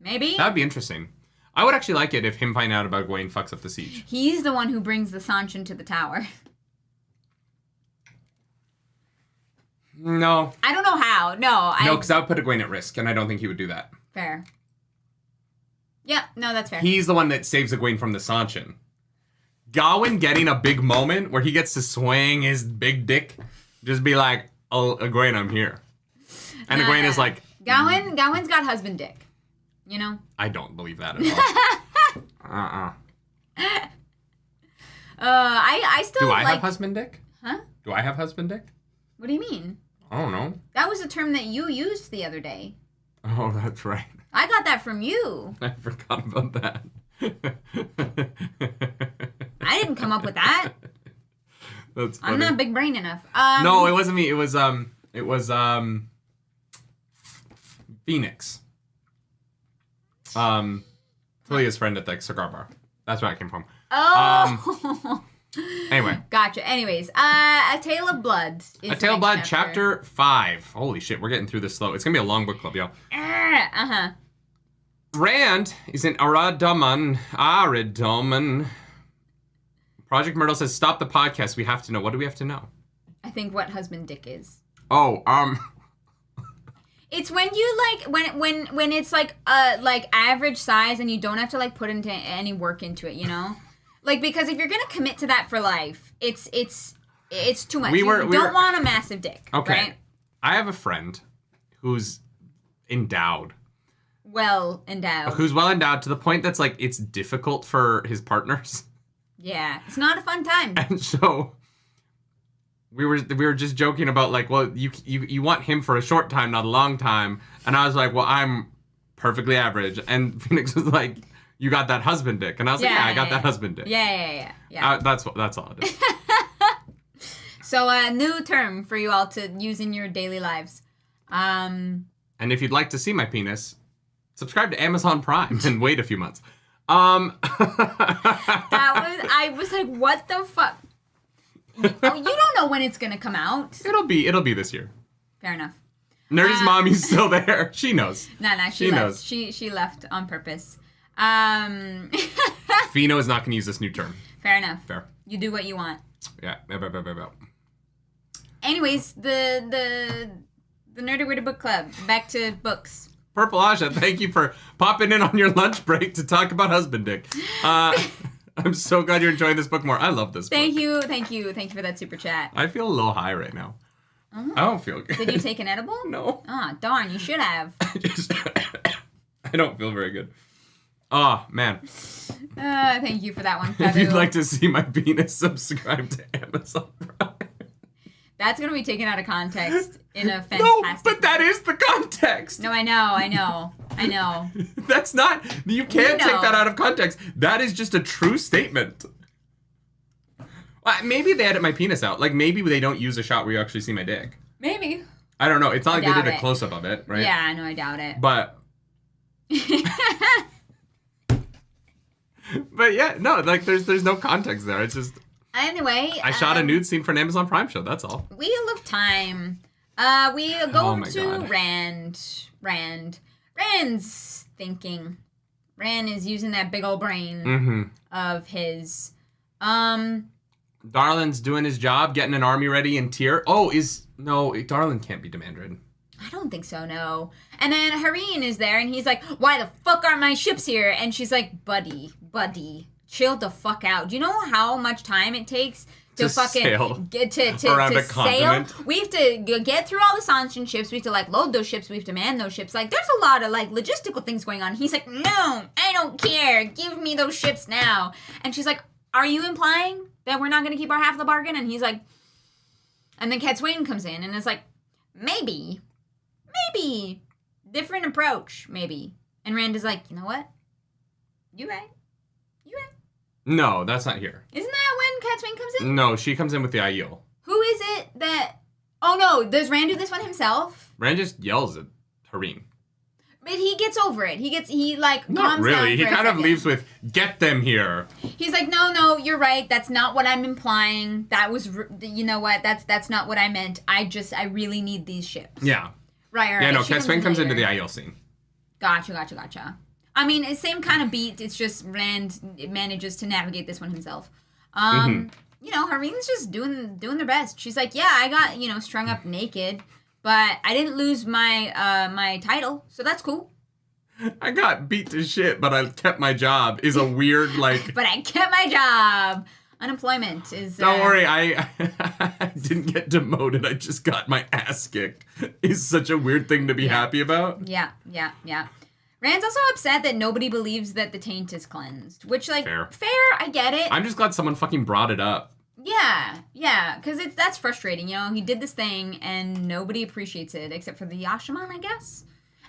Maybe. That would be interesting. I would actually like it if him finding out about Egwene fucks up the siege. He's the one who brings the Sanchin to the tower. No. I don't know how. No, because I would put Egwene at risk, and I don't think he would do that. Fair. Yeah, no, that's fair. He's the one that saves Egwene from the Sanchin. Gawain getting a big moment where he gets to swing his big dick, just be like, "Oh, Egwene, I'm here," and Egwene is like, Gawain's got husband dick, you know. I don't believe that at all. I still do I have husband dick? Huh? Do I have husband dick? What do you mean? I don't know. That was a term that you used the other day. Oh, that's right. I got that from you. I forgot about that. I didn't come up with that. That's funny. I'm not big brain enough. No, it wasn't me. It was Phoenix. Talia's friend at the cigar bar. That's where I came from. Oh. Anyway. Gotcha. Anyways, A Tale of Blood. A Tale of Blood, chapter 5. Holy shit, we're getting through this slow. It's gonna be a long book club, y'all. Rand is in Aridoman. Project Myrtle says, "Stop the podcast. We have to know." What do we have to know? I think what husband dick is. Oh, It's when you when it's like average size and you don't have to like put into any work into it, you know? Like, because if you're gonna commit to that for life, it's too much. You don't want a massive dick. Okay. Right? I have a friend who's endowed. Well endowed. Who's well endowed to the point that's like it's difficult for his partners. Yeah, it's not a fun time. And so we were just joking about like, well, you want him for a short time, not a long time. And I was like, well, I'm perfectly average. And Phoenix was like, you got that husband dick. And I was like, I got that husband dick. Yeah. That's all it is. So a new term for you all to use in your daily lives. And if you'd like to see my penis, subscribe to Amazon Prime and wait a few months. I was like, what the fuck? You don't know when it's gonna come out. It'll be this year. Fair enough. Nerdy's mommy's still there. She knows. No, she left. Knows. She left on purpose. Fino is not going to use this new term. Fair enough. Fair. You do what you want. Yeah. Anyways, the Nerdy Weird Book Club. Back to books. Purple Aja, thank you for popping in on your lunch break to talk about husband dick. I'm so glad you're enjoying this book more. I love this book. Thank you for that super chat. I feel a little high right now. Oh. I don't feel good. Did you take an edible? No. Ah, oh, darn, you should have. I don't feel very good. Oh, man. Thank you for that one, Feather. If you'd like to see my penis, subscribe to Amazon Prime. That's going to be taken out of context in a fantastic No, but that is the context. No, I know. That's not... You can't take that out of context. That is just a true statement. Maybe they edit my penis out. Like, maybe they don't use a shot where you actually see my dick. Maybe. I don't know. It's not like they did a close-up of it, right? Yeah, no, I doubt it. But... But yeah, no, like, there's no context there. It's just... Anyway, I shot a nude scene for an Amazon Prime show. That's all. Wheel of Time. We go to Rand. Rand's thinking. Rand is using that big old brain of his. Darlin's doing his job, getting an army ready in Tyr. No, Darlin can't be Demandred. I don't think so, no. And then Hareen is there, and he's like, "Why the fuck aren't my ships here?" And she's like, "Buddy, chill the fuck out. Do you know how much time it takes to fucking get to around a sail? continent? We have to get through all the Sanchin ships. We have to like load those ships. We have to man those ships. Like, there's a lot of like logistical things going on." He's like, "No, I don't care. Give me those ships now." And she's like, "Are you implying that we're not going to keep our half of the bargain?" And he's like, and then Cat Swain comes in and is like, maybe, different approach, maybe. And Rand is like, "You know what? You right. No, that's not here. Isn't that when Cat Swain comes in? No, she comes in with the Aiel. Who is it that... Oh, no. Does Rand do this one himself? Rand just yells at Hareen. But he gets over it. He like, not calms really. down He for a kind of second. leaves with, "Get them here." He's like, no, you're right. That's not what I'm implying. That was... You know what? That's not what I meant. I really need these ships. Yeah. Right. Yeah, no, Cat Swain comes into the Aiel scene. Gotcha. I mean, it's same kind of beat. It's just Rand manages to navigate this one himself. Yeah, Harin's just doing their best. She's like, yeah, I got, strung up naked, but I didn't lose my my title, so that's cool. I got beat to shit, but I kept my job is a weird, like... But I kept my job. Unemployment is... Don't worry, I didn't get demoted. I just got my ass kicked. Is such a weird thing to be happy about. Yeah. Rand's also upset that nobody believes that the taint is cleansed, which, like, fair, I get it. I'm just glad someone fucking brought it up. Yeah, because that's frustrating, He did this thing, and nobody appreciates it, except for the Yashaman, I guess.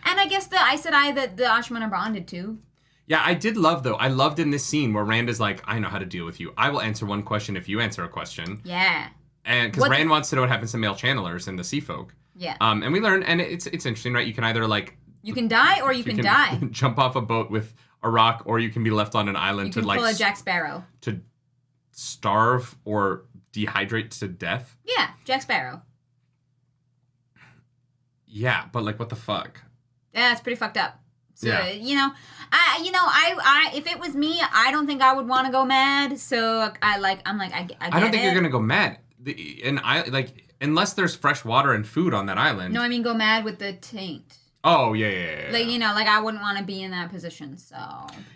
And I guess the Aes Sedai that the Ashman are bonded to. Yeah, I did love, though. I loved in this scene where Rand is like, I know how to deal with you. I will answer one question if you answer a question. Yeah. And because Rand wants to know what happens to male channelers and the sea folk. Yeah. And we learn, and it's interesting, right? You can either, like... You can die or you can die. Jump off a boat with a rock, or you can be left on an island to, like... pull a Jack Sparrow. To starve or dehydrate to death. Yeah, Jack Sparrow. Yeah, but, like, what the fuck? Yeah, it's pretty fucked up. So, I if it was me, I don't think I would want to go mad. So I don't think you're gonna go mad. Unless there's fresh water and food on that island. No, I mean go mad with the taint. Oh yeah. Like I wouldn't want to be in that position. So.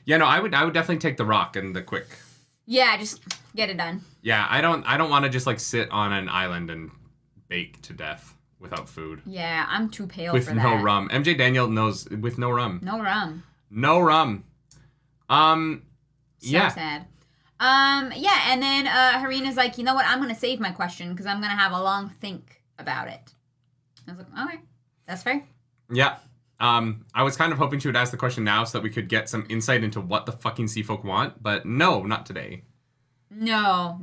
Yeah, no, I would definitely take the rock and the quick. Yeah, just get it done. Yeah, I don't want to just like sit on an island and bake to death. Without food. Yeah, I'm too pale with for that. With no rum. MJ Daniel knows with no rum. No rum. No rum. So sad. Yeah, and then Harina's like, you know what? I'm going to save my question because I'm going to have a long think about it. I was like, all right. That's fair. Yeah. I was kind of hoping she would ask the question now so that we could get some insight into what the fucking sea folk want, but no, not today. No.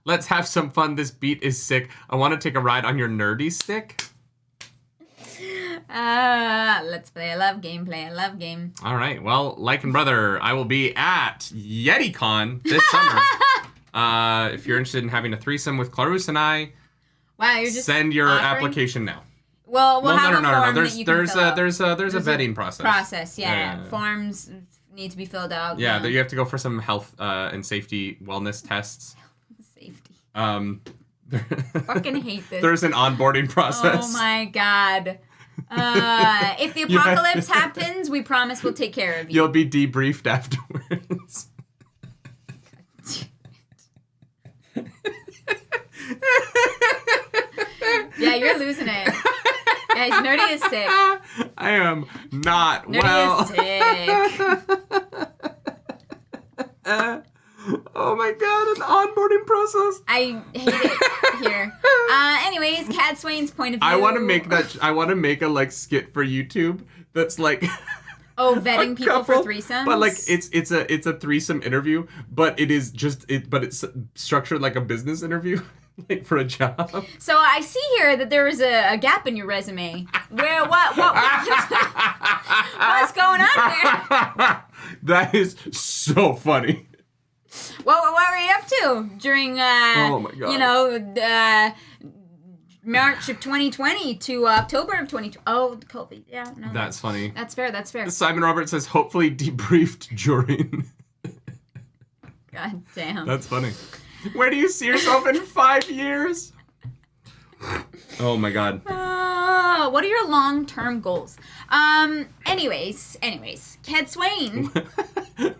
Let's have some fun. This beat is sick. I want to take a ride on your nerdy stick. Let's play a love game. All right. Well, like and brother, I will be at YetiCon this summer. If you're interested in having a threesome with Clarus and I, wow, you're just send your application now. Well, we'll have a form There's that you can fill out. There's a vetting process. Yeah. Forms need to be filled out. Yeah, you have to go for some health and safety wellness tests. Safety. Fucking hate this. There's an onboarding process. Oh my god. If the apocalypse happens, we promise we'll take care of you. You'll be debriefed afterwards. Yeah, you're losing it. Guys, Nerdy is sick. I am not Nerdy is sick. Oh my god, an onboarding process. I hate it here. Anyways, Cat Swain's point of view. I want to make a like skit for YouTube that's like vetting people for threesomes. But like it's a threesome interview, but it's structured like a business interview. Like for a job. So I see here that there is a gap in your resume. Where what's going on here? That is so funny. What were you up to during oh my God. March of 2020 to October of 2020? Oh, COVID. Yeah, no. That's funny. That's fair. Simon Roberts says hopefully debriefed during. God damn. That's funny. Where do you see yourself in 5 years? Oh my god. What are your long-term goals? Anyways, Cat Swain.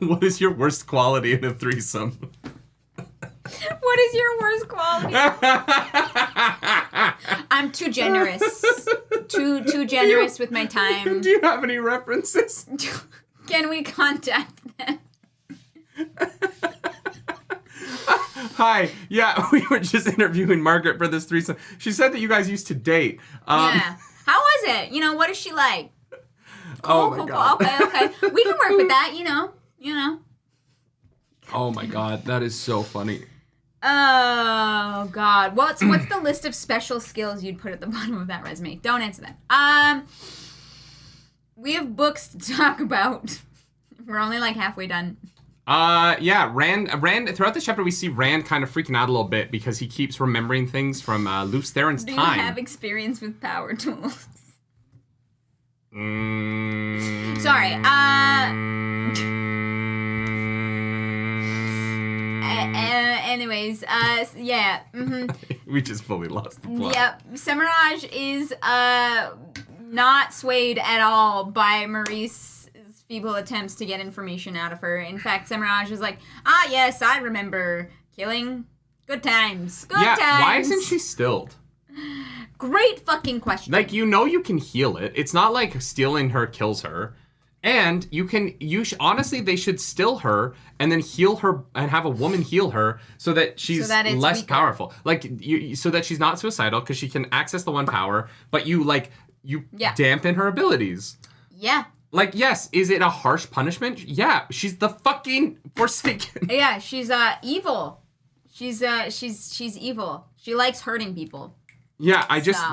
What is your worst quality in a threesome? What is your worst quality? I'm too generous. Too generous with my time. Do you have any references? Can we contact them? Hi. Yeah, we were just interviewing Margaret for this threesome. She said that you guys used to date. Yeah. How was it? What is she like? Cool. Okay. We can work with that, you know. Oh my god, that is so funny. Oh god. What's the list of special skills you'd put at the bottom of that resume? Don't answer that. We have books to talk about. We're only like halfway done. Yeah, Rand, throughout the chapter we see Rand kind of freaking out a little bit because he keeps remembering things from Luce Theron's time. Do you have experience with power tools? Sorry, Anyways, yeah. Mm-hmm. We just fully lost the plot. Yep. Semiraj is not swayed at all by Maurice's feeble attempts to get information out of her. In fact, Semiraj is like, yes, I remember killing. Good times. Good times. Why isn't she stilled? Great fucking question. Like, you can heal it. It's not like stealing her kills her. And honestly, they should still her and then heal her and have a woman heal her so that she's less weaker. Powerful. Like, so that she's not suicidal because she can access the one power, but you dampen her abilities. Yeah. Like, yes, is it a harsh punishment? Yeah, she's the fucking Forsaken. Yeah, she's evil. She's evil. She likes hurting people. Yeah,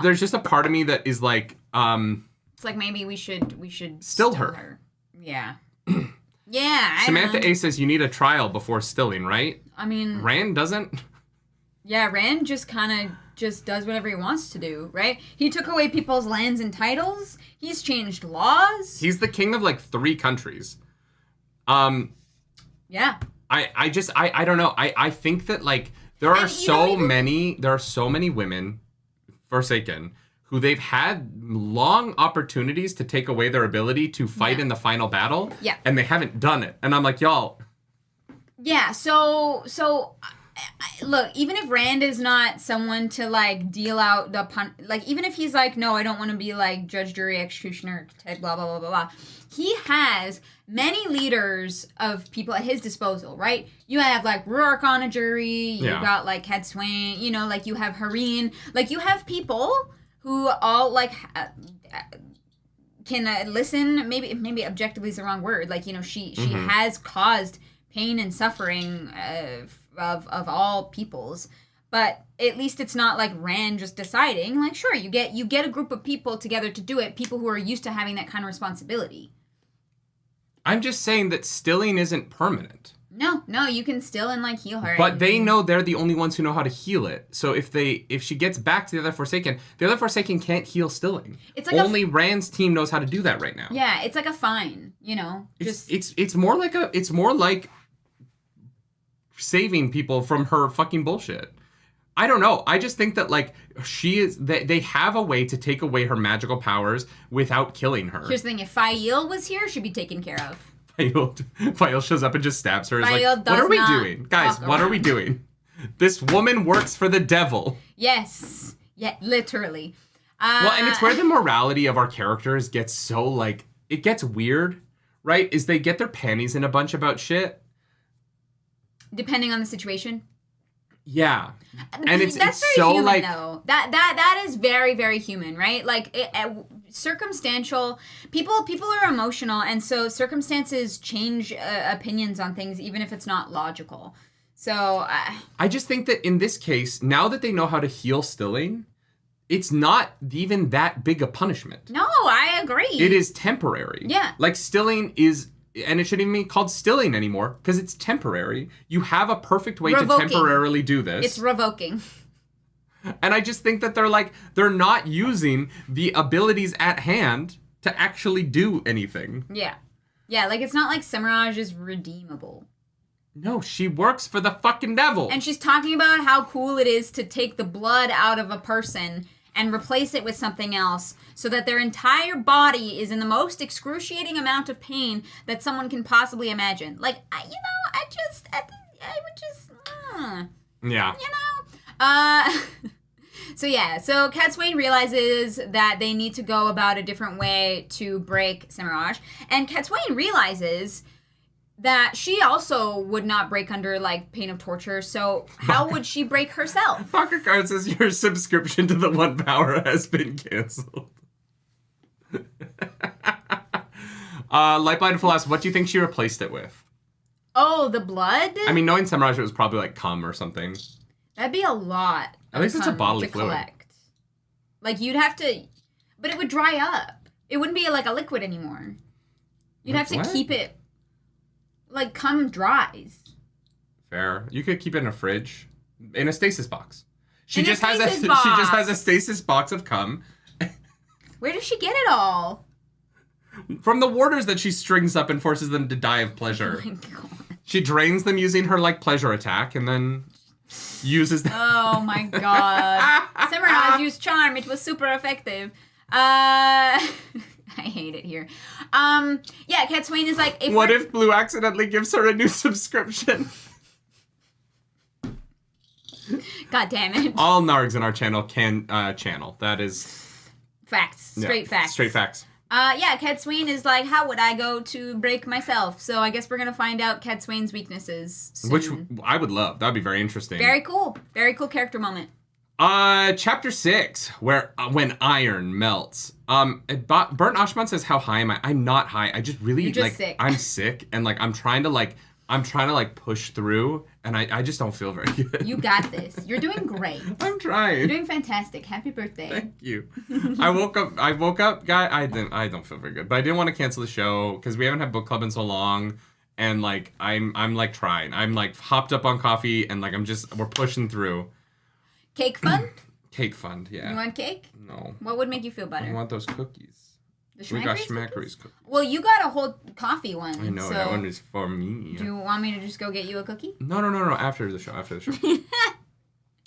there's just a part of me that is like, it's like maybe we should still her. Yeah. Yeah. Samantha A says you need a trial before stilling, right? I mean, Rand doesn't. Yeah, Rand just kind of just does whatever he wants to do, right? He took away people's lands and titles. He's changed laws. He's the king of like 3 countries. Yeah. I don't know. I think that like there are so many women Forsaken who they've had long opportunities to take away their ability to fight in the final battle. Yeah. And they haven't done it. And I'm like, y'all. Yeah, so look, even if Rand is not someone to like deal out the even if he's like, no, I don't want to be like judge, jury, executioner, blah blah blah blah blah. He has many leaders of people at his disposal, right? You have like Ruark on a jury, you got like Head Swain, like you have Hareen, like you have people who all like can listen. Maybe objectively is the wrong word. Like she has caused pain and suffering of all peoples, but at least it's not like Rand just deciding. Like, sure, you get a group of people together to do it, people who are used to having that kind of responsibility. I'm just saying that stilling isn't permanent. No, you can still and like heal her. But they know they're the only ones who know how to heal it. So if she gets back to the other Forsaken can't heal stilling. It's like only Rand's team knows how to do that right now. Yeah, it's like a fine, It's more like saving people from her fucking bullshit. I don't know. I just think that like they have a way to take away her magical powers without killing her. Here's the thing: if Fael was here, she'd be taken care of. Fael shows up and just stabs her. Like, what are we doing? Guys, what are we doing? This woman works for the devil. Yes. Yeah, literally. Well, and it's where the morality of our characters gets so like, it gets weird, right? Is they get their panties in a bunch about shit. Depending on the situation. Yeah. And that's very so human, like though. That is very, very human, right? Like circumstantial people are emotional, and so circumstances change opinions on things even if it's not logical. So I just think that in this case, now that they know how to heal stilling, it's not even that big a punishment. No, I agree. It is temporary. Yeah. Like stilling is. And it shouldn't even be called stilling anymore because it's temporary. You have a perfect way to temporarily do this. It's revoking. And I just think that they're not using the abilities at hand to actually do anything. Yeah. Yeah, like it's not like Semiraj is redeemable. No, she works for the fucking devil. And she's talking about how cool it is to take the blood out of a person and replace it with something else so that their entire body is in the most excruciating amount of pain that someone can possibly imagine. Like, I would just, yeah. So Cadsuane realizes that they need to go about a different way to break Semiraj, and Cadsuane realizes that she also would not break under, like, pain of torture, so how would she break herself? Fucker Card says your subscription to the One Power has been canceled. Lightblind Full asks, what do you think she replaced it with? Oh, the blood? I mean, knowing Semiraj, it was probably, like, cum or something. That'd be a lot. At least it's a bodily fluid. Collect. Like, you'd have to... But it would dry up. It wouldn't be, like, a liquid anymore. You'd have to keep it... Like, cum dries. Fair. You could keep it in a fridge. In a stasis box. She just has a stasis box of cum. Where does she get it all? From the warders that she strings up and forces them to die of pleasure. Oh my God. She drains them using her, like, pleasure attack, and then... uses that. Oh my god. Samurais used charm. It was super effective. I hate it here. Yeah, Cat Swain is like... What if Blue accidentally gives her a new subscription? God damn it. All nargs in our channel can channel. That is... Facts. Straight facts. Straight facts. Yeah, Cat Swain is like, how would I go to break myself? So I guess we're going to find out Cat Swain's weaknesses soon. Which I would love. That would be very interesting. Very cool. Very cool character moment. Chapter 6, where when iron melts. Burnt Ashman says, how high am I? I'm not high. I just really, You're just sick. I'm sick, and, I'm trying to push through, and I just don't feel very good. You got this. You're doing great. I'm trying. You're doing fantastic. Happy birthday. Thank you. I woke up, guy. I don't feel very good, but I didn't want to cancel the show because we haven't had book club in so long, and I'm trying. I'm hopped up on coffee, and we're pushing through. Cake fund? Cake fund, yeah. You want cake? No. What would make you feel better? I want those cookies. The We got Schmackery's Schmackery's cookies. Well, you got a whole coffee one. I know, so that one is for me. do you want me to just go get you a cookie? No. After the show.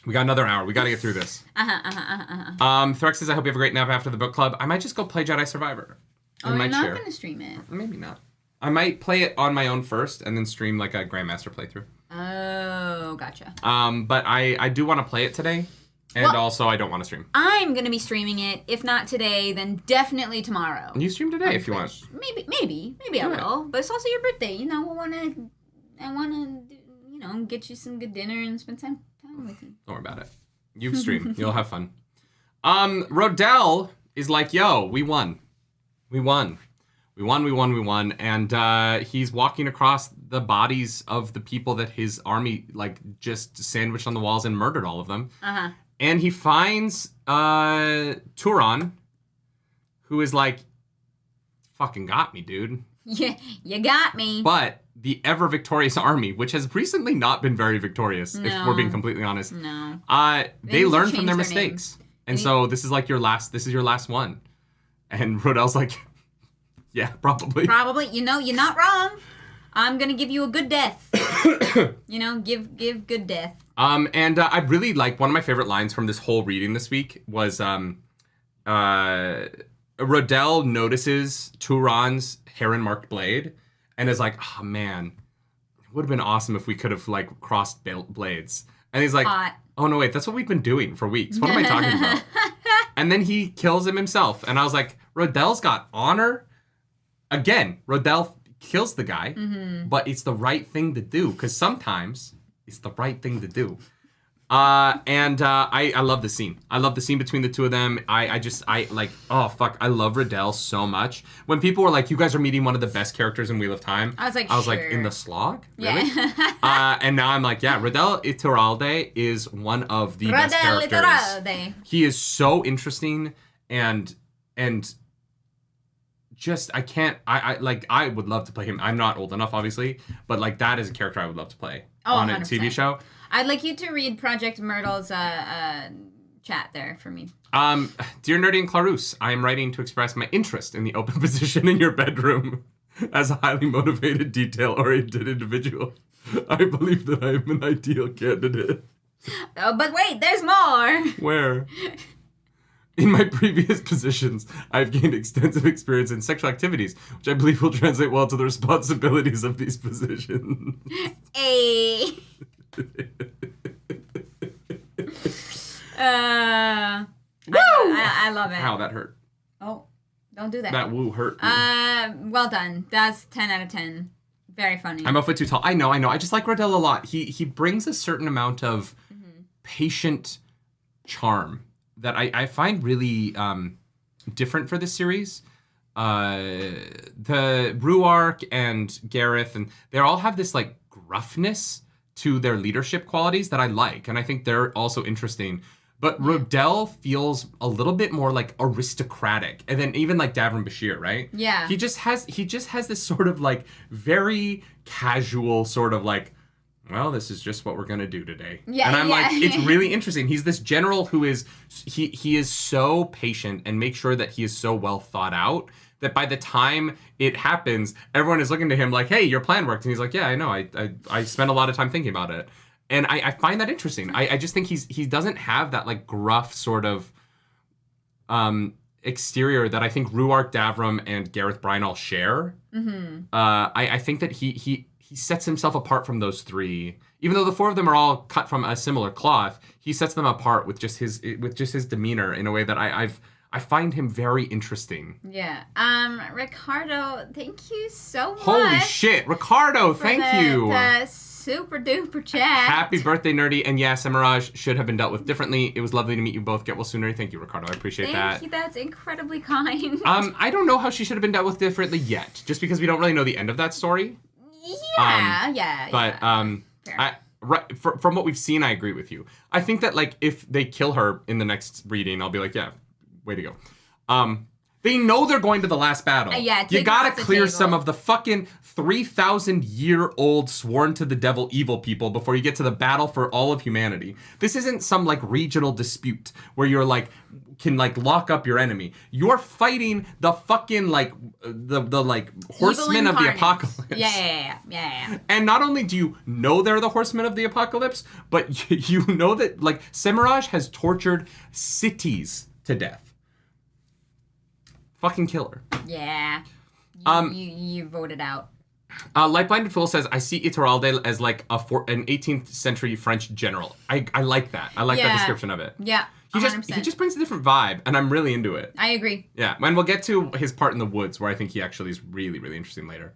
We got another hour. We got to get through this. Threx says, I hope you have a great nap after the book club. I might just go play Jedi Survivor. Oh, you're not going to stream it? Maybe not. I might play it on my own first and then stream a Grandmaster playthrough. Oh, gotcha. But I do want to play it today. And also, I don't want to stream. I'm going to be streaming it. If not today, then definitely tomorrow. You stream today if you want. Maybe I will. But it's also your birthday. I want to, get you some good dinner and spend time with you. Don't worry about it. You stream. You'll have fun. Rodell is like, yo, we won. And he's walking across the bodies of the people that his army, just sandwiched on the walls and murdered all of them. Uh-huh. And he finds Turon, who is like, fucking got me, dude. Yeah, you got me. But the ever victorious army, which has recently not been very victorious, if we're being completely honest. No. They learn from their mistakes. And so this is your last one. And Rodell's like, yeah, probably. Probably. You're not wrong. I'm going to give you a good death. Give good death. And I really one of my favorite lines from this whole reading this week was Rodell notices Turon's heron-marked blade and is like, oh man, it would have been awesome if we could have crossed blades. And he's like, Hot. Oh no, wait, that's what we've been doing for weeks. What am I talking about? And then he kills him himself. And I was like, Rodell's got honor. Again, Rodell kills the guy, but it's the right thing to do because sometimes it's the right thing to do. I love the scene. I love the scene between the two of them. I love Rodell so much. When people were like, you guys are meeting one of the best characters in Wheel of Time. I was like, in the slog? Really? Yeah. And now I'm like, yeah, Rodell Iturralde is one of the best characters. Iturralde. He is so interesting and just, I would love to play him. I'm not old enough, obviously, but that is a character I would love to play on a 100%. TV show. I'd like you to read Project Myrtle's chat there for me. Dear Nerdy and Clarus, I am writing to express my interest in the open position in your bedroom. As a highly motivated, detail-oriented individual, I believe that I am an ideal candidate. Oh, but wait, there's more! Where? In my previous positions, I've gained extensive experience in sexual activities, which I believe will translate well to the responsibilities of these positions. Hey. I love it. Ow, that hurt. Oh, don't do that. That woo hurt me. Well done. That's 10 out of 10. Very funny. I'm a foot too tall. I know. I just like Rodell a lot. He brings a certain amount of patient charm that I find really different for this series. The Ruark and Gareth, and they all have this gruffness to their leadership qualities that I like, and I think they're also interesting. But Rodell feels a little bit more aristocratic, and then even Davin Bashir, right? Yeah. He just has this sort of very casual sort of well, this is just what we're gonna do today. Yeah. And I'm it's really interesting. He's this general who is he is so patient and makes sure that he is so well thought out that by the time it happens, everyone is looking to him like, hey, your plan worked. And he's like, yeah, I know. I spent a lot of time thinking about it. And I find that interesting. I just think he doesn't have that like gruff sort of exterior that I think Ruark Davram and Gareth Brynall share. Mm-hmm. I think that he sets himself apart from those three. Even though the four of them are all cut from a similar cloth, he sets them apart with just his demeanor in a way that I find him very interesting. Yeah. Ricardo, thank you so much. Holy shit, Ricardo, thank you. The super duper chat. Happy birthday, Nerdy. And yeah, Semiraj should have been dealt with differently. It was lovely to meet you both. Get well soon, Nerdy. Thank you, Ricardo. I appreciate that. Thank you. That's incredibly kind. I don't know how she should have been dealt with differently yet, just because we don't really know the end of that story. Yeah. But from what we've seen, I agree with you. I think that like if they kill her in the next reading, I'll be like, yeah, way to go. They know they're going to the last battle. Yeah, you gotta clear some of the fucking 3,000-year-old sworn to the devil evil people before you get to the battle for all of humanity. This isn't some like regional dispute where you're like can like lock up your enemy. You're fighting the fucking like the like horsemen of the apocalypse. Yeah. And not only do you know they're the horsemen of the apocalypse, but you know that like Semiraj has tortured cities to death. Fucking killer. Yeah. You voted out. Light Blinded Fool says, I see Iturralde as like an 18th century French general. I like that. I like that description of it. Yeah. 100%. He just brings a different vibe, and I'm really into it. I agree. Yeah, and we'll get to his part in the woods, where I think he actually is really, really interesting later.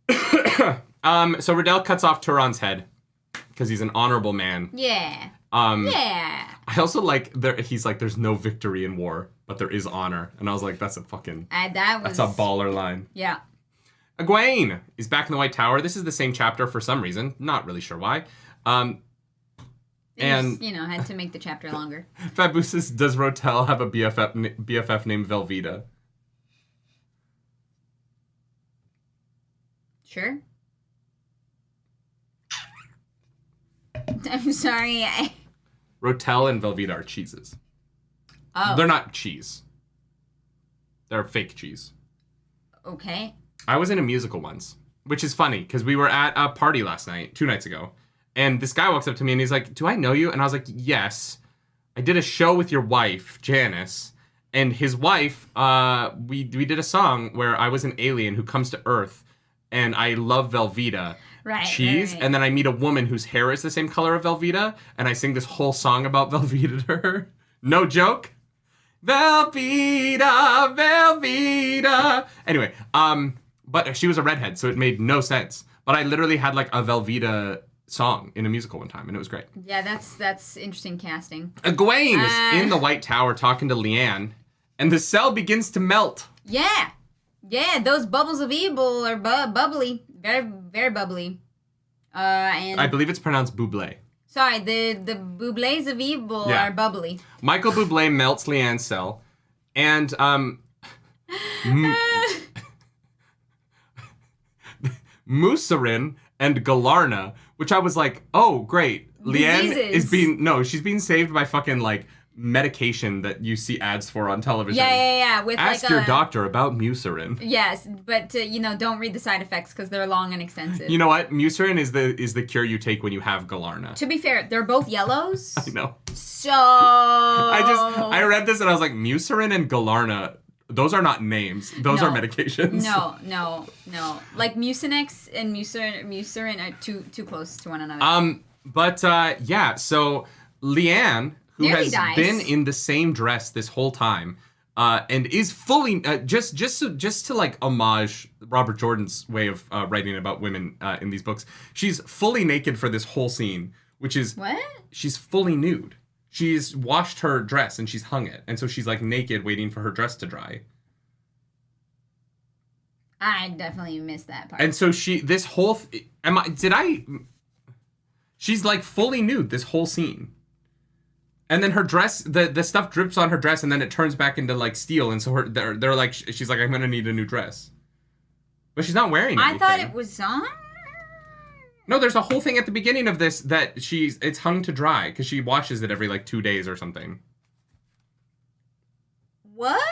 Mm-hmm. So Riddell cuts off Turon's head because he's an honorable man. Yeah. I also like he's like, there's no victory in war, but there is honor. And I was like, that's a fucking that's a baller line. Yeah. Egwene is back in the White Tower. This is the same chapter for some reason. Not really sure why. And just, had to make the chapter longer. Fabu says, does Rotel have a BFF named Velveeta? Sure. I'm sorry. Rotel and Velveeta are cheeses. Oh. They're not cheese. They're fake cheese. Okay. I was in a musical once, which is funny because we were at a party last night, 2 nights ago. And this guy walks up to me and he's like, do I know you? And I was like, yes. I did a show with your wife, Janice. And his wife, we did a song where I was an alien who comes to Earth. And I love Velveeta. Right, cheese. right. And then I meet a woman whose hair is the same color of Velveeta. And I sing this whole song about Velveeta to her. No joke. Velveeta, Velveeta. Anyway, but she was a redhead, so it made no sense. But I literally had like a Velveeta song in a musical one time, and it was great. Yeah, that's interesting casting. Egwene is in the White Tower talking to Leanne, and the cell begins to melt. Yeah, those bubbles of evil are bubbly, very, very bubbly. And I believe it's pronounced Bublé. Sorry, the Bublés of evil are bubbly. Michael Bublé melts Leanne's cell, and Musarin and Galarna, which I was like, oh, great. Leanne is she's being saved by fucking, like, medication that you see ads for on television. Yeah. With Ask your doctor about Musarin. Yes, but, don't read the side effects because they're long and extensive. You know what? Musarin is the cure you take when you have Galarna. To be fair, they're both yellows. I know. So... I read this and I was like, Musarin and Galarna... Those are not names. Those are medications. No. Like Mucinex and Musarin are too close to one another. So Leanne, who has been in the same dress this whole time, and is fully just to like homage Robert Jordan's way of writing about women in these books. She's fully naked for this whole scene, which is what? She's fully nude. She's washed her dress and she's hung it. And so she's like naked waiting for her dress to dry. I definitely missed that part. And so she's like fully nude this whole scene. And then her dress, the stuff drips on her dress and then it turns back into like steel. And so they're like, she's like, I'm going to need a new dress. But she's not wearing anything. I thought it was on. No, there's a whole thing at the beginning of this that it's hung to dry because she washes it every like 2 days or something. What?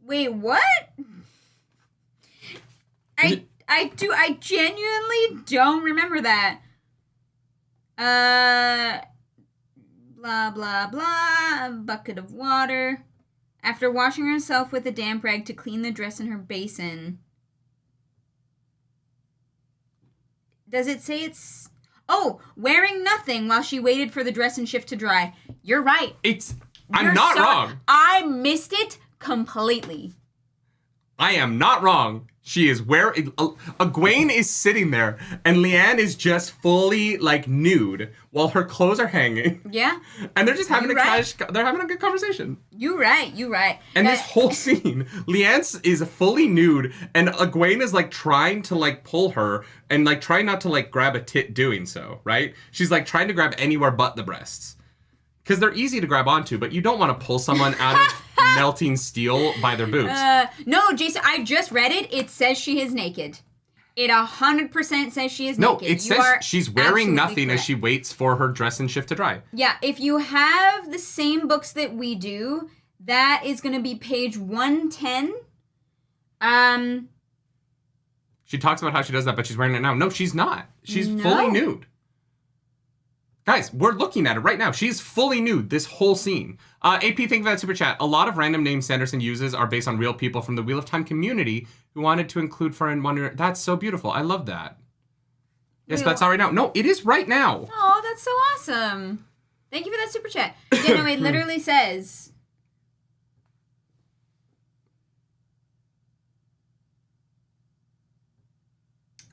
Wait, what? I genuinely don't remember that. Blah, blah, blah. A bucket of water. After washing herself with a damp rag to clean the dress in her basin. Does it say it's... Oh, wearing nothing while she waited for the dress and shift to dry. You're right. I'm not wrong. I missed it completely. I am not wrong. She is wearing... Egwene is sitting there, and Leanne is just fully, like, nude while her clothes are hanging. Yeah. And they're just having they're having a good conversation. You're right. And this whole scene, Leanne is fully nude, and Egwene is, like, trying to, like, pull her, and, like, trying not to, like, grab a tit doing so, right? She's, like, trying to grab anywhere but the breasts. Because they're easy to grab onto, but you don't want to pull someone out of melting steel by their boobs. No, Jason, I just read it. It says she is naked. It 100% says she is naked. No, it says she's wearing nothing correct. as she waits for her dress and shift to dry. Yeah, if you have the same books that we do, that is going to be page 110. She talks about how she does that, but she's wearing it now. No, she's not. She's fully nude. Guys, we're looking at it right now. She's fully nude this whole scene. AP, thank you for that super chat. A lot of random names Sanderson uses are based on real people from the Wheel of Time community who wanted to include for in Wonder. That's so beautiful. I love that. Yes, but that's not right now. No, it is right now. Oh, that's so awesome. Thank you for that super chat. Yeah, no, it literally says...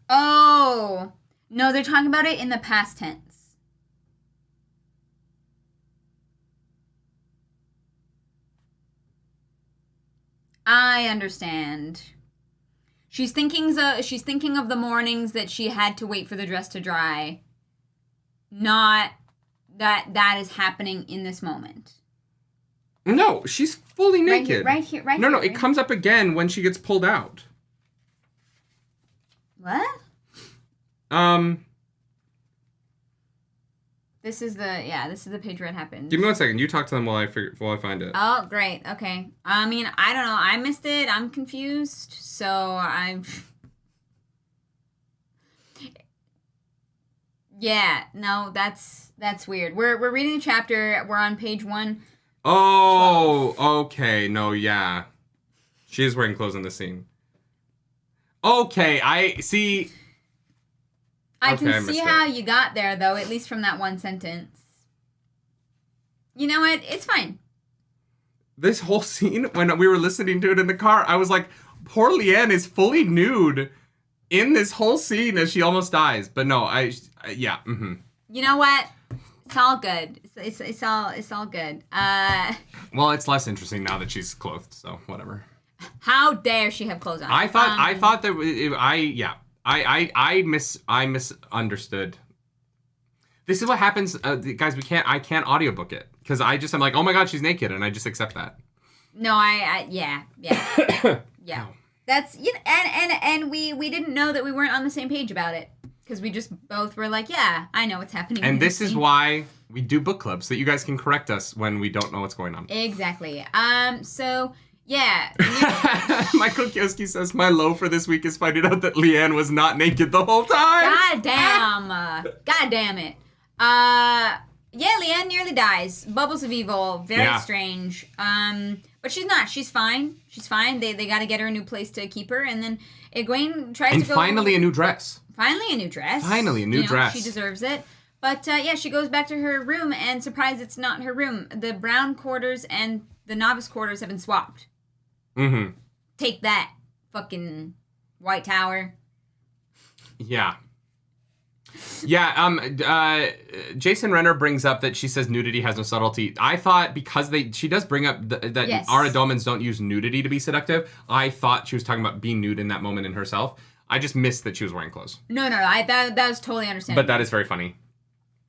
Oh. No, they're talking about it in the past tense. I understand. She's thinking of the mornings that she had to wait for the dress to dry. Not that is happening in this moment. No, she's fully naked. Right here. No, it comes up again when she gets pulled out. What? This is the page where it happened. Give me 1 second. You talk to them while I find it. Oh, great. Okay. I mean, I don't know. I missed it. I'm confused. So I'm... Yeah. No, that's weird. We're reading the chapter. We're on page 1. Oh, 12. Okay. No, yeah. She is wearing clothes in the scene. Okay, I see... I can see how you got there, though, at least from that one sentence. You know what? It's fine. This whole scene, when we were listening to it in the car, I was like, poor Leanne is fully nude in this whole scene as she almost dies. But no, yeah. Mm-hmm. You know what? It's all good. It's all good. Well, it's less interesting now that she's clothed, so whatever. How dare she have clothes on? I thought that I misunderstood. This is what happens, guys. I can't audiobook it because I'm like, oh my god, she's naked, and I just accept that. No, yeah. Wow. That's and we didn't know that we weren't on the same page about it because we just both were like, yeah, I know what's happening. And this is why we do book clubs so that you guys can correct us when we don't know what's going on. Exactly. So. Yeah. Michael Kioski says, my low for this week is finding out that Leanne was not naked the whole time. God damn it. Yeah, Leanne nearly dies. Bubbles of evil. Very strange. But she's not. She's fine. They got to get her a new place to keep her. And then Egwene tries to go... And finally a new dress. Finally a new dress. She deserves it. But, she goes back to her room and surprised it's not her room. The brown quarters and the novice quarters have been swapped. Mm-hmm. Take that, fucking White Tower. Yeah. Yeah, Jason Renner brings up that she says nudity has no subtlety. I thought because she does bring up that Ara Domans don't use nudity to be seductive. I thought she was talking about being nude in that moment in herself. I just missed that she was wearing clothes. No, that was totally understandable. But that is very funny.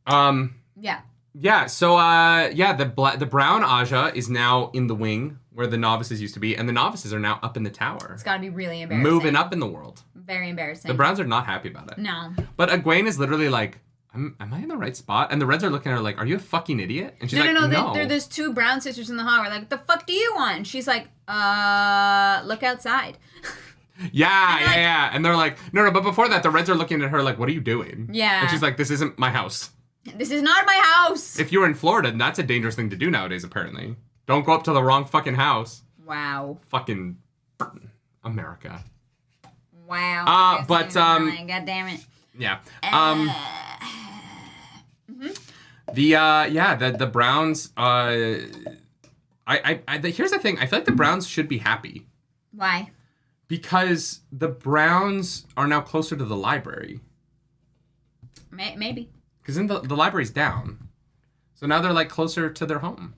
Yeah. Yeah, so, the brown Aja is now in the wing where the novices used to be, and the novices are now up in the tower. It's gotta be really embarrassing. Moving up in the world. Very embarrassing. The Browns are not happy about it. No. But Egwene is literally like, am I in the right spot? And the Reds are looking at her like, are you a fucking idiot? And she's no. There's two Brown sisters in the hall. We're like, what the fuck do you want? And she's like, look outside. Yeah. And they're like, no, but before that, the Reds are looking at her like, what are you doing? Yeah. And she's like, this isn't my house. This is not my house. If you were in Florida, that's a dangerous thing to do nowadays, apparently. Don't go up to the wrong fucking house. Wow. Fucking America. Wow. God damn it. Yeah. The Browns. Here's the thing. I feel like the Browns should be happy. Why? Because the Browns are now closer to the library. Maybe. Because then the library's down, so now they're like closer to their home.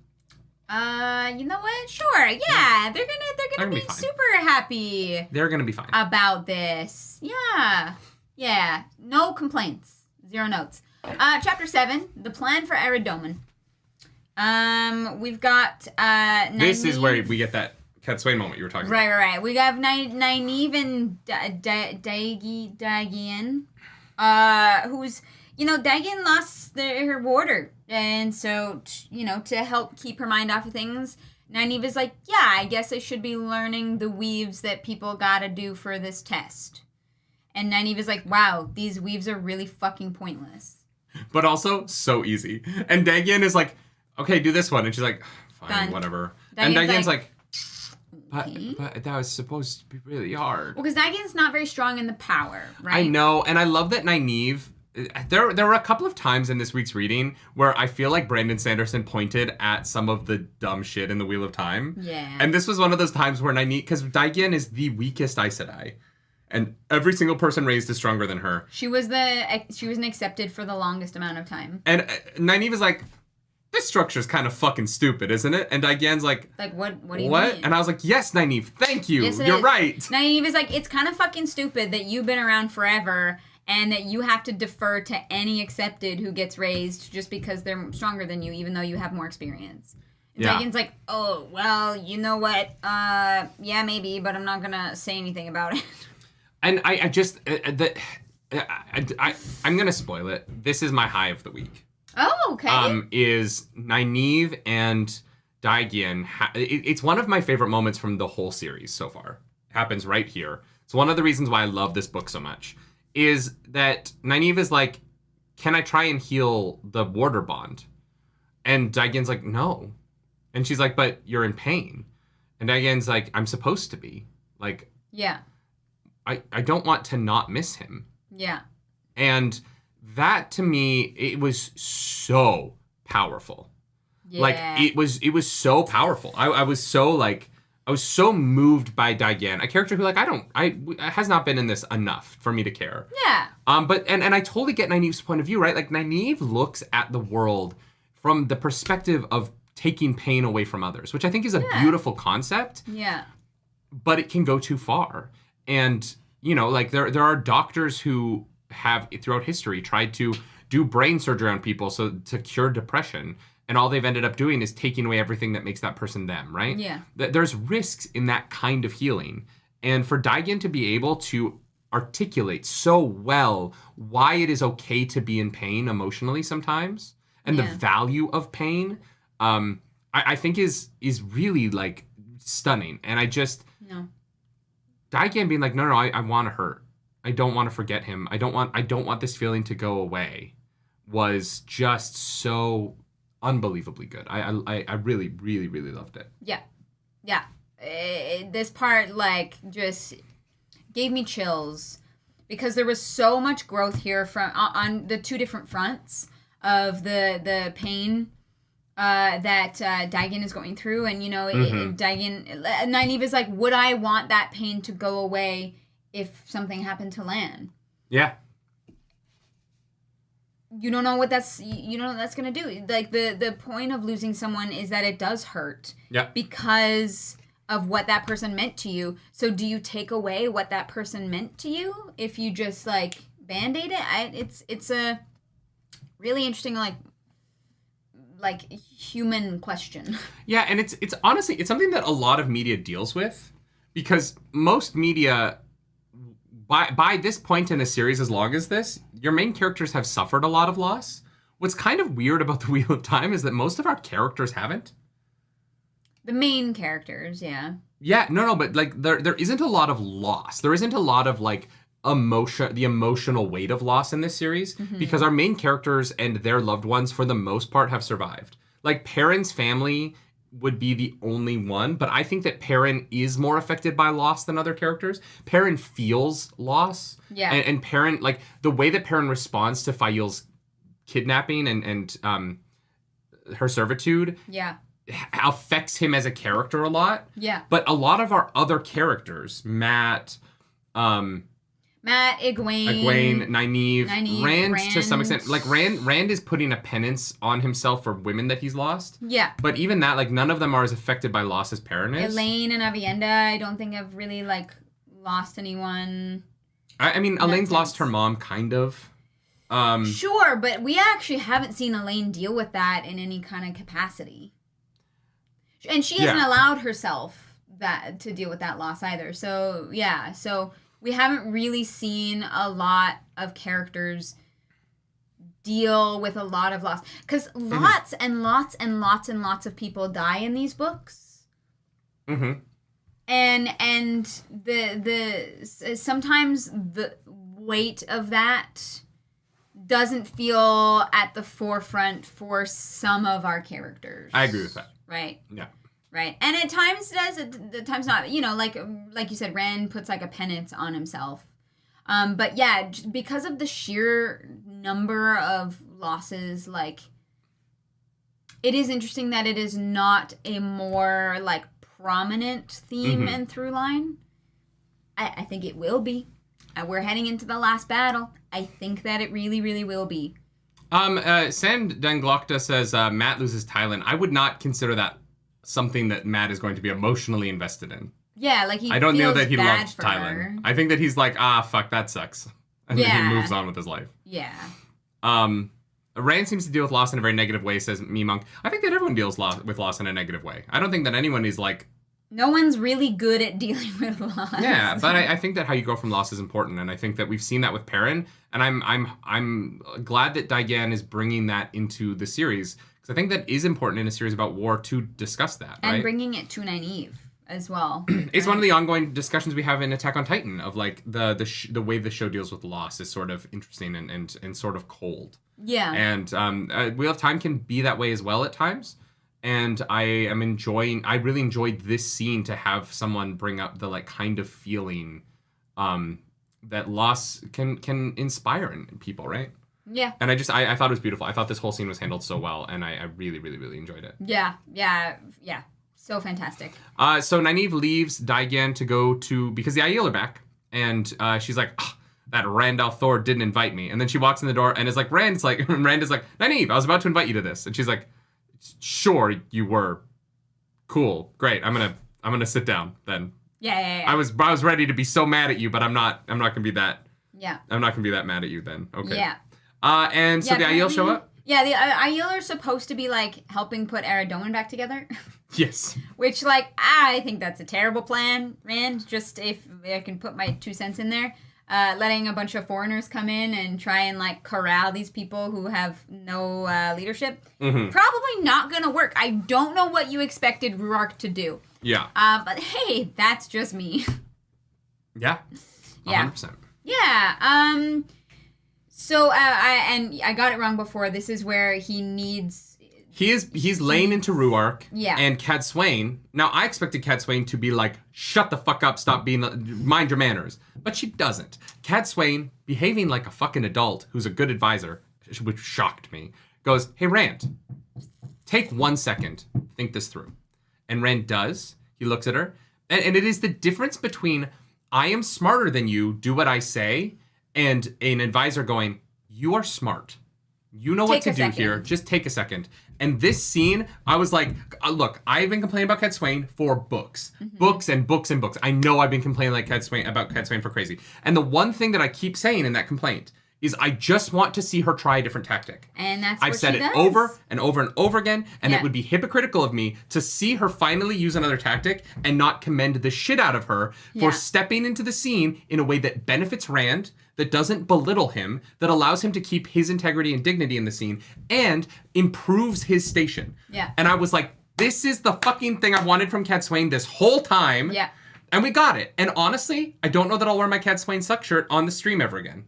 You know what? Sure. Yeah, they're gonna be super happy. They're gonna be fine about this. Yeah. No complaints. 0 notes. Chapter 7, the plan for Eridomen. We've got Nynaeve. This is where we get that Cat Swain moment you were talking about. Right. We have Nynaeve and Dagian, who's, Dagian lost her warder, and so, to help keep her mind off of things, Nynaeve is like, yeah, I guess I should be learning the weaves that people gotta do for this test. And Nynaeve is like, wow, these weaves are really fucking pointless. But also so easy. And Dagian is like, okay, do this one. And she's like, fine, done. Whatever. Dagian's and Dagian's like, okay. but that was supposed to be really hard. Well, because Dagian's not very strong in the power, right? I know, and I love that Nynaeve. There were a couple of times in this week's reading where I feel like Brandon Sanderson pointed at some of the dumb shit in the Wheel of Time. Yeah. And this was one of those times where Nynaeve, because Dagian is the weakest Aes Sedai, and every single person raised is stronger than her. She wasn't accepted for the longest amount of time. And Nynaeve is like, this structure's kind of fucking stupid, isn't it? And Dagian's like, what do you mean? And I was like, yes, Nynaeve, thank you. Yes, You're right. Nynaeve is like, it's kind of fucking stupid that you've been around forever and that you have to defer to any accepted who gets raised just because they're stronger than you, even though you have more experience. And Dagian's like, oh, well, you know what? Yeah, maybe, but I'm not gonna say anything about it. And I'm gonna spoil it. This is my high of the week. Oh, okay. Is Nynaeve and Dagian. It's one of my favorite moments from the whole series so far. It happens right here. It's one of the reasons why I love this book so much. Is that Nynaeve is like, can I try and heal the warder bond? And Dagian's like, no. And she's like, but you're in pain. And Dagian's like, I'm supposed to be. Like, yeah. I don't want to not miss him. Yeah. And that to me, it was so powerful. Yeah. Like it was so powerful. I was so moved by Dagian, a character who has not been in this enough for me to care. Yeah. But I totally get Nynaeve's point of view, right? Like Nynaeve looks at the world from the perspective of taking pain away from others, which I think is a beautiful concept. Yeah. But it can go too far. And, like there are doctors who have throughout history tried to do brain surgery on people to cure depression. And all they've ended up doing is taking away everything that makes that person them, right? Yeah. There's risks in that kind of healing. And for Dagian to be able to articulate so well why it is okay to be in pain emotionally sometimes and the value of pain, I think is really like stunning. And I just... No. Dagian being like, no, I want to hurt. I don't want to forget him. I don't want this feeling to go away was just so unbelievably good. I really, really, really loved it. Yeah. Yeah. This part, just gave me chills because there was so much growth here from on the two different fronts of the pain that Dagian is going through. And, Nynaeve is like, would I want that pain to go away if something happened to Lan? Yeah. You don't know what that's going to do. Like, the point of losing someone is that it does hurt. Yeah. Because of what that person meant to you. So do you take away what that person meant to you if you just, Band-Aid it? It's a really interesting, human question. Yeah, and it's honestly, it's something that a lot of media deals with because most media, by this point in a series as long as this, your main characters have suffered a lot of loss. What's kind of weird about the Wheel of Time is that most of our characters haven't. The main characters, yeah. Yeah, no, but there isn't a lot of loss. There isn't a lot of the emotional weight of loss in this series because our main characters and their loved ones, for the most part, have survived. Like, Perrin's family would be the only one, but I think that Perrin is more affected by loss than other characters. Perrin feels loss. Yeah. And Perrin, like, the way that Perrin responds to Fail's kidnapping and her servitude affects him as a character a lot. Yeah. But a lot of our other characters, Matt, Egwene, Nynaeve, Rand to some extent. Like, Rand is putting a penance on himself for women that he's lost. Yeah. But even that, like, none of them are as affected by loss as Perrin is. Elaine and Avienda, I don't think have really, like, lost anyone. I mean, Elaine's lost her mom, kind of. Sure, but we actually haven't seen Elaine deal with that in any kind of capacity. And she hasn't allowed herself to deal with that loss either. So, yeah. So, we haven't really seen a lot of characters deal with a lot of loss. Because lots and lots and lots and lots of people die in these books. Mm-hmm. And sometimes the weight of that doesn't feel at the forefront for some of our characters. I agree with that. Right. Yeah. Right. And at times does, at times not. You know, like you said, Rand puts like a penance on himself. But yeah, because of the sheer number of losses, like, it is interesting that it is not a more like prominent theme and through line. I think it will be. We're heading into the last battle. I think that it really, really will be. Sand Danglokta says Matt loses Thailand. I would not consider that something that Matt is going to be emotionally invested in. Yeah, like I don't know that he loves Thailand. I think that he's like, fuck, that sucks. And then he moves on with his life. Yeah. Rand seems to deal with loss in a very negative way, says Me Monk. I think that everyone deals with loss in a negative way. I don't think that anyone is like... No one's really good at dealing with loss. Yeah, but I think that how you go from loss is important, and I think that we've seen that with Perrin, and I'm glad that Diane is bringing that into the series, because I think that is important in a series about war to discuss that, right? And bringing it to Nynaeve as well. It's one of the ongoing discussions we have in Attack on Titan of like the way the show deals with loss is sort of interesting and sort of cold. Yeah. And Wheel of Time can be that way as well at times. And I really enjoyed this scene to have someone bring up the like kind of feeling that loss can inspire in people, right? Yeah. And I thought it was beautiful. I thought this whole scene was handled so well, and I really, really, really enjoyed it. Yeah. So fantastic. So Nynaeve leaves Daigen to go to, because the Aiel are back, and she's like, that Rand al'Thor didn't invite me. And then she walks in the door and is like, Rand is like, Nynaeve, I was about to invite you to this. And she's like, sure, you were. Cool, great. I'm gonna sit down then. Yeah. I was ready to be so mad at you, but I'm not gonna be that. Yeah. I'm not gonna be that mad at you then. Okay. Yeah. And so the Aiel show up. Yeah, the Aiel are supposed to be like helping put Aradoman back together. Yes. Which, like, I think that's a terrible plan, Rand. Just if I can put my 2 cents in there. Letting a bunch of foreigners come in and try and, like, corral these people who have no leadership. Mm-hmm. Probably not gonna work. I don't know what you expected Ruark to do. Yeah. But hey, that's just me. Yeah. 100%. Yeah. So, I got it wrong before. This is where he needs... He's laying into Ruark. Yeah. And Cadsuane. Now, I expected Cadsuane to be like, shut the fuck up, stop being... mind your manners. But she doesn't. Cadsuane, behaving like a fucking adult who's a good advisor, which shocked me, goes, hey, Rand, take 1 second. Think this through. And Rand does. He looks at her. And it is the difference between, I am smarter than you, do what I say, and an advisor going, you are smart. You know what to do here. Just take a second. And this scene, I was like, look, I've been complaining about Cadsuane for books. Mm-hmm. Books and books and books. I know I've been complaining about Cadsuane for crazy. And the one thing that I keep saying in that complaint is I just want to see her try a different tactic. And that's I've what said she it does. over and over and over again, and it would be hypocritical of me to see her finally use another tactic and not commend the shit out of her for stepping into the scene in a way that benefits Rand, that doesn't belittle him, that allows him to keep his integrity and dignity in the scene, and improves his station. Yeah. And I was like, this is the fucking thing I wanted from Cadsuane this whole time. Yeah. And we got it. And honestly, I don't know that I'll wear my Cat Swain suck shirt on the stream ever again.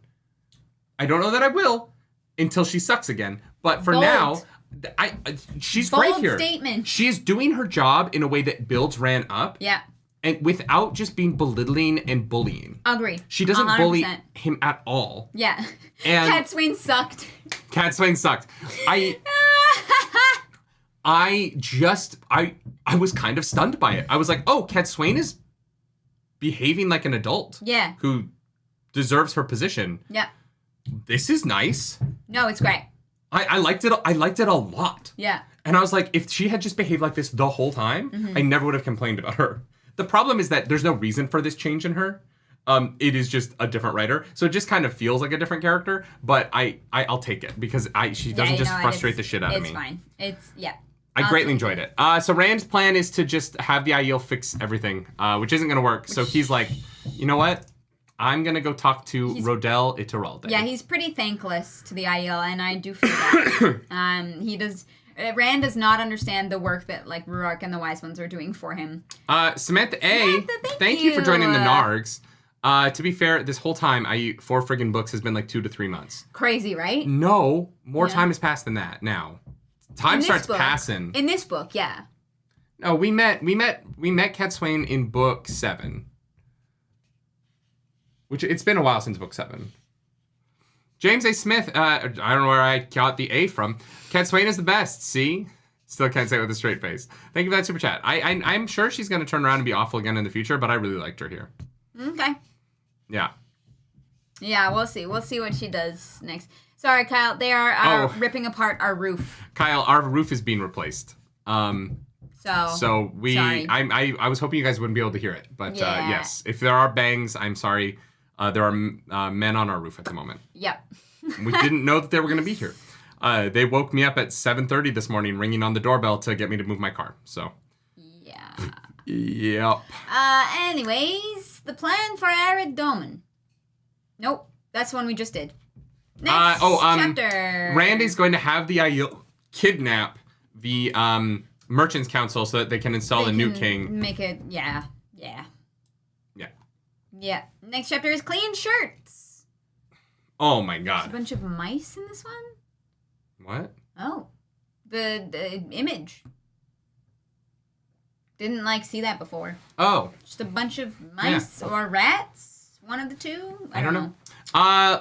I don't know that I will until she sucks again. But for now, she's great here. Bold statement. She is doing her job in a way that builds Ran up. Yeah. And without just being belittling and bullying. Agreed. She doesn't 100%. bully him at all. Yeah. And Cat Swain sucked. Cat Swain sucked. I was kind of stunned by it. I was like, oh, Cat Swain is behaving like an adult. Yeah. Who deserves her position. Yeah. This is nice. No, it's great. I liked it. I liked it a lot. Yeah. And I was like, if she had just behaved like this the whole time, I never would have complained about her. The problem is that there's no reason for this change in her. It is just a different writer, so it just kind of feels like a different character. But I'll take it because she doesn't just frustrate the shit out of me. It's fine. It's I greatly enjoyed it. So Rand's plan is to just have the Aiel fix everything, which isn't going to work. So he's like, you know what? I'm going to go talk to Rodel Iturralde. Yeah, he's pretty thankless to the Aiel, and I do feel that. Rand does not understand the work that like Ruark and the Wise Ones are doing for him. Samantha A, thank you for joining the Nargs. To be fair, this whole time, 4 friggin' books has been like 2 to 3 months. Crazy, right? No, more time has passed than that now. Time starts passing. In this book, yeah. No, we met Cat Swain in book 7. Which, it's been a while since book 7. James A. Smith, I don't know where I got the A from. Cat Swain is the best, see? Still can't say it with a straight face. Thank you for that super chat. I'm sure she's going to turn around and be awful again in the future, but I really liked her here. Okay. Yeah. Yeah, we'll see. We'll see what she does next. Sorry, Kyle. They are ripping apart our roof. Kyle, our roof is being replaced. So we, sorry. I was hoping you guys wouldn't be able to hear it, but yes, if there are bangs, I'm sorry. There are men on our roof at the moment. Yep. We didn't know that they were going to be here. They woke me up at 7:30 this morning, ringing on the doorbell to get me to move my car. So. Yeah. Yep. Anyways, the plan for Arid Doman. Nope, that's one we just did. Next chapter. Randy's going to have the Aiel kidnap the Merchants Council so that they can install a new king. Make it, yeah. Next chapter is Clean Shirts. Oh my god. There's a bunch of mice in this one? What? Oh. The image. Didn't see that before. Oh. Just a bunch of mice or rats? One of the two? I don't know.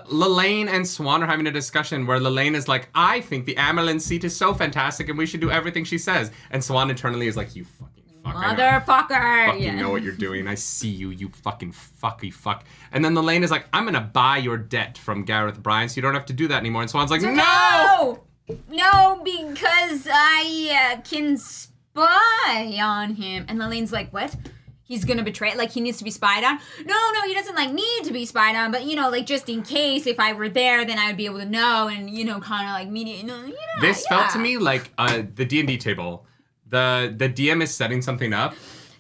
Lelaine and Swan are having a discussion where Lelaine is like, I think the Amerlin seat is so fantastic and we should do everything she says. And Swan internally is like, you fucking fuck. Motherfucker. I know what you're doing. I see you, you fucking fucky fuck. And then Lelaine is like, I'm going to buy your debt from Gareth Bryan so you don't have to do that anymore. And Swan's like, no! No, because I can spy on him. And Lelaine's like, what? He's gonna betray, he needs to be spied on? No, he doesn't, need to be spied on, but, just in case, if I were there, then I would be able to know, and, kind of, mediate, This felt to me like the D&D table. The DM is setting something up,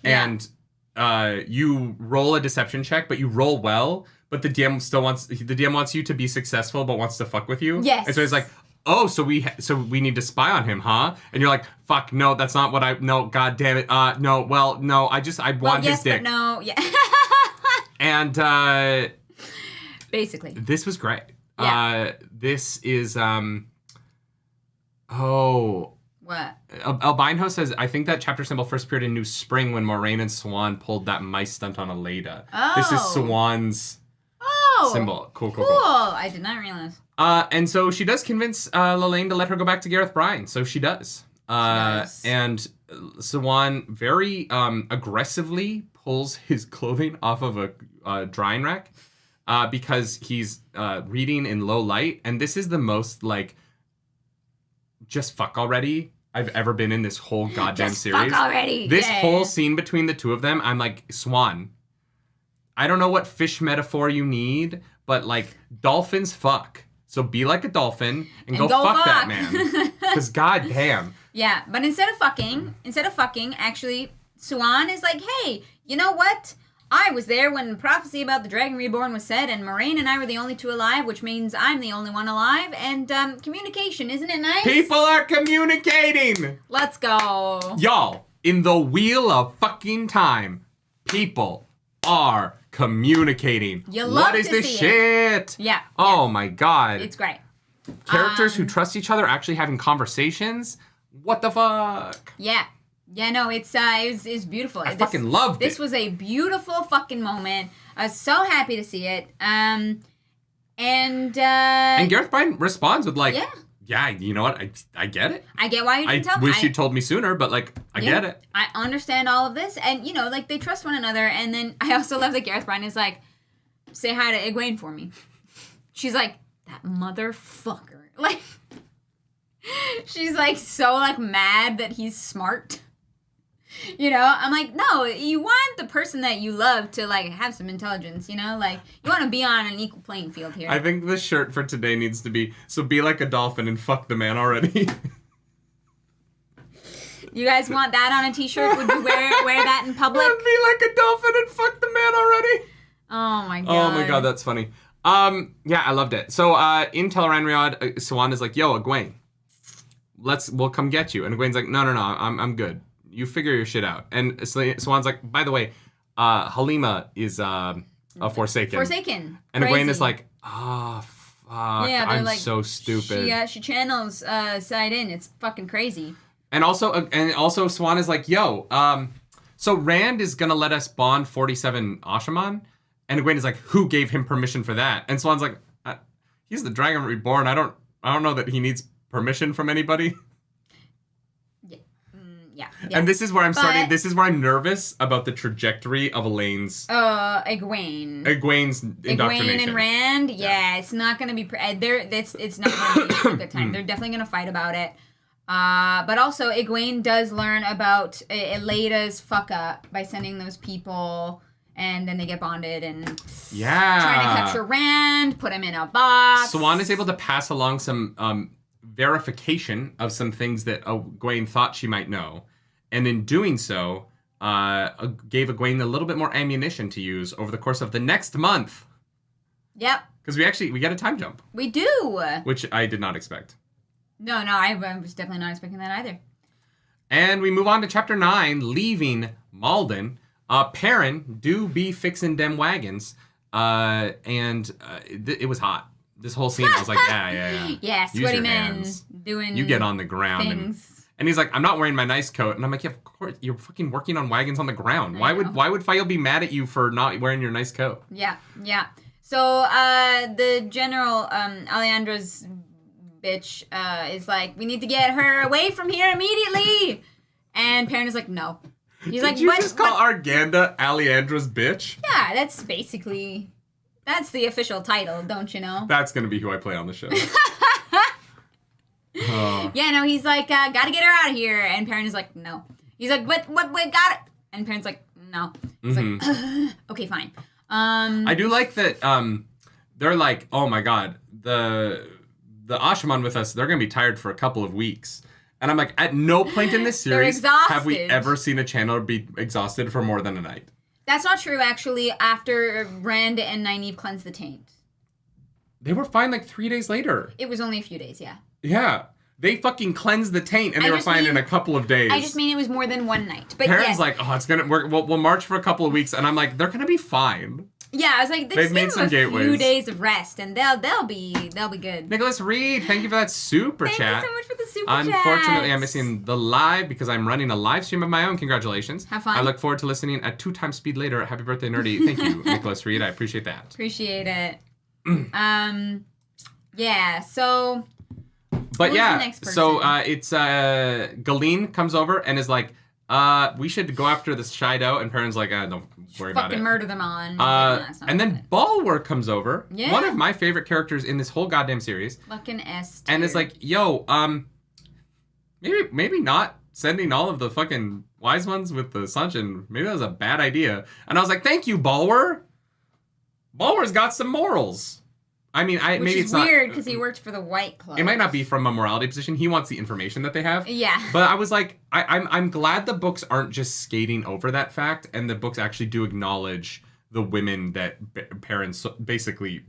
and you roll a deception check, but you roll well, but the DM wants you to be successful, but wants to fuck with you. Yes. And so he's like, oh, so we need to spy on him, huh? And you're like, fuck, no, that's not what no, god damn it, no, well, no, I want his dick. But no, yeah. And, basically. This was great. Yeah. This is, What? Albino says, I think that chapter symbol first appeared in New Spring when Moraine and Swan pulled that mice stunt on Aleda. Oh. This is Swan's symbol. Cool. I did not realize. And so she does convince Lelaine to let her go back to Gareth Bryan. So she does. And Swan very aggressively pulls his clothing off of a drying rack because he's reading in low light. And this is the most, just fuck already I've ever been in this whole goddamn just series. Fuck already. This whole scene between the two of them, I'm like, Swan, I don't know what fish metaphor you need, but, dolphins fuck. So be like a dolphin and go fuck that man. Because goddamn. Yeah, but instead of fucking, actually, Swan is like, hey, you know what? I was there when prophecy about the Dragon Reborn was said, and Moraine and I were the only two alive, which means I'm the only one alive, and communication, isn't it nice? People are communicating! Let's go. Y'all, in the wheel of fucking time, people are communicating. You love what is to this see shit? Yeah. Oh my god. It's great. Characters who trust each other actually having conversations. What the fuck? Yeah. Yeah, no, it's beautiful. I fucking loved it. This was a beautiful fucking moment. I was so happy to see it. And Gareth Bryan responds with like, yeah, you know what? I get it. I get why you didn't tell me. I wish you told me sooner, but like, I get it. I understand all of this. And, you know, like, they trust one another. And then I also love that Gareth Bryan is like, say hi to Egwene for me. She's like, that motherfucker. Like, she's like so like mad that he's smart. You know, I'm like, no, you want the person that you love to like have some intelligence, you know? Like, you want to be on an equal playing field here. I think the shirt for today needs to be, so be like a dolphin and fuck the man already. You guys want that on a t-shirt? Would you wear that in public? Be like a dolphin and fuck the man already. Oh my god. Oh my god, that's funny. Yeah, I loved it. So, in Tel'aran'rhiod, Siwan is like, yo, Egwene, we'll come get you. And Egwene's like, no, I'm good. You figure your shit out. And Siwan's like, by the way, Halima is a Forsaken. Forsaken. And Crazy. Egwene is like, fuck, yeah, I'm like, so stupid. She channels side in. It's fucking crazy. And also Siwan is like, yo, so Rand is gonna let us bond 47 Ashaman. And Egwene is like, who gave him permission for that? And Swan's like, he's the Dragon Reborn. I don't know that he needs permission from anybody. Yeah. And this is where this is where I'm nervous about the trajectory of Elaine's... Egwene's indoctrination. Egwene and Rand, yeah, it's not going to be... it's not going to be a good time. They're definitely going to fight about it. But also, Egwene does learn about Eleda's fuck-up by sending those people... And then they get bonded and trying to capture Rand, put him in a box. Siwan is able to pass along some verification of some things that Egwene thought she might know. And in doing so, gave Egwene a little bit more ammunition to use over the course of the next month. Yep. Because we get a time jump. We do. Which I did not expect. No, I was definitely not expecting that either. And we move on to chapter 9, leaving Malden. Perrin do be fixing dem wagons, it was hot. This whole scene, I was like, yeah. Yeah, sweaty men doing You get on the ground. Things. And he's like, I'm not wearing my nice coat. And I'm like, yeah, of course, you're fucking working on wagons on the ground. Why would Fael be mad at you for not wearing your nice coat? Yeah. So, the general, Alejandro's bitch, is like, we need to get her away from here immediately. And Perrin is like, no. He's like, Did you just call Arganda Aleandra's bitch? Yeah, that's the official title, don't you know? That's going to be who I play on the show. Yeah, no, he's like, gotta get her out of here. And Perrin is like, no. He's like, what, got it? And Perrin's like, no. He's like, okay, fine. I do like that, they're like, oh my god, the Ashaman with us, they're going to be tired for a couple of weeks. And I'm like, at no point in this series have we ever seen a channeler be exhausted for more than a night. That's not true, actually, after Rand and Nynaeve cleansed the taint. They were fine like 3 days later. It was only a few days, yeah. Yeah. They fucking cleansed the taint and they were fine in a couple of days. I just mean it was more than one night. But Perrin's like, oh, it's gonna work. We'll march for a couple of weeks. And I'm like, they're gonna be fine. Yeah, I was like, they've made some gateways. Few days of rest, and they'll be good. Nicholas Reed, thank you for that super chat. Thank you so much for the super chat. Unfortunately, I'm missing the live because I'm running a live stream of my own. Congratulations. Have fun. I look forward to listening at 2x speed later. Happy birthday, nerdy. Thank you, Nicholas Reed. I appreciate that. Appreciate it. Yeah. So. But yeah, so it's Galeen comes over and is like, we should go after this Shido, and Perrin's like, don't worry about it. Fucking murder them all. And then Bulwer comes over, one of my favorite characters in this whole goddamn series. Fucking S tier. And is like, yo, maybe not sending all of the fucking wise ones with the Sunshin, maybe that was a bad idea. And I was like, thank you, Bulwer. Bulwer's got some morals. I mean, Which is weird because he worked for the White Club. It might not be from a morality position. He wants the information that they have. Yeah. But I was like, I'm glad the books aren't just skating over that fact, and the books actually do acknowledge the women that Perrin basically,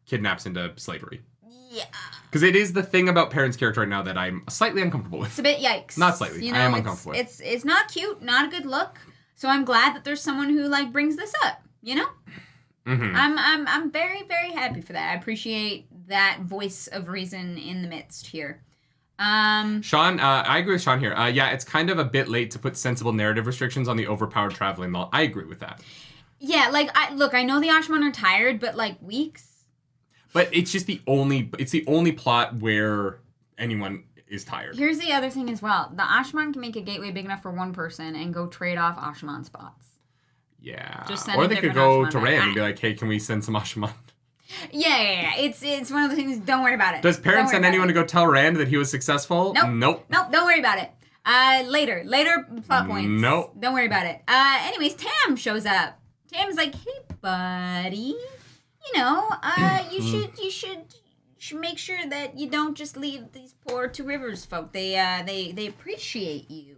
kidnaps into slavery. Yeah. Because it is the thing about Perrin's character right now that I'm slightly uncomfortable with. It's a bit yikes. Not slightly. I am uncomfortable with. It's not cute, not a good look. So I'm glad that there's someone who like brings this up, you know? Mm-hmm. I'm very, very happy for that. I appreciate that voice of reason in the midst here. Sean, I agree with Sean here. Yeah, it's kind of a bit late to put sensible narrative restrictions on the overpowered traveling law. I agree with that. Yeah, like, I know the Ashman are tired, but, like, weeks? But it's just the only plot where anyone is tired. Here's the other thing as well. The Ashman can make a gateway big enough for one person and go trade off Ashman spots. Yeah. Just send or they could different go Ashman to back. Rand and be like, hey, can we send some Ashman? Yeah. It's one of the things, don't worry about it. Does Perrin send anyone to go tell Rand that he was successful? Nope. Nope, don't worry about it. Later plot points. Nope. Don't worry about it. Anyways, Tam shows up. Tam's like, hey, buddy. You know, you should make sure that you don't just leave these poor Two Rivers folk. They appreciate you.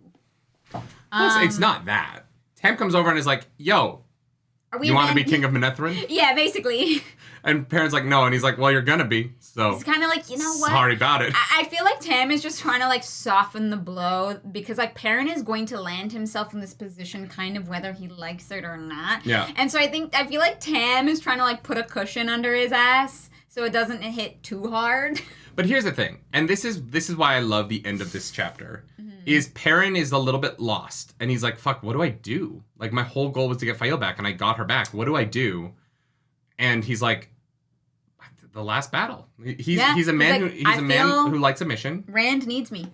It's not that. Tam comes over and is like, yo, you want to be king of Manetheren? Yeah, basically. And Perrin's like, no. And he's like, well, you're going to be. So it's kind of like, you know what? Sorry about it. I feel like Tam is just trying to, like, soften the blow because, like, Perrin is going to land himself in this position kind of whether he likes it or not. Yeah. And so I feel like Tam is trying to, like, put a cushion under his ass so it doesn't hit too hard. But here's the thing, and this is why I love the end of this chapter, is Perrin is a little bit lost. And he's like, fuck, what do I do? Like, my whole goal was to get Fael back, and I got her back. What do I do? And he's like, the last battle. He's a man who likes a mission. Rand needs me.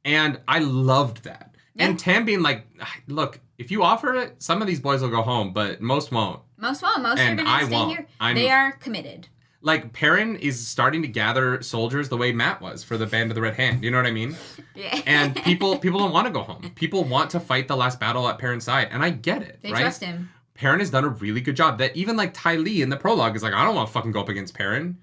And I loved that. Yeah. And Tam being like, look, if you offer it, some of these boys will go home, but most won't. Most are going And to I stay won't. here. They are committed. Like, Perrin is starting to gather soldiers the way Matt was for the Band of the Red Hand. You know what I mean? Yeah. And people don't want to go home. People want to fight the last battle at Perrin's side. And I get it, They right? trust him. Perrin has done a really good job. That even, like, Ty Lee in the prologue is like, I don't want to fucking go up against Perrin.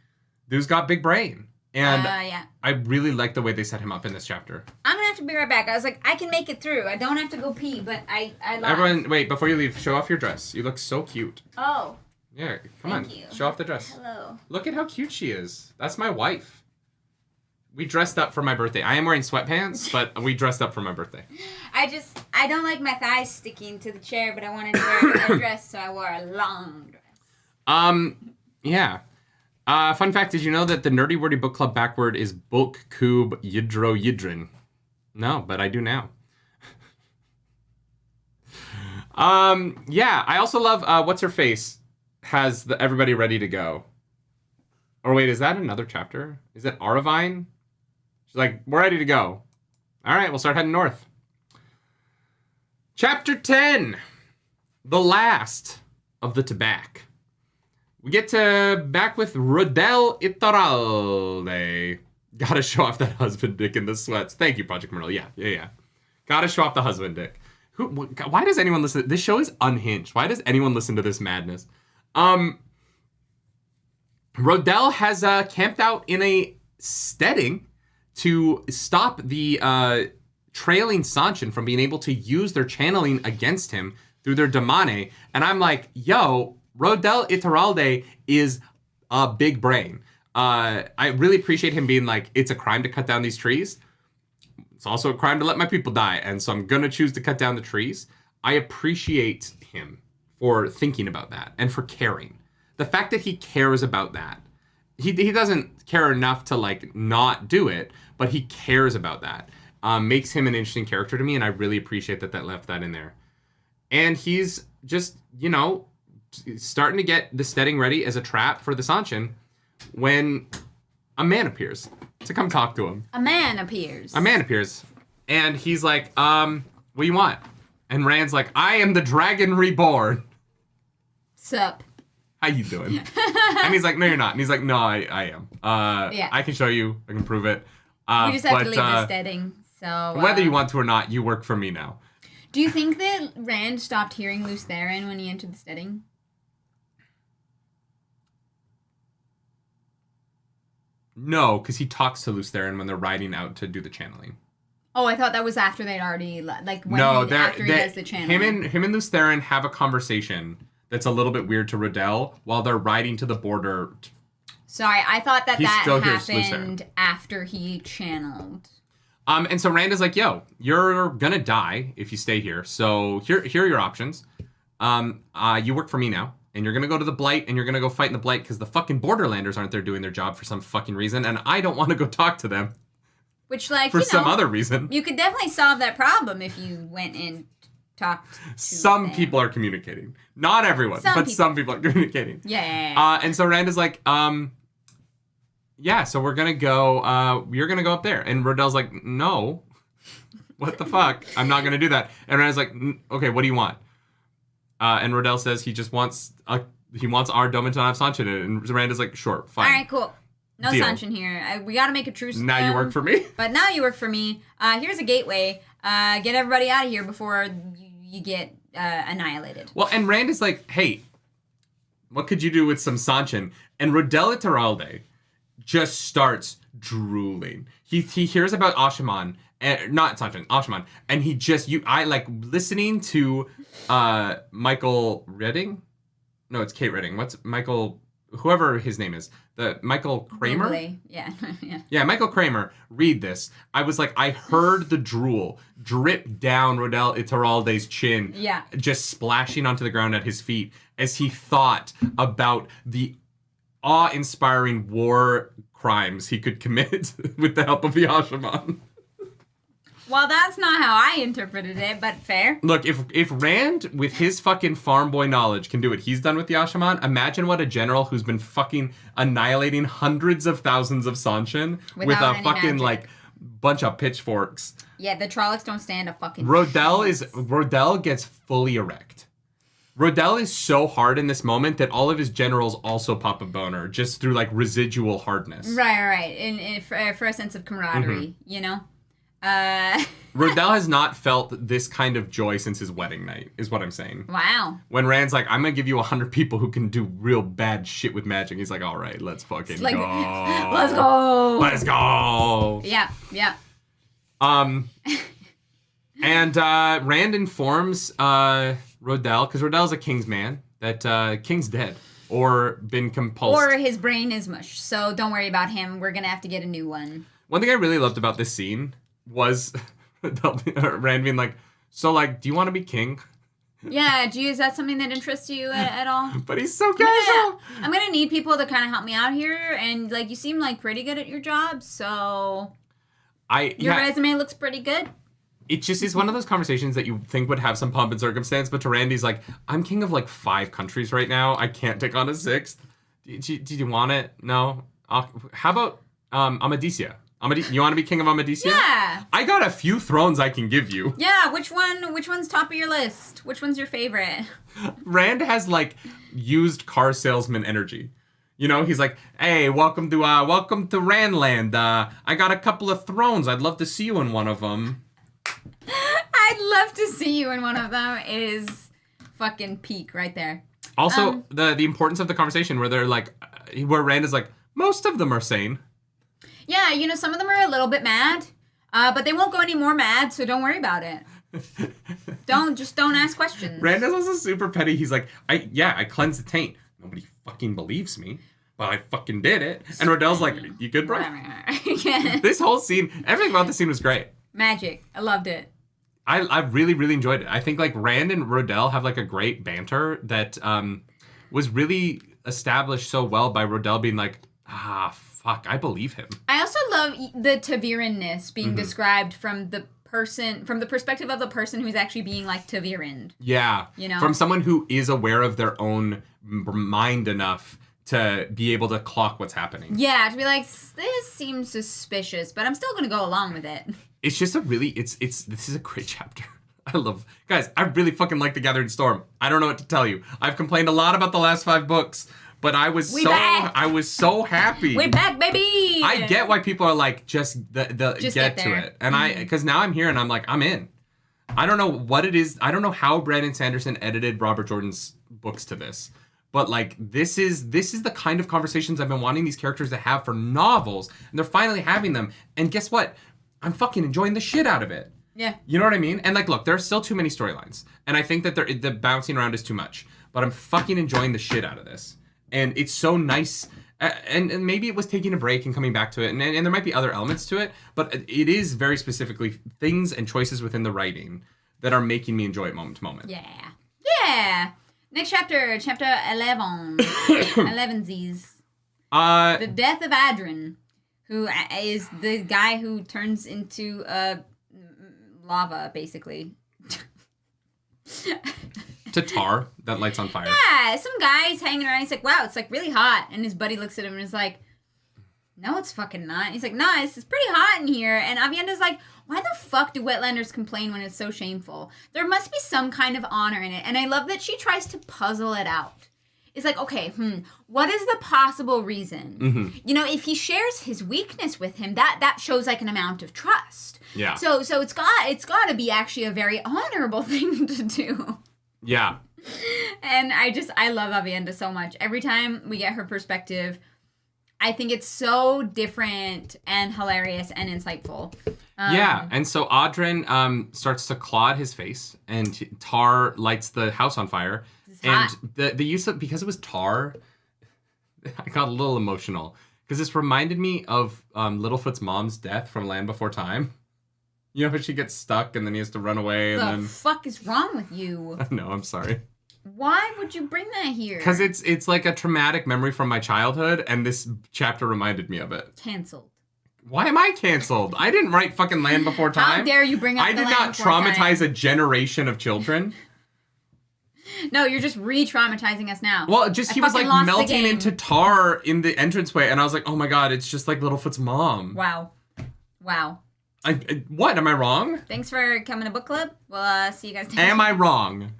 Dude's got big brain. And yeah. I really like the way they set him up in this chapter. I'm going to have to be right back. I was like, I can make it through. I don't have to go pee, but I lied. Everyone, wait, before you leave, show off your dress. You look so cute. Oh. Yeah, come on. Thank you. Show off the dress. Hello. Look at how cute she is. That's my wife. We dressed up for my birthday. I am wearing sweatpants, but we dressed up for my birthday. I don't like my thighs sticking to the chair, but I wanted to wear a dress, so I wore a long dress. Yeah. Fun fact, did you know that the Nerdy Wordy Book Club backward is Bulk Kub Yidro Yidrin? No, but I do now. Yeah, I also love, what's her face has everybody ready to go. Or wait, is that another chapter? Is it Aravine? She's like, we're ready to go. All right, we'll start heading north. Chapter 10. The last of the Tabak. We get to back with Rodel Iturralde. Gotta show off that husband dick in the sweats. Thank you, Project Merle. Yeah. Gotta show off the husband dick. Why does anyone listen? This show is unhinged. Why does anyone listen to this madness? Rodel has camped out in a steading to stop the trailing Sanchin from being able to use their channeling against him through their Damane. And I'm like, yo, Rodel Iturralde is a big brain. I really appreciate him being like, it's a crime to cut down these trees. It's also a crime to let my people die. And so I'm going to choose to cut down the trees. I appreciate him for thinking about that and for caring. The fact that he cares about that. He doesn't care enough to, like, not do it, but he cares about that. Makes him an interesting character to me, and I really appreciate that left that in there. And he's just, you know, starting to get the steading ready as a trap for the Sanchin when a man appears to come talk to him. A man appears. And he's like, what do you want? And Rand's like, I am the Dragon Reborn. Sup? How you doing? And he's like, no, you're not. And he's like, no, I am. Yeah. I can show you. I can prove it. You just have to leave the steading. So whether you want to or not, you work for me now. Do you think that Rand stopped hearing Lews Therin when he entered the steading? No, because he talks to Lews Therin when they're riding out to do the channeling. Oh, I thought that was after they'd already, like, when after he does the channeling. Him and Lews Therin have a conversation that's a little bit weird to Rodel while they're riding to the border. Sorry, I thought that He still hears Lews happened after he channeled. And so Rand is like, yo, you're gonna die if you stay here. So here are your options. You work for me now, and you're gonna go to the Blight, and you're gonna go fight in the Blight because the fucking Borderlanders aren't there doing their job for some fucking reason, and I don't want to go talk to them. Which, like, for some other reason. You could definitely solve that problem if you went and talked to Some them. people are communicating. Not everyone, some people are communicating. Yeah. And so Rand is like, yeah, so we're gonna go, you're gonna go up there. And Rodell's like, no. What the fuck? I'm not gonna do that. And Rand's like, okay, what do you want? And Rodell says he just wants, he wants our dome to have Sanchin in it. And Rand is like, sure, fine. All right, cool. No Deal. Sanchin here. We gotta make a truce. Now you work for me? But now you work for me. Here's a gateway. Get everybody out of here before you get annihilated. Well, and Rand is like, hey, what could you do with some Sanchin? And Rodell Iturralde just starts drooling. He hears about Ashaman, not Sanchin, Ashaman, and he just, I like listening to Michael Redding? No, it's Kate Redding. What's Michael, whoever his name is. Michael Kramer? Probably. Yeah. Yeah, Michael Kramer, read this. I was like, I heard the drool drip down Rodell Iturralde's chin. Yeah. Just splashing onto the ground at his feet as he thought about the awe-inspiring war crimes he could commit with the help of the Ashaman. Well, that's not how I interpreted it, but fair. Look, if Rand, with his fucking farm boy knowledge, can do what he's done with the Ashaman, imagine what a general who's been fucking annihilating hundreds of thousands of Sanchin with a fucking, like, bunch of pitchforks. Yeah, the Trollocs don't stand a fucking Rodell gets fully erect. Rodell is so hard in this moment that all of his generals also pop a boner, just through, like, residual hardness. Right. And for a sense of camaraderie, you know? Rodell has not felt this kind of joy since his wedding night, is what I'm saying. Wow. When Rand's like, I'm going to give you 100 people who can do real bad shit with magic. He's like, all right, let's fucking go. Let's go. Let's go. Yeah. And Rand informs Rodell, because Rodell's a king's man, that King's dead or been compulsed. Or his brain is mush, so don't worry about him. We're going to have to get a new one. One thing I really loved about this scene was Rand being like, so, like, do you want to be king? Yeah, is that something that interests you at all? But he's so casual. I'm going to need people to kind of help me out here, and, like, you seem, like, pretty good at your job, so your resume looks pretty good. It just is one of those conversations that you think would have some pomp and circumstance, but to Randy's like, I'm king of, like, 5 countries right now. I can't take on a 6th. Do you want it? No? How about Amadisia? You want to be king of Amadisia? Yeah. I got a few thrones I can give you. Yeah, which one's top of your list? Which one's your favorite? Rand has, like, used car salesman energy. You know, he's like, hey, welcome to Randland. I got a couple of thrones. I'd love to see you in one of them. I'd love to see you in one of them is fucking peak right there. Also, the importance of the conversation where Rand is like, most of them are sane. Yeah, you know, some of them are a little bit mad, but they won't go any more mad, so don't worry about it. Don't ask questions. Rand is also super petty. He's like, I cleansed the taint. Nobody fucking believes me, but I fucking did it. And Rodell's like, you good, bro? Yeah. This whole scene, everything about this scene was great. Magic. I loved it. I really, really enjoyed it. I think, like, Rand and Rodell have, like, a great banter that was really established so well by Rodell being like, fuck, I believe him. I also love the Taviran-ness being described from the perspective of the person who's actually being, like, Taviran. Yeah. You know? From someone who is aware of their own mind enough to be able to clock what's happening. Yeah, to be like, this seems suspicious, but I'm still going to go along with it. It's just this is a great chapter. Guys, I really fucking like The Gathering Storm. I don't know what to tell you. I've complained a lot about the last 5 books. But I was so happy. We're back, baby. I get why people are like, just get to it. And because now I'm here and I'm like, I'm in. I don't know what it is. I don't know how Brandon Sanderson edited Robert Jordan's books to this. But, like, this is the kind of conversations I've been wanting these characters to have for novels. And they're finally having them. And guess what? I'm fucking enjoying the shit out of it. Yeah. You know what I mean? And, like, look, there are still too many storylines. And I think that the bouncing around is too much. But I'm fucking enjoying the shit out of this. And it's so nice And maybe it was taking a break and coming back to it, and there might be other elements to it, but it is very specifically things and choices within the writing that are making me enjoy it moment to moment. Yeah. Next chapter 11. 11sies. The death of Adrin, who is the guy who turns into lava, basically. To tar that lights on fire. Yeah, some guy's hanging around. He's like, wow, it's like really hot. And his buddy looks at him and is like, no, it's fucking not. He's like, nah, it's pretty hot in here. And Avienda's like, why the fuck do wetlanders complain when it's so shameful? There must be some kind of honor in it. And I love that she tries to puzzle it out. It's like, okay, what is the possible reason? Mm-hmm. You know, if he shares his weakness with him, that shows like an amount of trust. Yeah. So it's got to be actually a very honorable thing to do. Yeah. And I love Avienda so much. Every time we get her perspective, I think it's so different and hilarious and insightful. Yeah, and so Adrin starts to claw at his face, and tar lights the house on fire. And the use of, because it was tar, I got a little emotional. Because this reminded me of Littlefoot's mom's death from Land Before Time. You know how she gets stuck and then he has to run away and then... The fuck is wrong with you? No, I'm sorry. Why would you bring that here? Because it's like a traumatic memory from my childhood, and this chapter reminded me of it. Canceled. Why am I canceled? I didn't write fucking Land Before Time. How dare you bring up I the did Land not Before traumatize Time. a generation of children. No, you're just re-traumatizing us now. Well, just he was like melting into tar in the entranceway, and I was like, oh my god, it's just like Littlefoot's mom. Wow. What? Am I wrong? Thanks for coming to book club. We'll see you guys next Am I wrong?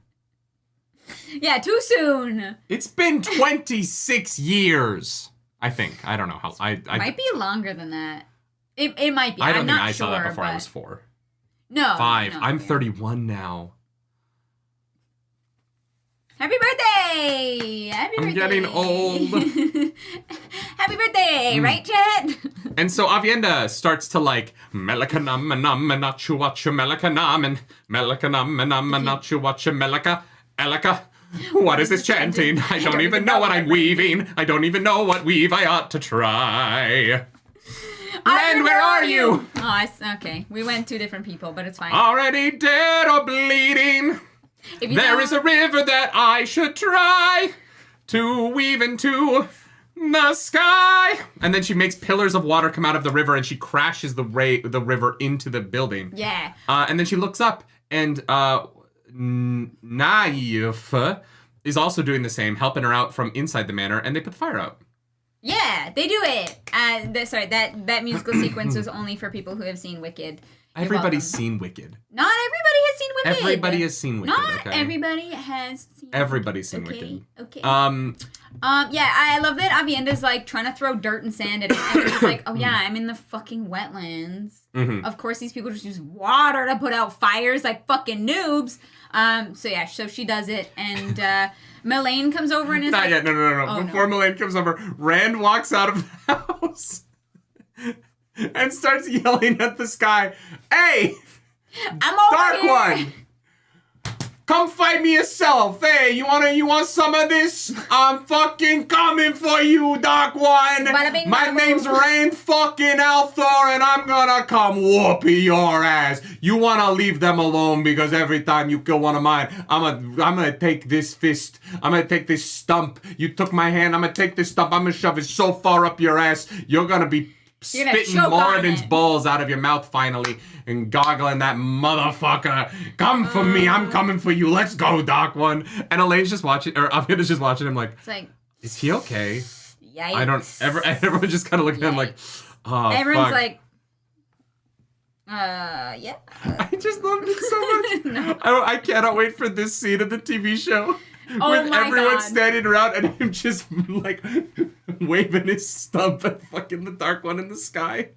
Yeah, too soon. It's been 26 years. I think. I don't know how. I might be longer than that. It might be. I don't I'm think not I sure, saw that before but... I was 4. No. 5. No, I'm yeah. 31 now. Happy birthday! Happy birthday! I'm getting old. Happy birthday, right, Chet? And so Avienda starts to like Melikanam Manachu Watcha Melikanam and Melikanam Manachu Watcha Melika Elika. What is this chanting? I don't even know what I'm weaving. I don't even know what weave I ought to try. Land, where are you? Oh, okay. We went 2 different people, but it's fine. Already dead or bleeding. There is a river that I should try to weave into the sky. And then she makes pillars of water come out of the river, and she crashes the river into the building. Yeah. And then she looks up, and Naif is also doing the same, helping her out from inside the manor, and they put the fire out. Yeah, they do it. That musical sequence was only for people who have seen Wicked. Everybody's seen Wicked. Not everybody has seen Wicked. Everybody has seen Wicked. Not okay? everybody has seen. Everybody's seen Wicked. Okay. Yeah, I love that Avienda's like trying to throw dirt and sand at him, and he's like, "Oh yeah, I'm in the fucking wetlands. Mm-hmm. Of course, these people just use water to put out fires like fucking noobs." So she does it, and Melaine comes over and is Not like, yet. No. Oh, Before Melaine comes over, Rand walks out of the house and starts yelling at the sky, "Hey, I'm over Dark here. One! Come fight me yourself! Hey, you want some of this? I'm fucking coming for you, Dark One! Bada bing, My bada name's boom. Rand fucking Althor, and I'm gonna come whoopee your ass! You wanna leave them alone because every time you kill one of mine, I'm gonna take this fist, I'm gonna take this stump. You took my hand, I'm gonna take this stump, I'm gonna shove it so far up your ass, you're gonna be spitting Moradin's balls out of your mouth finally and goggling that motherfucker. Come for me, I'm coming for you. Let's go, Dark One. And Elaine's just watching, or Avienda's just watching him like, It's like, is he okay? yikes. Everyone's just kind of looking at him like, oh, Everyone's fuck. like, yeah. I just loved it so much. No. I cannot wait for this scene of the TV show. Oh with my everyone God. standing around and him just like waving his stump at fucking the Dark One in the sky.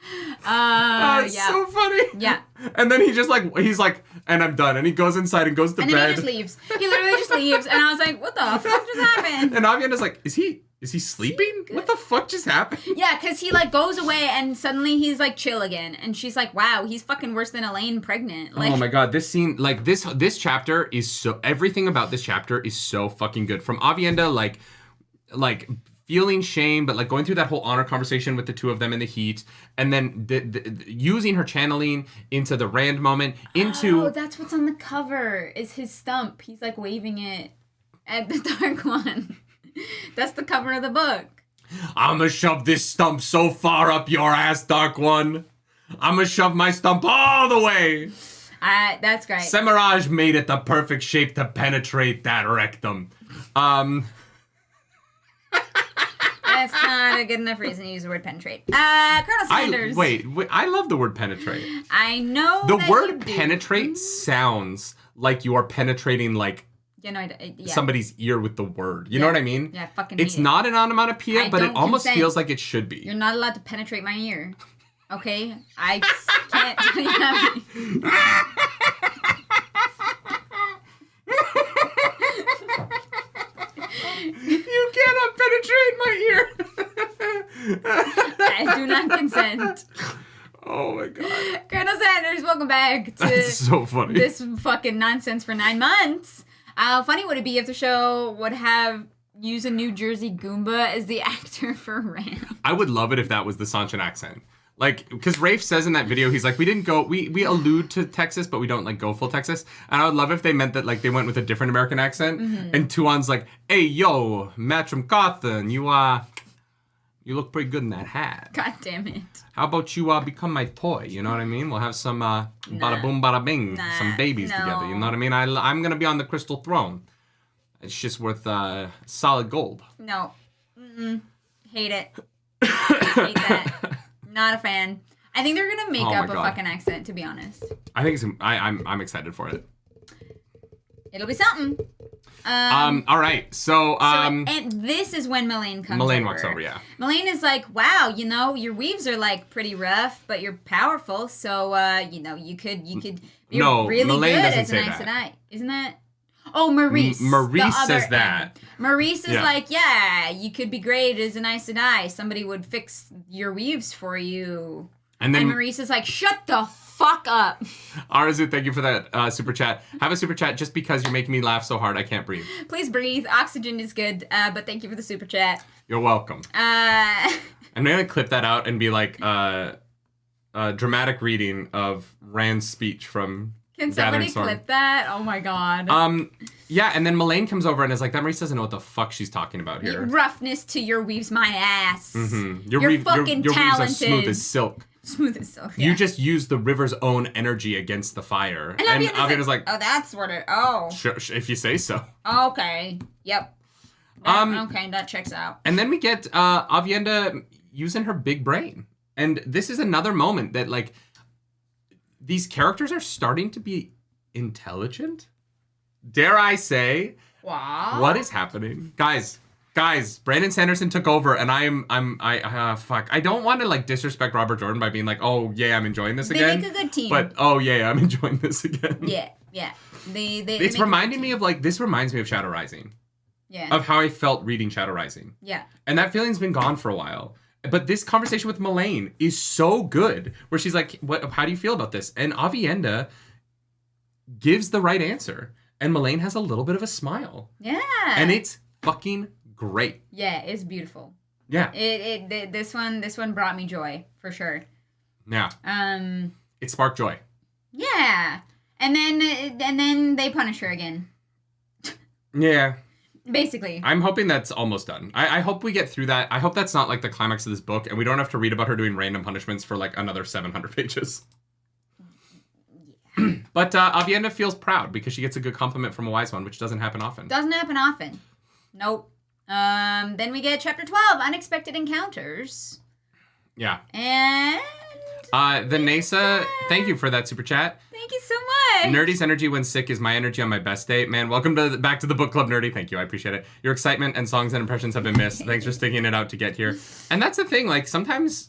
It's yeah. so funny. Yeah. And then he's like, and I'm done. And he goes inside and goes to And bed. then he just leaves. He literally just leaves. And I was like, what the fuck just happened? And Avienda's like, is he sleeping? What the fuck just happened? Yeah, because he like goes away and suddenly he's like chill again. And she's like, wow, he's fucking worse than Elaine pregnant. Like, Oh my god, this scene, like this chapter is so, everything about this chapter is so fucking good. From Avienda, like feeling shame, but like going through that whole honor conversation with the two of them in the heat, and then using her channeling into the Rand moment, into... Oh, that's what's on the cover, is his stump. He's like waving it at the Dark One. That's the cover of the book. I'm gonna shove this stump so far up your ass, Dark One. I'm gonna shove my stump all the way. That's great. Semiraj made it the perfect shape to penetrate that rectum. That's not a good enough reason to use the word penetrate. Colonel Sanders. Wait, I love the word penetrate. I know the that word you do. penetrate sounds like you are penetrating like somebody's ear with the word. You know what I mean? Yeah, fucking It's not an onomatopoeia, but it almost feels like it should be. You're not allowed to penetrate my ear. Okay? I can't tell you that. You cannot penetrate my ear. I do not consent. Oh my god. Colonel Sanders, welcome back to That's so funny. this fucking nonsense for 9 months. How funny would it be if the show would have used a New Jersey Goomba as the actor for Rand? I would love it if that was the Sanchin accent. Like, because Rafe says in that video, he's like, we allude to Texas, but we don't, like, go full Texas. And I would love if they meant that, like, they went with a different American accent. Mm-hmm. And Tuan's like, hey, yo, Matrim Cawthon, you look pretty good in that hat. God damn it. How about you become my toy? You know what I mean? We'll have some bada boom, bada bing, some babies together. You know what I mean? I'm going to be on the crystal throne. It's just worth solid gold. No. Mm-mm. Hate it. Hate that. Not a fan. I think they're gonna make up a fucking accent, to be honest. I think I'm excited for it. It'll be something. All right. So and this is when Melaine comes over. Melaine walks over, yeah. Melaine is like, wow, your weaves are like pretty rough, but you're powerful, so you could be really Melaine good doesn't as an say Aes that. Sedai. Isn't that? Oh, Maurice. Maurice says that. Maurice is like, yeah, you could be great as an Aes Sedai. Somebody would fix your weaves for you. And Maurice is like, shut the fuck up. Arzu, thank you for that super chat. Have a super chat just because you're making me laugh so hard I can't breathe. Please breathe. Oxygen is good, but thank you for the super chat. You're welcome. I'm going to clip that out and be like a dramatic reading of Rand's speech from... Can somebody clip that? Oh my god. Yeah, and then Melaine comes over and is like, that Maurice doesn't know what the fuck she's talking about here. Roughness to your weaves my ass. Mm-hmm. You're fucking your talented. Weaves are smooth as silk. Smooth as silk, yeah. You just use the river's own energy against the fire. And Avienda's like, oh, that's what it... Oh. Sure, if you say so. Okay. Yep. Okay, that checks out. And then we get Avienda using her big brain. And this is another moment that, like... These characters are starting to be intelligent. Dare I say? Wow. What is happening? Guys, Brandon Sanderson took over and fuck. I don't want to like disrespect Robert Jordan by being like, oh yeah, I'm enjoying this again. They make a good team. But oh yeah, I'm enjoying this again. Yeah. It's reminding me of like, this reminds me of Shadow Rising. Yeah. Of how I felt reading Shadow Rising. Yeah. And that feeling's been gone for a while. But this conversation with Melaine is so good, where she's like, how do you feel about this? And Avienda gives the right answer. And Melaine has a little bit of a smile. Yeah. And it's fucking great. Yeah, it's beautiful. Yeah. This one brought me joy, for sure. Yeah. It sparked joy. Yeah. And then they punish her again. Yeah. Basically. I'm hoping that's almost done. I hope we get through that. I hope that's not like the climax of this book and we don't have to read about her doing random punishments for like another 700 pages. Yeah. But Avienda feels proud because she gets a good compliment from a wise one, which doesn't happen often. Doesn't happen often. Nope. Then we get chapter 12, Unexpected Encounters. Yeah. And... the Nasa, thank you for that super chat. Thank you so much. Nerdy's energy when sick is my energy on my best day. Man, welcome back to the book club, Nerdy. Thank you, I appreciate it. Your excitement and songs and impressions have been missed. Thanks for sticking it out to get here. And that's the thing, like sometimes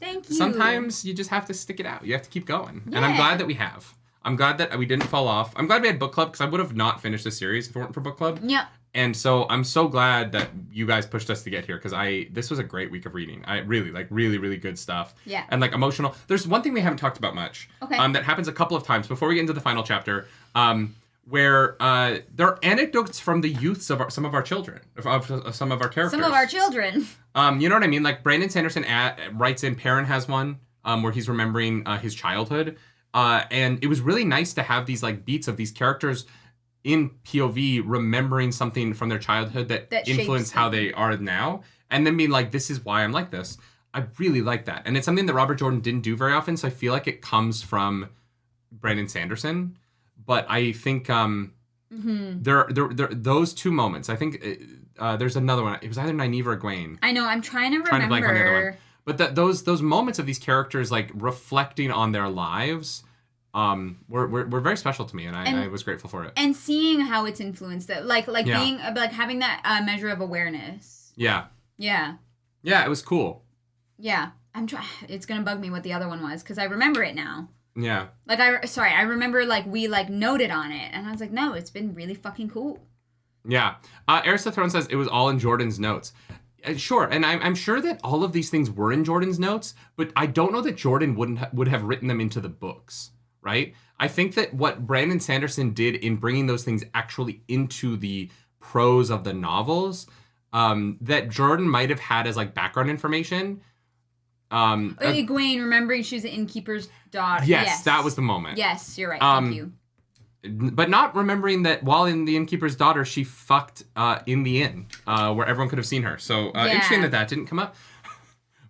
you just have to stick it out. You have to keep going. Yeah. And I'm glad that we have. I'm glad that we didn't fall off. I'm glad we had book club because I would have not finished this series if it weren't for book club. Yeah. And so I'm so glad that you guys pushed us to get here because this was a great week of reading. I really, really good stuff. Yeah. And like emotional. There's one thing we haven't talked about much. Okay. That happens a couple of times before we get into the final chapter. where there are anecdotes from the youths of some of our children, of some of our characters. Some of our children. You know what I mean? Like Brandon Sanderson writes in, Perrin has one where he's remembering his childhood. And it was really nice to have these like beats of these characters in POV remembering something from their childhood that influenced how they are now. And then being like, this is why I'm like this. I really like that. And it's something that Robert Jordan didn't do very often. So I feel like it comes from Brandon Sanderson. But I think there those two moments. I think there's another one. It was either Nynaeve or Egwene. I know. I'm trying to remember. Trying to blank on the other one. But those moments of these characters like reflecting on their lives were very special to me, and I was grateful for it. And seeing how it's influenced it, being like having that measure of awareness. Yeah. Yeah. Yeah, it was cool. Yeah, it's gonna bug me what the other one was because I remember it now. Yeah. I remember we noted on it, and I was like, no, it's been really fucking cool. Yeah. Arista Throne says it was all in Jordan's notes. Sure, and I'm sure that all of these things were in Jordan's notes, but I don't know that Jordan would have written them into the books, right? I think that what Brandon Sanderson did in bringing those things actually into the prose of the novels, that Jordan might have had as like background information. Egwene, remembering she was the innkeeper's daughter. Yes, that was the moment. Yes, you're right. Thank you. But not remembering that while in the innkeeper's daughter, she fucked in the inn where everyone could have seen her. So interesting that didn't come up.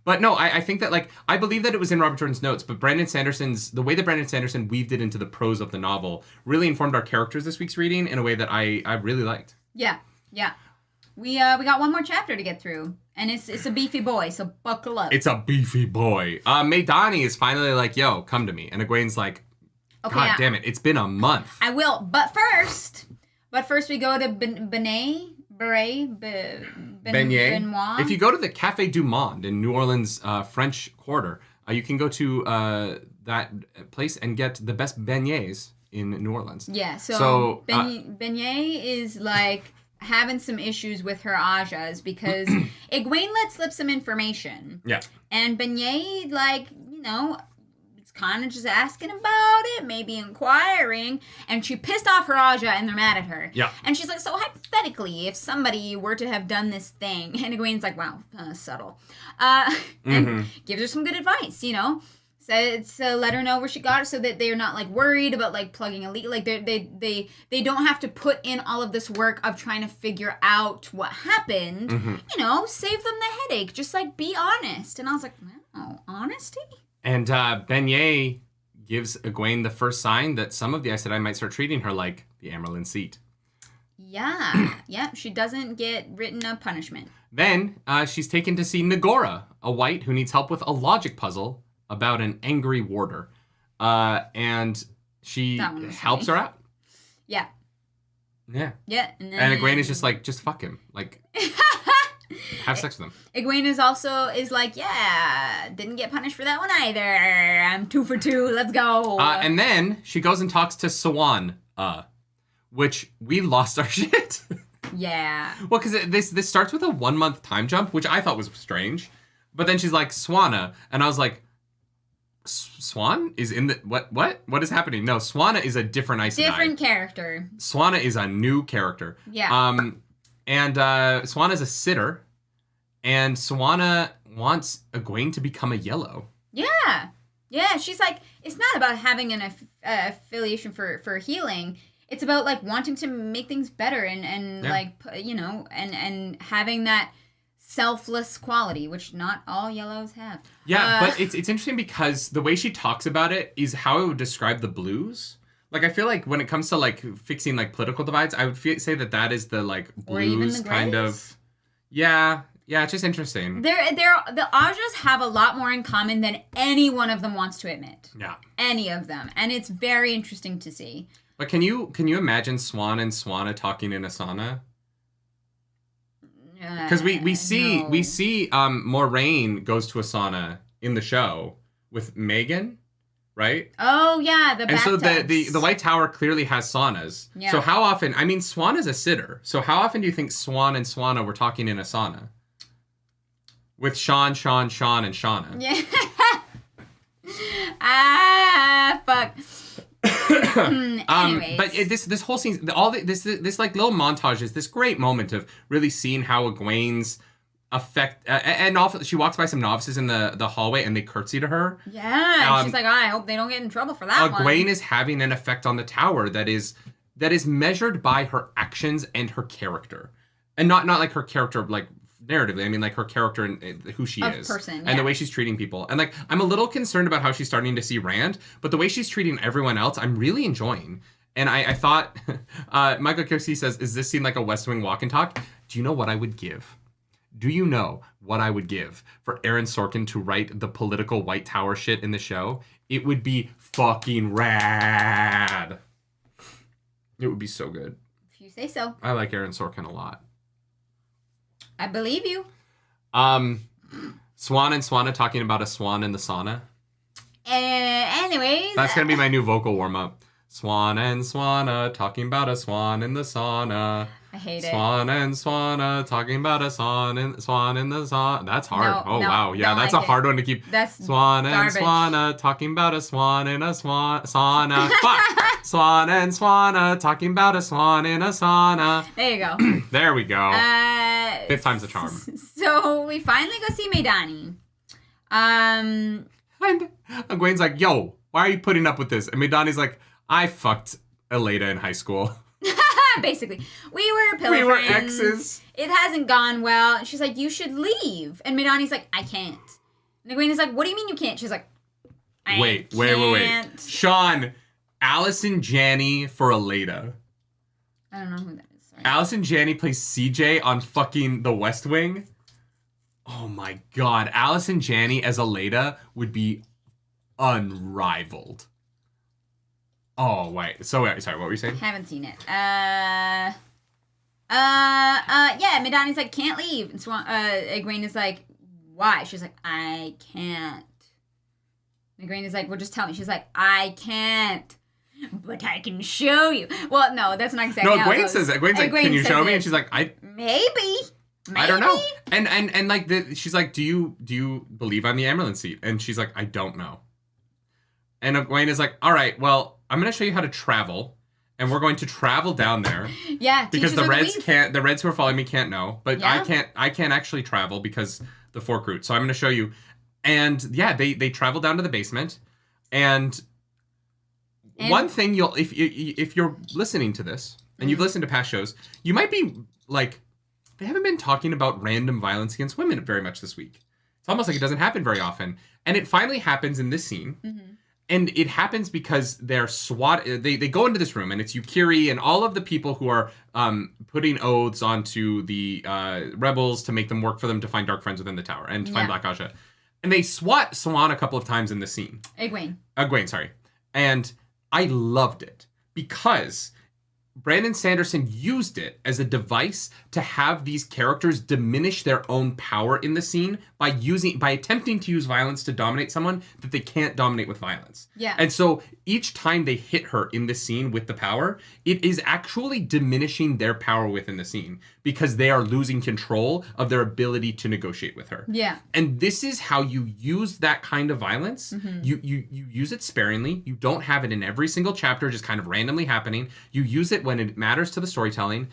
But no, I think that I believe that it was in Robert Jordan's notes, but the way that Brandon Sanderson weaved it into the prose of the novel really informed our characters this week's reading in a way that I really liked. Yeah. We got one more chapter to get through, and it's a beefy boy, so buckle up. It's a beefy boy. Maidani is finally like, yo, come to me. And Egwene's like, okay, God damn it, it's been a month. I will, but first we go to Beignet. If you go to the Café du Monde in New Orleans, French Quarter, you can go to that place and get the best beignets in New Orleans. Yeah, so Beignet is like having some issues with her Ajas because Egwene let slip some information. Yeah. And Beignet, it's kind of just asking about it, maybe inquiring, and she pissed off her Aja and they're mad at her. Yeah. And she's like, so hypothetically, if somebody were to have done this thing, and Egwene's like, wow, subtle. And gives her some good advice, So let her know where she got it so that they're not worried about plugging a leak. They don't have to put in all of this work of trying to figure out what happened. Save them the headache. Just be honest. And I was like, wow, honesty? And Beignet gives Egwene the first sign that some of the Aes Sedai might start treating her like the Amerlin seat. Yeah. She doesn't get written a punishment. Then she's taken to see Nagora, a white who needs help with a logic puzzle about an angry warder. And she helps her out. Yeah. Yeah. Yeah. And Egwene is just like, just fuck him. Have sex with him. Egwene is like, yeah, didn't get punished for that one either. I'm 2 for 2. Let's go. And then she goes and talks to Siwan, which we lost our shit. Yeah. Well, because this starts with a 1 month time jump, which I thought was strange. But then she's like, Swana. And I was like, Swan is in the... What is happening? No, Swana is a different Aes Sedai. Different character. Swana is a new character. Yeah. And Swana is a sitter. And Swana wants Egwene to become a yellow. Yeah. Yeah, she's like, it's not about having an affiliation for healing. It's about wanting to make things better and and having that selfless quality, which not all yellows have. Yeah, but it's interesting because the way she talks about it is how I would describe the blues. I feel like when it comes to fixing political divides, I would say that is the blues or even the kind of. Yeah, it's just interesting. The Ajas have a lot more in common than any one of them wants to admit. Yeah. Any of them, and it's very interesting to see. But can you imagine Swan and Swana talking in a sauna? Because we see Moraine goes to a sauna in the show with Megan, right? Oh yeah, the bathtubs. And so the White Tower clearly has saunas. Yeah. So how often? I mean, Swan is a sitter. So how often do you think Swan and Swana were talking in a sauna with Sean, and Shauna? Yeah. Fuck. Anyways. But this whole scene, this like little montage is this great moment of really seeing how Egwene's affect, and also she walks by some novices in the hallway and they curtsy to her. Yeah, she's like, oh, I hope they don't get in trouble for that one. Egwene is having an effect on the tower that is measured by her actions and her character, and not like her character like narratively. I mean like her character and who she is, and the way she's treating people. And like I'm a little concerned about how she's starting to see Rand, but the way she's treating everyone else, I'm really enjoying. And I thought, Michael Kelsey says, "Is this scene like a West Wing walk and talk?" Do you know what I would give? Do you know what I would give for Aaron Sorkin to write the political White Tower shit in the show? It would be fucking rad. It would be so good. If you say so. I like Aaron Sorkin a lot. I believe you. Swan and Swana talking about a swan in the sauna. Anyways. That's going to be my new vocal warm-up. Swan and Swana talking about a swan in the sauna. I hate Swan and Swana talking about a swan in the sauna. That's hard. No, Wow. Yeah, that's like a hard one to keep. That's Swan garbage. and Swana talking about a swan in a sauna. Fuck! Swan and Swana talking about a swan in a sauna. There you go. There we go. Fifth time's the charm. So we finally go see Maidani. And Egwene's like, yo, why are you putting up with this? And Maidani's like, I fucked Elena in high school. Basically. We were pillow We were friends. exes. It hasn't gone well. And she's like, you should leave. And Maidani's like, I can't. And Egwene is like, what do you mean you can't? She's like, I can't. Sean, Allison Janney for Elena. I don't know who that is. Sorry. Allison Janney plays CJ on fucking The West Wing. Oh my god. Allison Janney as Elena would be unrivaled. Oh, wait. Sorry, what were you saying? Haven't seen it. Yeah, Maidani's like, can't leave. And Egwene is like, why? She's like, I can't. Egwene is like, well, just tell me. She's like, I can't. But I can show you. Well, no, that's not exactly how it goes. Egwene's like, can you show me? And she's like, Maybe. I don't know. And like, she's like, do you believe on the Amerlin seat? And she's like, I don't know. And Egwene is like, all right, well, I'm going to show you how to travel, and we're going to travel down there. Yeah, because the Reds who are following me can't know, but yeah. I can't actually travel because the fork route. So I'm going to show you. And yeah, they travel down to the basement, and one thing if you're listening to this and you've listened to past shows, you might be like, they haven't been talking about random violence against women very much this week. It's almost like it doesn't happen very often, and it finally happens in this scene. Mm-hmm. And it happens because they're they go into this room, and it's Yukiri and all of the people who are putting oaths onto the rebels to make them work for them to find dark friends within the tower and to find Black Aja. And they swat Swan a couple of times in the scene. Egwene, sorry. And I loved it because Brandon Sanderson used it as a device to have these characters diminish their own power in the scene by attempting to use violence to dominate someone that they can't dominate with violence. Yeah. And so each time they hit her in the scene with the power, it is actually diminishing their power within the scene because they are losing control of their ability to negotiate with her. Yeah. And this is how you use that kind of violence. Mm-hmm. You use it sparingly. You don't have it in every single chapter just kind of randomly happening. You use it when it matters to the storytelling.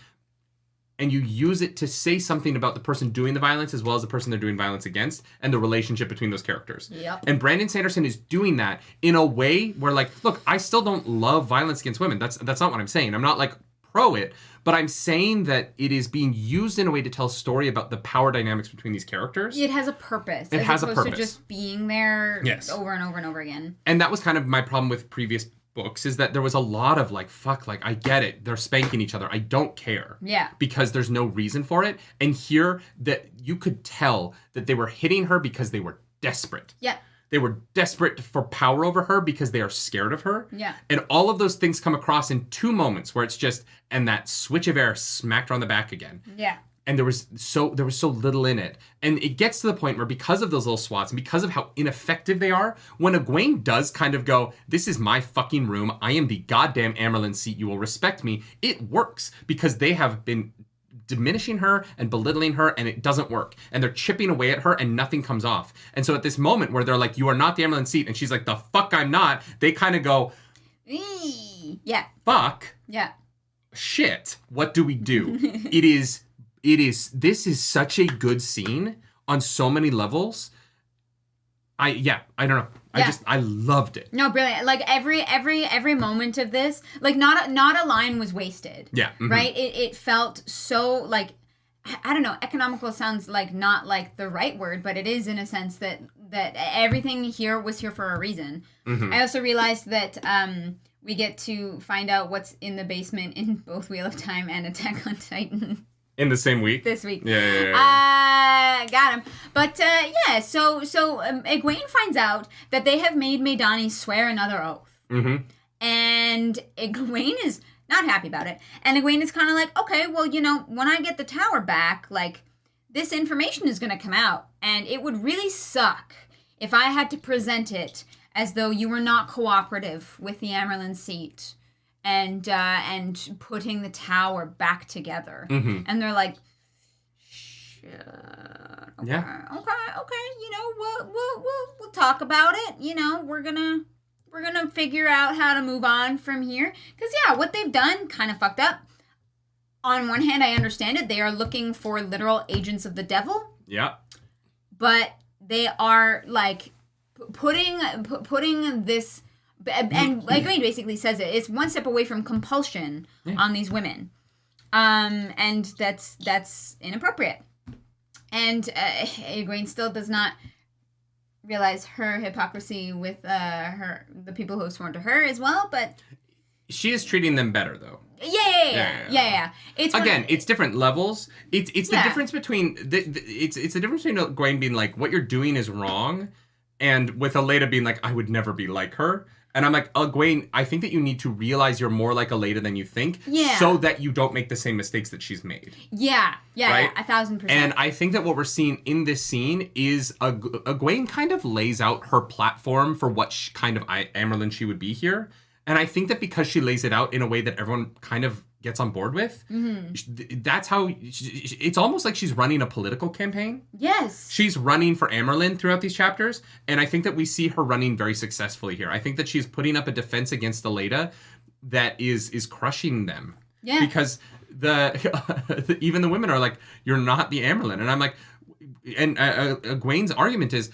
And you use it to say something about the person doing the violence as well as the person they're doing violence against and the relationship between those characters. Yep. And Brandon Sanderson is doing that in a way where, like, look, I still don't love violence against women. That's not what I'm saying. I'm not, like, pro it. But I'm saying that it is being used in a way to tell a story about the power dynamics between these characters. It has a purpose. It has a purpose. As opposed to just being there over and over and over again. And that was kind of my problem with previous books, is that there was a lot of like, fuck, like, I get it. They're spanking each other. I don't care. Yeah. Because there's no reason for it. And here, that you could tell that they were hitting her because they were desperate. Yeah. They were desperate for power over her because they are scared of her. Yeah. And all of those things come across in two moments where it's just, and that switch of air smacked her on the back again. Yeah. And there was so little in it. And it gets to the point where, because of those little swats and because of how ineffective they are, when Egwene does kind of go, this is my fucking room, I am the goddamn Amerlin seat, you will respect me, it works because they have been diminishing her and belittling her, and it doesn't work. And they're chipping away at her and nothing comes off. And so at this moment where they're like, you are not the Amerlin seat, and she's like, the fuck I'm not, they kind of go, Eee. Yeah. Fuck. Yeah. Shit. What do we do? This is such a good scene on so many levels. I don't know. Yeah. I loved it. No, brilliant. Like every moment of this, like not a line was wasted. Yeah. Mm-hmm. Right? It felt so like, I don't know, economical sounds like not like the right word, but it is in a sense that everything here was here for a reason. Mm-hmm. I also realized that we get to find out what's in the basement in both Wheel of Time and Attack on Titan. In the same week? This week. Yeah. Got him. But, so Egwene finds out that they have made Maidani swear another oath. Mm-hmm. And Egwene is not happy about it. And Egwene is kind of like, okay, well, when I get the tower back, like, this information is going to come out. And it would really suck if I had to present it as though you were not cooperative with the Amerlin seat. And putting the tower back together. Mm-hmm. And they're like, shit. Okay, yeah. Okay. We'll talk about it. We're gonna figure out how to move on from here. Because what they've done kind of fucked up. On one hand, I understand it. They are looking for literal agents of the devil. Yeah. But they are like putting this. And Egwene basically says it's one step away from compulsion on these women, and that's inappropriate. And Egwene still does not realize her hypocrisy with the people who have sworn to her as well. But she is treating them better though. Yeah. It's different levels. It's the difference between it's the difference between Egwene being like, what you're doing is wrong, and with Aleida being like, I would never be like her. And I'm like, Egwene, I think that you need to realize you're more like Aleida than you think, so that you don't make the same mistakes that she's made. Yeah, right? 1,000%. And I think that what we're seeing in this scene is Egwene kind of lays out her platform for what kind of Amerlin she would be here. And I think that because she lays it out in a way that everyone kind of gets on board with, that's how it's almost like she's running a political campaign. Yes. She's running for Amerlin throughout these chapters, and I think that we see her running very successfully here. I think that she's putting up a defense against Aleida that is crushing them. Yeah. Because even the women are like, you're not the Amerlin. And I'm like, and Egwene's argument is,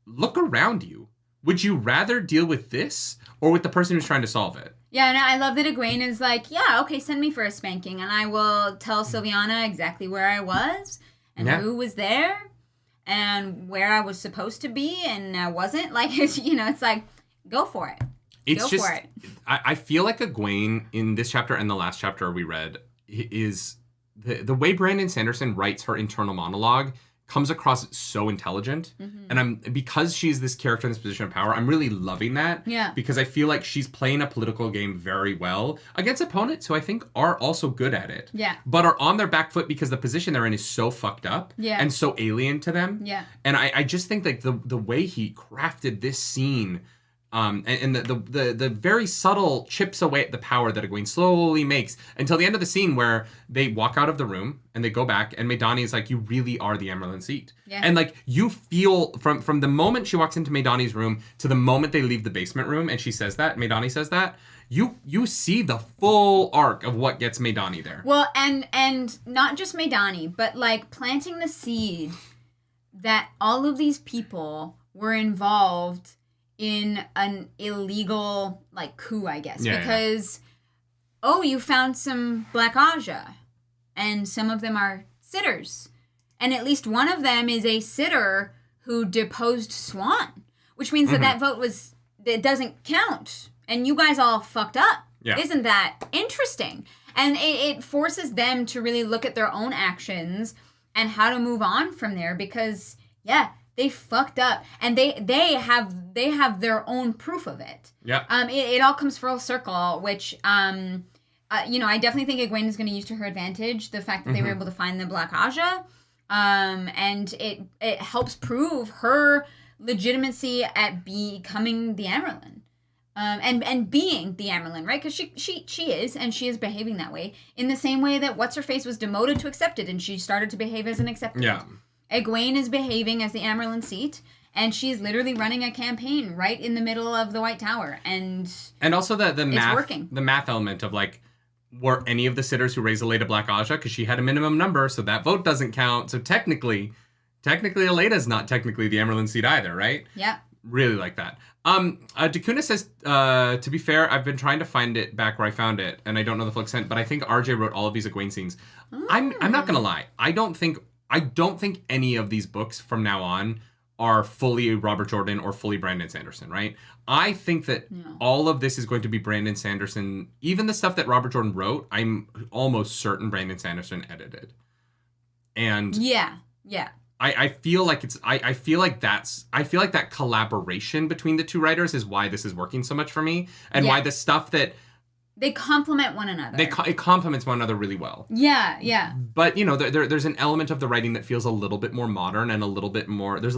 look around you. Would you rather deal with this or with the person who's trying to solve it? Yeah, and I love that Egwene is like, okay, send me for a spanking, and I will tell Sylviana exactly where I was, and who was there, and where I was supposed to be, and I wasn't. Like, it's like, go for it. For it. I feel like Egwene in this chapter and the last chapter we read is the way Brandon Sanderson writes her internal monologue comes across so intelligent. Mm-hmm. And because she's this character in this position of power, I'm really loving that. Yeah. Because I feel like she's playing a political game very well against opponents who I think are also good at it. Yeah. But are on their back foot because the position they're in is so fucked up. Yeah. And so alien to them. Yeah. And I just think like the way he crafted this scene, and the very subtle chips away at the power that Egwene slowly makes until the end of the scene where they walk out of the room and they go back and Maidani is like, you really are the Amerlin seat. Yeah. And like you feel from the moment she walks into Maidani's room to the moment they leave the basement room and she says that, Maidani says that, you see the full arc of what gets Maidani there. Well, and not just Maidani, but like planting the seed that all of these people were involved in an illegal, like, coup, I guess. Yeah, because, you found some Black Aja, and some of them are sitters. And at least one of them is a sitter who deposed Swan, which means that vote it doesn't count. And you guys all fucked up. Yeah. Isn't that interesting? And it forces them to really look at their own actions and how to move on from there because, they fucked up, and they have their own proof of it. Yeah. It all comes full circle, which I definitely think Egwene is going to use to her advantage the fact that they were able to find the Black Aja, and it helps prove her legitimacy at becoming the Amerlin, and being the Amerlin, right? Because she is, and she is behaving that way in the same way that what's her face was demoted to accepted, and she started to behave as an accepted. Yeah. Egwene is behaving as the Amerlin seat, And she's literally running a campaign right in the middle of the White Tower. And also the math, working. The math element of like, were any of the sitters who raised Aleda Black Aja? Because she had a minimum number, so that vote doesn't count. So technically Aleda's not technically the Emerald seat either, right? Yeah. Really like that. Dakuna says, to be fair, I've been trying to find it back where I found it, and I don't know the full extent, but I think RJ wrote all of these Egwene scenes. I'm not gonna lie. I don't think any of these books from now on are fully Robert Jordan or fully Brandon Sanderson, right? I think that all of this is going to be Brandon Sanderson. Even the stuff that Robert Jordan wrote, I'm almost certain Brandon Sanderson edited. And yeah. I feel like I feel like that collaboration between the two writers is why this is working so much for me, and why the stuff that they complement one another. It complements one another really well. Yeah. But there's an element of the writing that feels a little bit more modern and there's a little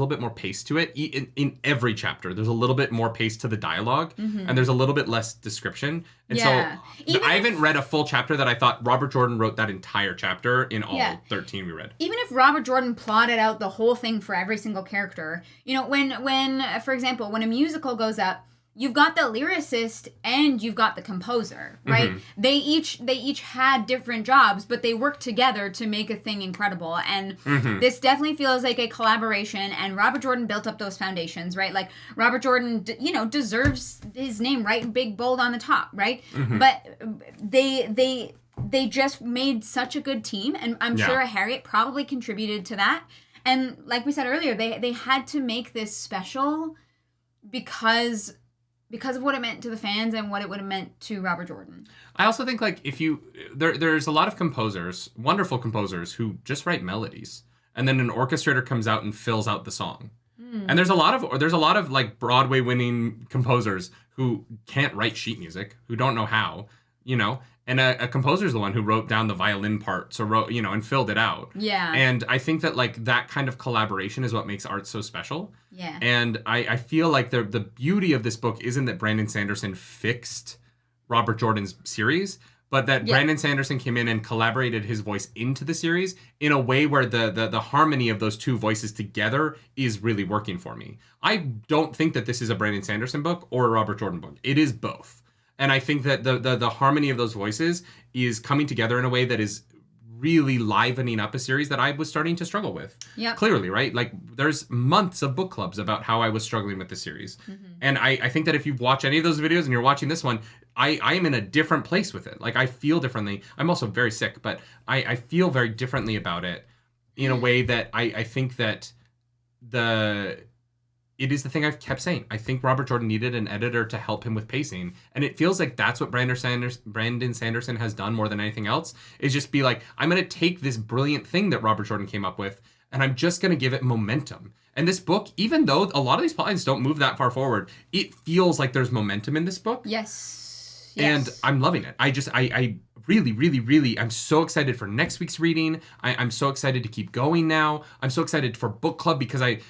bit more pace to it. In every chapter, there's a little bit more pace to the dialogue, and there's a little bit less description. And so I haven't read a full chapter that I thought Robert Jordan wrote that entire chapter in all 13 we read. Even if Robert Jordan plotted out the whole thing for every single character, when for example, when a musical goes up, you've got the lyricist and you've got the composer, right? They each had different jobs, but they worked together to make a thing incredible. And this definitely feels like a collaboration. And Robert Jordan built up those foundations, right? Like Robert Jordan, deserves his name right, big, bold on the top, right? But they just made such a good team, and I'm sure Harriet probably contributed to that. And like we said earlier, they had to make this special because of what it meant to the fans and what it would have meant to Robert Jordan. I also think like there's a lot of composers, wonderful composers, who just write melodies, and then an orchestrator comes out and fills out the song. And there's a lot of like Broadway winning composers who can't write sheet music, who don't know how, and a composer's the one who wrote down the violin parts or wrote, and filled it out. Yeah. And I think that like that kind of collaboration is what makes art so special. Yeah. And I feel like the beauty of this book isn't that Brandon Sanderson fixed Robert Jordan's series, but that Brandon Sanderson came in and collaborated his voice into the series in a way where the harmony of those two voices together is really working for me. I don't think that this is a Brandon Sanderson book or a Robert Jordan book. It is both. And I think that the harmony of those voices is coming together in a way that is really livening up a series that I was starting to struggle with. Yeah. Clearly, right? Like, there's months of book clubs about how I was struggling with the series. And I think that if you watch any of those videos and you're watching this one, I am in a different place with it. Like, I feel differently. I'm also very sick, but I feel very differently about it in a way that I think that it is the thing I've kept saying. I think Robert Jordan needed an editor to help him with pacing. And it feels like that's what Brandon Sanderson has done more than anything else, is just be like, I'm going to take this brilliant thing that Robert Jordan came up with, and I'm just going to give it momentum. And this book, even though a lot of these plotlines don't move that far forward, it feels like there's momentum in this book. Yes. And I'm loving it. I really, really, really, I'm so excited for next week's reading. I'm so excited to keep going now. I'm so excited for book club because I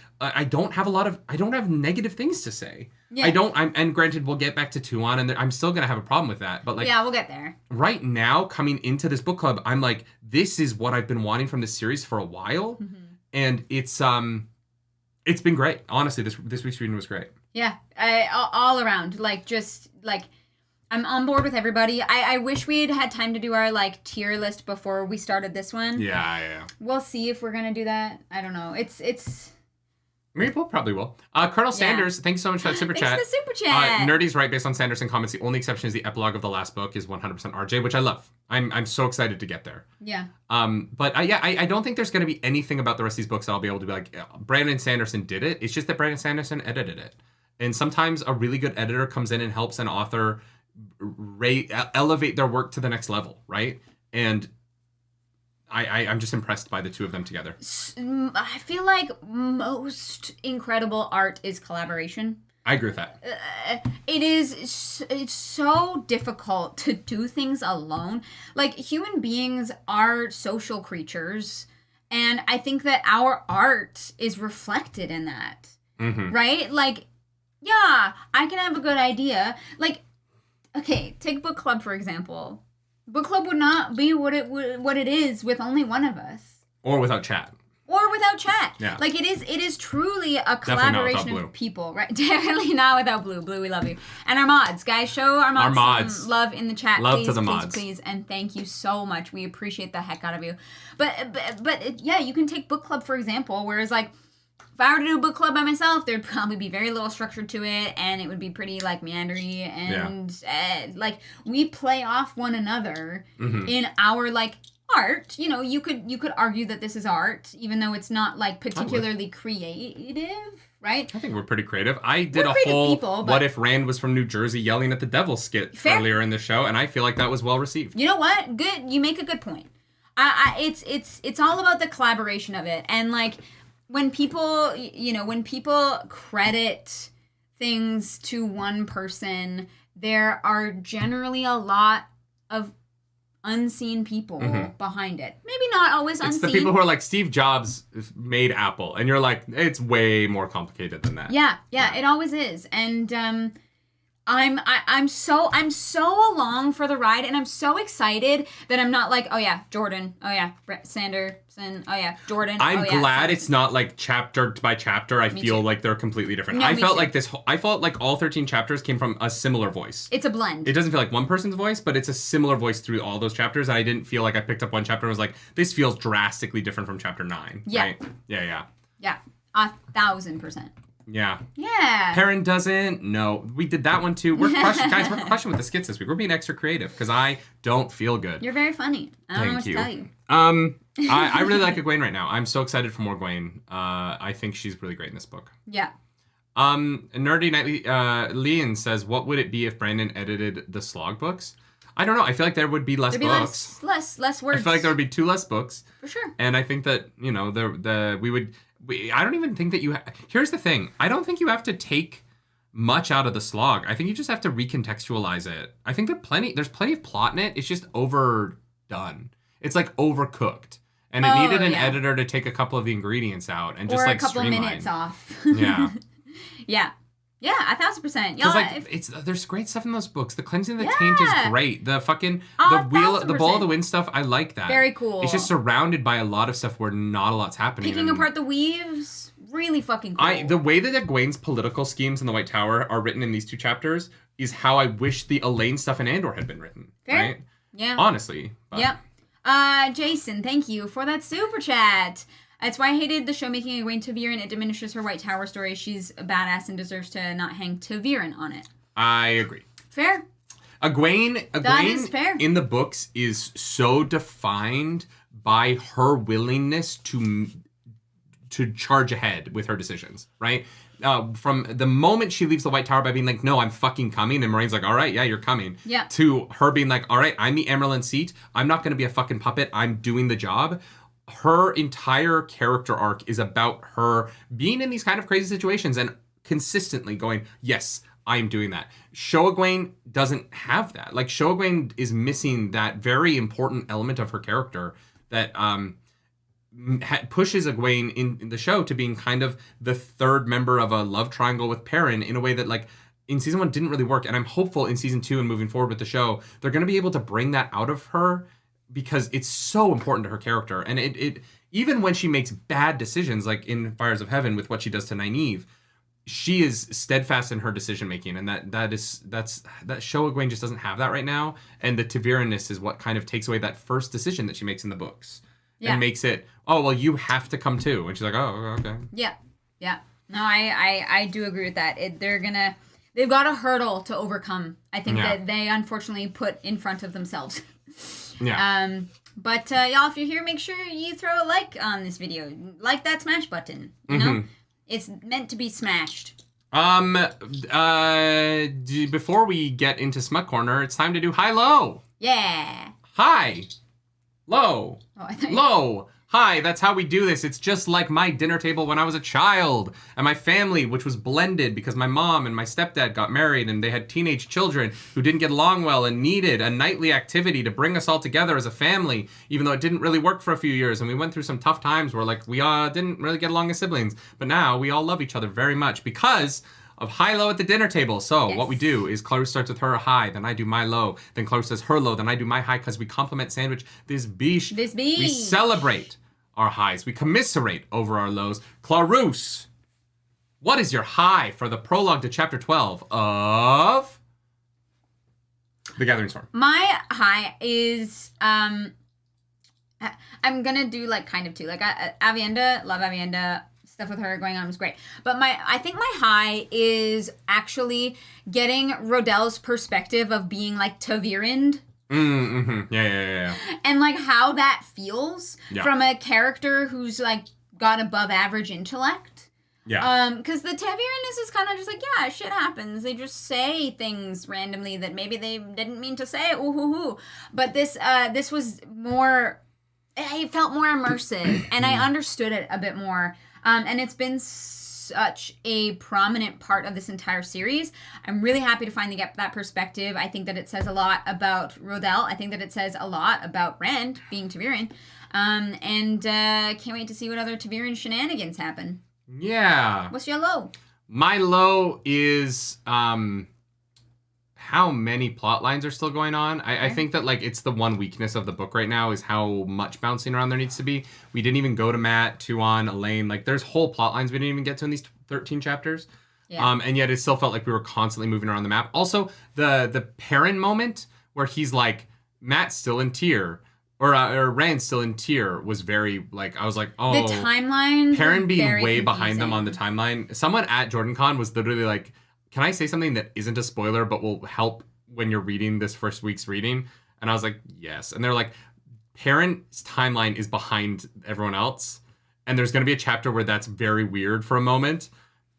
don't have negative things to say. Yeah. And granted, we'll get back to Tuon, and I'm still gonna have a problem with that. But like, yeah, we'll get there. Right now, coming into this book club, I'm like, this is what I've been wanting from this series for a while, and it's been great. Honestly, this week's reading was great. Yeah, all around, I'm on board with everybody. I wish we had time to do our tier list before we started this one. Yeah. We'll see if we're gonna do that. I don't know. It's. We probably will. Colonel Sanders, thanks so much for that super chat. Thanks for the super chat. Nerdy's right based on Sanderson comments. The only exception is the epilogue of the last book is 100% RJ, which I love. I'm so excited to get there. Yeah. But I don't think there's going to be anything about the rest of these books that I'll be able to be like, Brandon Sanderson did it. It's just that Brandon Sanderson edited it. And sometimes a really good editor comes in and helps an author elevate their work to the next level, right? And I'm just impressed by the two of them together. I feel like most incredible art is collaboration. I agree with that. It's so difficult to do things alone. Like, human beings are social creatures, and I think that our art is reflected in that. Right? Like, yeah, I can have a good idea. Like, okay, take book club for example. Book club would not be what it is with only one of us. Or without chat. or without chat. Yeah. Like it is truly a Definitely not collaboration without of people, right? Definitely not without Blue. Blue, we love you. And our mods, guys, show our mods some love in the chat, love please, to the please, mods. please, and thank you so much. We appreciate the heck out of you. But yeah, you can take book club for example, whereas like if I were to do a book club by myself, there'd probably be very little structure to it, and it would be pretty, like, meandery, and, like, we play off one another in our, like, art. You know, you could argue that this is art, even though it's not, like, particularly creative, right? I think we're pretty creative. I did a whole What If Rand Was From New Jersey Yelling at the Devil skit earlier in the show, and I feel like that was well received. You know what? Good. You make a good point. It's all about the collaboration of it, and, like... When people credit things to one person, there are generally a lot of unseen people behind it. Maybe not always unseen. It's the people who are like, Steve Jobs made Apple, and you're like, it's way more complicated than that. Yeah, it always is. And I'm so along for the ride, and I'm so excited that I'm not like, oh yeah, Jordan, oh yeah, Sanderson, oh yeah, Jordan. I'm glad it's not like chapter by chapter. I feel like they're completely different. No, I felt like all 13 chapters came from a similar voice. It's a blend. It doesn't feel like one person's voice, but it's a similar voice through all those chapters. And I didn't feel like I picked up one chapter and was like, this feels drastically different from chapter 9. Yeah. Right? Yeah. Yeah, 1,000%. Yeah. Yeah. Perrin doesn't. No, we did that one too. We're crushing, guys. We're crushing with the skits this week. We're being extra creative because I don't feel good. You're very funny. I don't know what to tell you. I really like Egwene right now. I'm so excited for more Egwene. I think she's really great in this book. Yeah. Nerdy Nightly Leon says, "What would it be if Brandon edited the slog books?" I don't know. I feel like there would be less books. Less words. I feel like there would be 2 less books. For sure. And I think that I don't even think that here's the thing. I don't think you have to take much out of the slog. I think you just have to recontextualize it. I think there's plenty of plot in it. It's just overdone. It's like overcooked. And it needed an editor to take a couple of the ingredients out and just like streamline. Or a couple minutes off. Yeah. Yeah. Yeah, 1,000%. Because like there's great stuff in those books. The Cleansing of the Taint is great. The fucking the Ball of the Wind stuff, I like that. Very cool. It's just surrounded by a lot of stuff where not a lot's happening. Picking apart the weaves, really fucking cool. The way that Egwene's political schemes in the White Tower are written in these 2 chapters is how I wish the Elaine stuff in Andor had been written. Fair. Right? Yeah. Honestly. But. Yep. Jason, thank you for that super chat. That's why I hated the show making Egwene Ta'Veren. It diminishes her White Tower story. She's a badass and deserves to not hang Ta'Veren on it. I agree. Fair. Egwene that is fair. In the books is so defined by her willingness to charge ahead with her decisions, right? From the moment she leaves the White Tower by being like, no, I'm fucking coming, and Moraine's like, all right, yeah, you're coming. Yeah. To her being like, all right, I'm the Emerald seat. I'm not going to be a fucking puppet. I'm doing the job. Her entire character arc is about her being in these kind of crazy situations and consistently going, yes, I'm doing that. Show Egwene doesn't have that. Like, Show Egwene is missing that very important element of her character that pushes Egwene in the show to being kind of the third member of a love triangle with Perrin in a way that, like, in season 1 didn't really work. And I'm hopeful in season 2 and moving forward with the show, they're going to be able to bring that out of her because it's so important to her character. And it even when she makes bad decisions, like in Fires of Heaven with what she does to Nynaeve, she is steadfast in her decision making, and that Show Egwene just doesn't have that right now. And the Ta'Verenness is what kind of takes away that first decision that she makes in the books, and makes it, oh well, you have to come too. And she's like, oh okay. Yeah. No, I do agree with that. They've got a hurdle to overcome. I think that they unfortunately put in front of themselves. Yeah. But y'all, if you're here, make sure you throw a like on this video. Like that smash button. You know? It's meant to be smashed. Before we get into Smut Corner, it's time to do high-low. Yeah. Hi. Low. Oh, I thought Low. Hi, that's how we do this. It's just like my dinner table when I was a child. And my family, which was blended because my mom and my stepdad got married and they had teenage children who didn't get along well and needed a nightly activity to bring us all together as a family, even though it didn't really work for a few years. And we went through some tough times where, like, we didn't really get along as siblings. But now we all love each other very much because of high-low at the dinner table. So what we do is Clarissa starts with her high, then I do my low, then Clarissa says her low, then I do my high, because we compliment sandwich this beesh. We celebrate our highs. We commiserate over our lows. Clarus, what is your high for the prologue to chapter 12 of The Gathering Storm? My high is, I'm gonna do like kind of two. Like Avienda, love Avienda. Stuff with her going on was great. But I think my high is actually getting Rodel's perspective of being like Tavirined. Yeah. And like how that feels from a character who's like got above average intellect. Yeah. Because the Taviranness is kind of just like, yeah, shit happens. They just say things randomly that maybe they didn't mean to say. Ooh, hoo, hoo. But this was more, it felt more immersive, and I understood it a bit more. And it's been such a prominent part of this entire series. I'm really happy to finally get that perspective. I think that it says a lot about Rodel. I think that it says a lot about Rand being Taviran. And can't wait to see what other Taviran shenanigans happen. Yeah. What's your low? My low is how many plot lines are still going on. I think that like it's the one weakness of the book right now is how much bouncing around there needs to be. We didn't even go to Matt, Tuon, Elaine. Like there's whole plot lines we didn't even get to in these 13 chapters. Yeah. And yet it still felt like we were constantly moving around the map. Also, the Perrin moment where he's like, Matt's still in Tyr. Or Rand's still in Tyr was very, like, I was like, oh. The timeline. Perrin being way behind them on the timeline. Someone at JordanCon was literally like, can I say something that isn't a spoiler but will help when you're reading this first week's reading? And I was like, yes. And they're like, Perrin's timeline is behind everyone else. And there's going to be a chapter where that's very weird for a moment.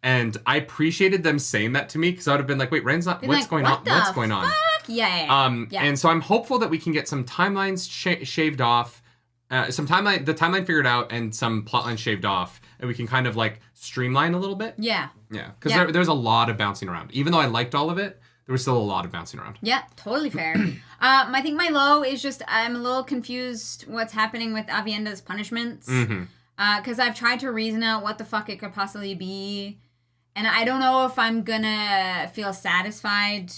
And I appreciated them saying that to me because I would have been like, wait, Rand's not, what's going on? What's going on? Yeah. And so I'm hopeful that we can get some timelines shaved off, the timeline figured out and some plotlines shaved off, and we can kind of like streamline a little bit. Yeah. Because there's a lot of bouncing around. Even though I liked all of it, there was still a lot of bouncing around. Yeah, totally fair. I think my low is just I'm a little confused what's happening with Avienda's punishments. Because I've tried to reason out what the fuck it could possibly be. And I don't know if I'm gonna feel satisfied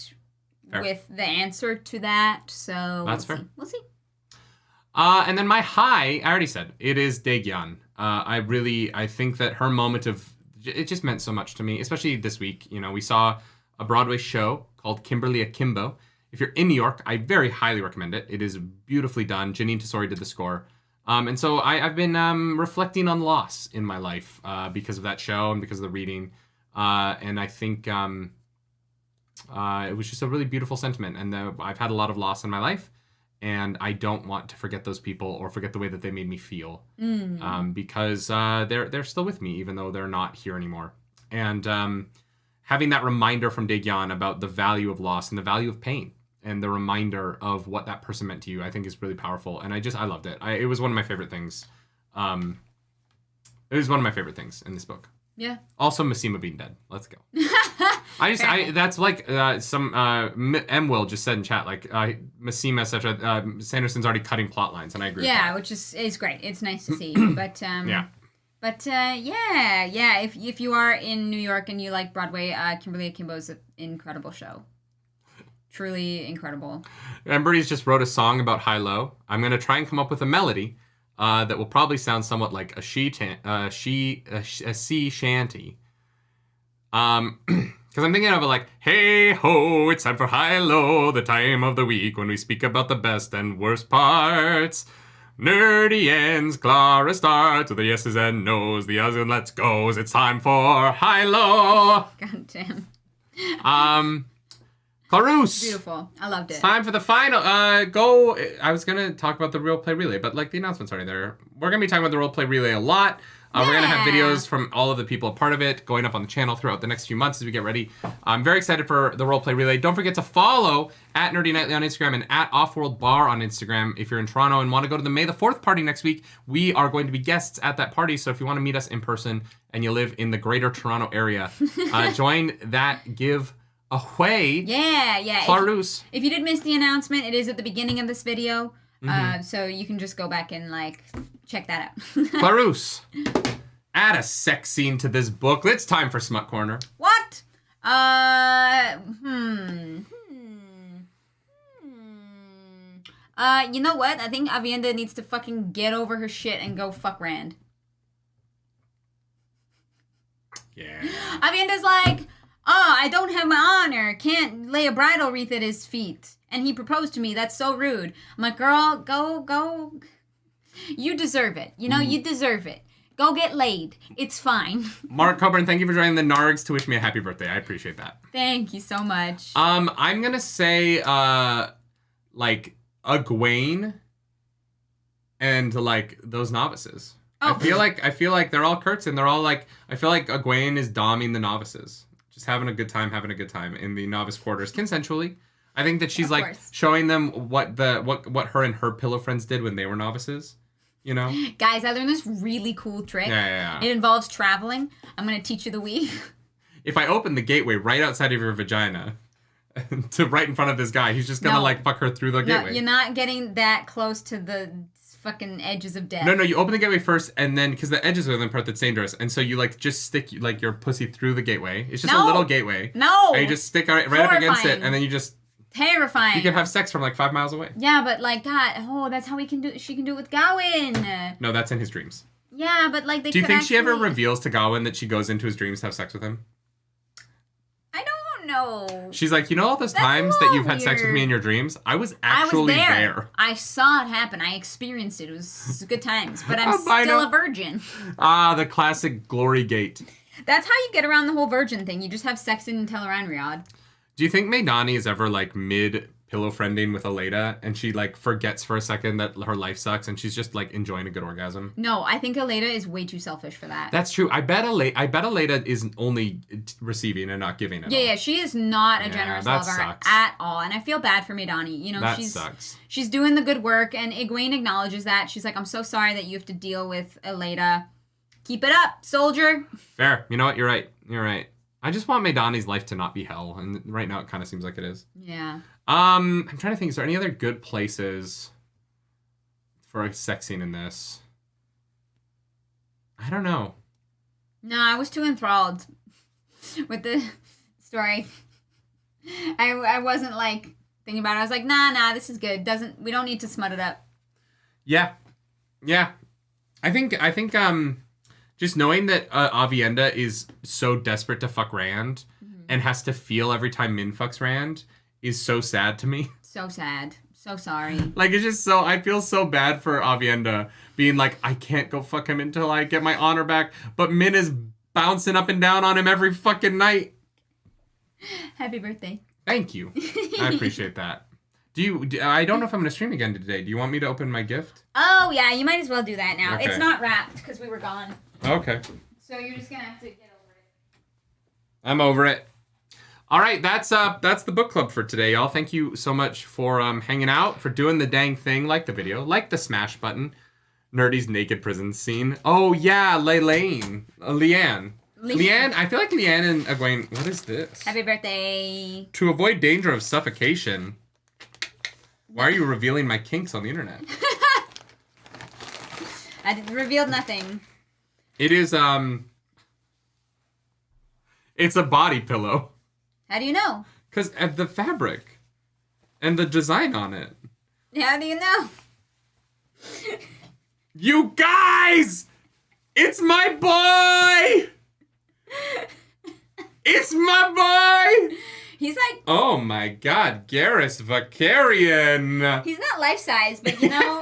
with the answer to that. So we'll see. And then my high, I already said, it is Daegyeon. I think that her moment of, it just meant so much to me, especially this week. You know, we saw a Broadway show called Kimberly Akimbo. If you're in New York, I very highly recommend it. It is beautifully done. Janine Tesori did the score. And so I've been reflecting on loss in my life because of that show and because of the reading. And I think it was just a really beautiful sentiment. And I've had a lot of loss in my life. And I don't want to forget those people or forget the way that they made me feel. Because they're still with me, even though they're not here anymore. And having that reminder from Daegyeon about the value of loss and the value of pain and the reminder of what that person meant to you, I think is really powerful. And I loved it. It was one of my favorite things. It was one of my favorite things in this book. Yeah. Also, Massima being dead. Let's go. That's like some M. Will just said in chat, like Massima, etc. Sanderson's already cutting plot lines, and I agree. Yeah, with which is great. It's nice to see. But if you are in New York and you like Broadway, Kimberly Akimbo is an incredible show. Truly incredible. Emberty's just wrote a song about high low. I'm gonna try and come up with a melody that will probably sound somewhat like a sea shanty. Because I'm thinking of it like, hey ho, it's time for high low, the time of the week when we speak about the best and worst parts. Nerdy ends, Clara starts, with the yeses and nos, the us and let's goes. It's time for high low. God damn. Clarus. Beautiful. I loved it. It's time for the final. I was going to talk about the role play relay, but like the announcement's already there. We're going to be talking about the role play relay a lot. We're going to have videos from all of the people a part of it going up on the channel throughout the next few months as we get ready. I'm very excited for the role play relay. Don't forget to follow at nerdynightly on Instagram and at offworldbar on Instagram. If you're in Toronto and want to go to the May the 4th party next week, we are going to be guests at that party. So if you want to meet us in person and you live in the greater Toronto area, join that give away. Yeah. Clarus. If you did miss the announcement, it is at the beginning of this video. So you can just go back and like check that out. Clarus, add a sex scene to this book. It's time for Smut Corner. What? You know what? I think Avienda needs to fucking get over her shit and go fuck Rand. Yeah. Avienda's like, oh, I don't have my honor. Can't lay a bridal wreath at his feet. And he proposed to me. That's so rude. I'm like, girl, go. You deserve it. You know, you deserve it. Go get laid. It's fine. Mark Coburn, thank you for joining the Nargs to wish me a happy birthday. I appreciate that. Thank you so much. I'm gonna say, like, Egwene and, like, those novices. Oh. I feel like they're all Kurtz and they're all, like, I feel like Egwene is doming the novices. Just having a good time in the novice quarters, consensually. I think that she's, like, showing them what her and her pillow friends did when they were novices. You know? Guys, I learned this really cool trick. Yeah. It involves traveling. I'm going to teach you the weave. If I open the gateway right outside of your vagina to right in front of this guy, he's just going to, like, fuck her through the gateway. No, you're not getting that close to the fucking edges of death. No, you open the gateway first, and then, because the edges are the part that's dangerous, and so you, like, just stick, like, your pussy through the gateway. It's just a little gateway. No! And you just stick right up against it, and then you just... Terrifying. You can have sex from like 5 miles away. Yeah, but like God, that's how she can do it with Gawain. No, that's in his dreams. Yeah, but like they. Do you think she ever reveals to Gawain that she goes into his dreams to have sex with him? I don't know. She's like, you know all those times that you've had sex with me in your dreams? I was actually there. I saw it happen. I experienced it. It was good times. But I'm still a virgin. Ah, the classic glory gate. That's how you get around the whole virgin thing. You just have sex in Tel'aran'rhiod. Do you think Maidani is ever, like, mid-pillow friending with Aleida, and she, like, forgets for a second that her life sucks, and she's just, like, enjoying a good orgasm? No, I think Aleida is way too selfish for that. That's true. I bet Aleida is only receiving and not giving at all. Yeah, she is not a generous lover at all, and I feel bad for Maidani. You know, that sucks. She's doing the good work, and Egwene acknowledges that. She's like, I'm so sorry that you have to deal with Aleida. Keep it up, soldier. Fair. You know what? You're right. I just want Maidani's life to not be hell, and right now it kind of seems like it is. Yeah. I'm trying to think, is there any other good places for a sex scene in this? I don't know. No, I was too enthralled with the story. I wasn't, like, thinking about it. I was like, nah, this is good. We don't need to smut it up. Yeah. I think, just knowing that Avienda is so desperate to fuck Rand and has to feel every time Min fucks Rand is so sad to me. So sad. So sorry. Like, it's just so... I feel so bad for Avienda being like, I can't go fuck him until I get my honor back. But Min is bouncing up and down on him every fucking night. Happy birthday. Thank you. I appreciate that. I don't know if I'm going to stream again today. Do you want me to open my gift? Oh, yeah. You might as well do that now. Okay. It's not wrapped because we were gone. Okay. So you're just going to have to get over it. I'm over it. All right, that's the book club for today, y'all. Thank you so much for hanging out, for doing the dang thing. Like the video, like the smash button. Nerdy's naked prison scene. Oh, yeah, Leanne. Leanne, I feel like Leanne and Egwene... What is this? Happy birthday. To avoid danger of suffocation. Why are you revealing my kinks on the internet? I revealed nothing. It is, it's a body pillow. How do you know? Because of the fabric and the design on it. How do you know? You guys! It's my boy! It's my boy! He's like... Oh my god, Garrus Vakarian! He's not life-size, but you know...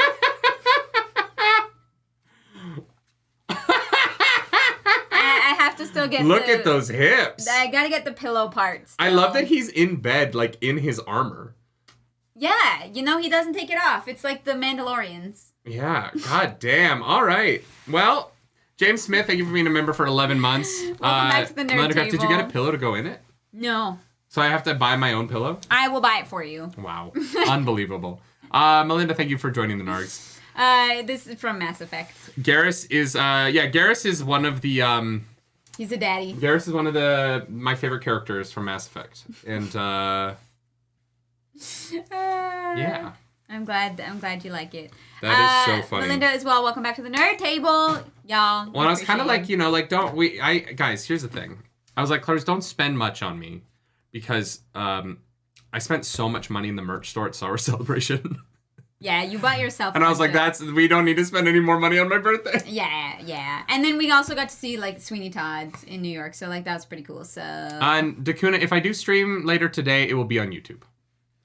I have to still get Look at those hips! I gotta get the pillow parts. Still. I love that he's in bed, like, in his armor. Yeah, you know, he doesn't take it off. It's like the Mandalorians. Yeah, god damn. All right. Well, James Smith, thank you for being a member for 11 months. Welcome back to the Nerd Table. Did you get a pillow to go in it? No. So I have to buy my own pillow? I will buy it for you. Wow. Unbelievable. Melinda, thank you for joining the Nargs. This is from Mass Effect. Garrus is one of the, He's a daddy. Garrus is one of my favorite characters from Mass Effect. And, yeah. I'm glad you like it. That is so funny. Melinda as well. Welcome back to the Nerd Table, y'all. Well, I was kind of like, you know, like, guys, here's the thing. I was like, Clarice, don't spend much on me because I spent so much money in the merch store at Star Wars Celebration. Yeah, you bought yourself. And I was like, we don't need to spend any more money on my birthday. Yeah. And then we also got to see like Sweeney Todd's in New York, so like that's pretty cool. So. And Dakuna, if I do stream later today, it will be on YouTube.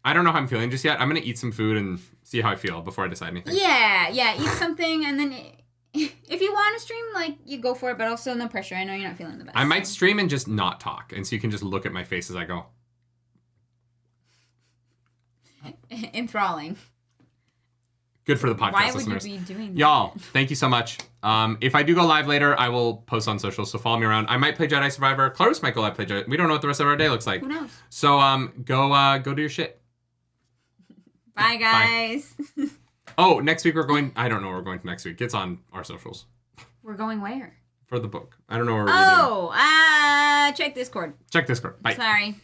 I don't know how I'm feeling just yet. I'm gonna eat some food and see how I feel before I decide anything. Yeah. Eat something, and then if you want to stream, like you go for it, but also no pressure. I know you're not feeling the best. I might stream and just not talk, and so you can just look at my face as I go. Enthralling. Good for the podcast Why would listeners. you be doing that? Y'all, thank you so much. If I do go live later, I will post on social, so follow me around. I might play Jedi Survivor. Clarice might go live play Jedi. We don't know what the rest of our day looks like. Who knows? So go do your shit. Bye, guys. Bye. Oh, next week we're going... I don't know where we're going to next week. It's on our socials. We're going where? For the book. I don't know where we're reading. Check Discord. Check Discord. Bye. Sorry.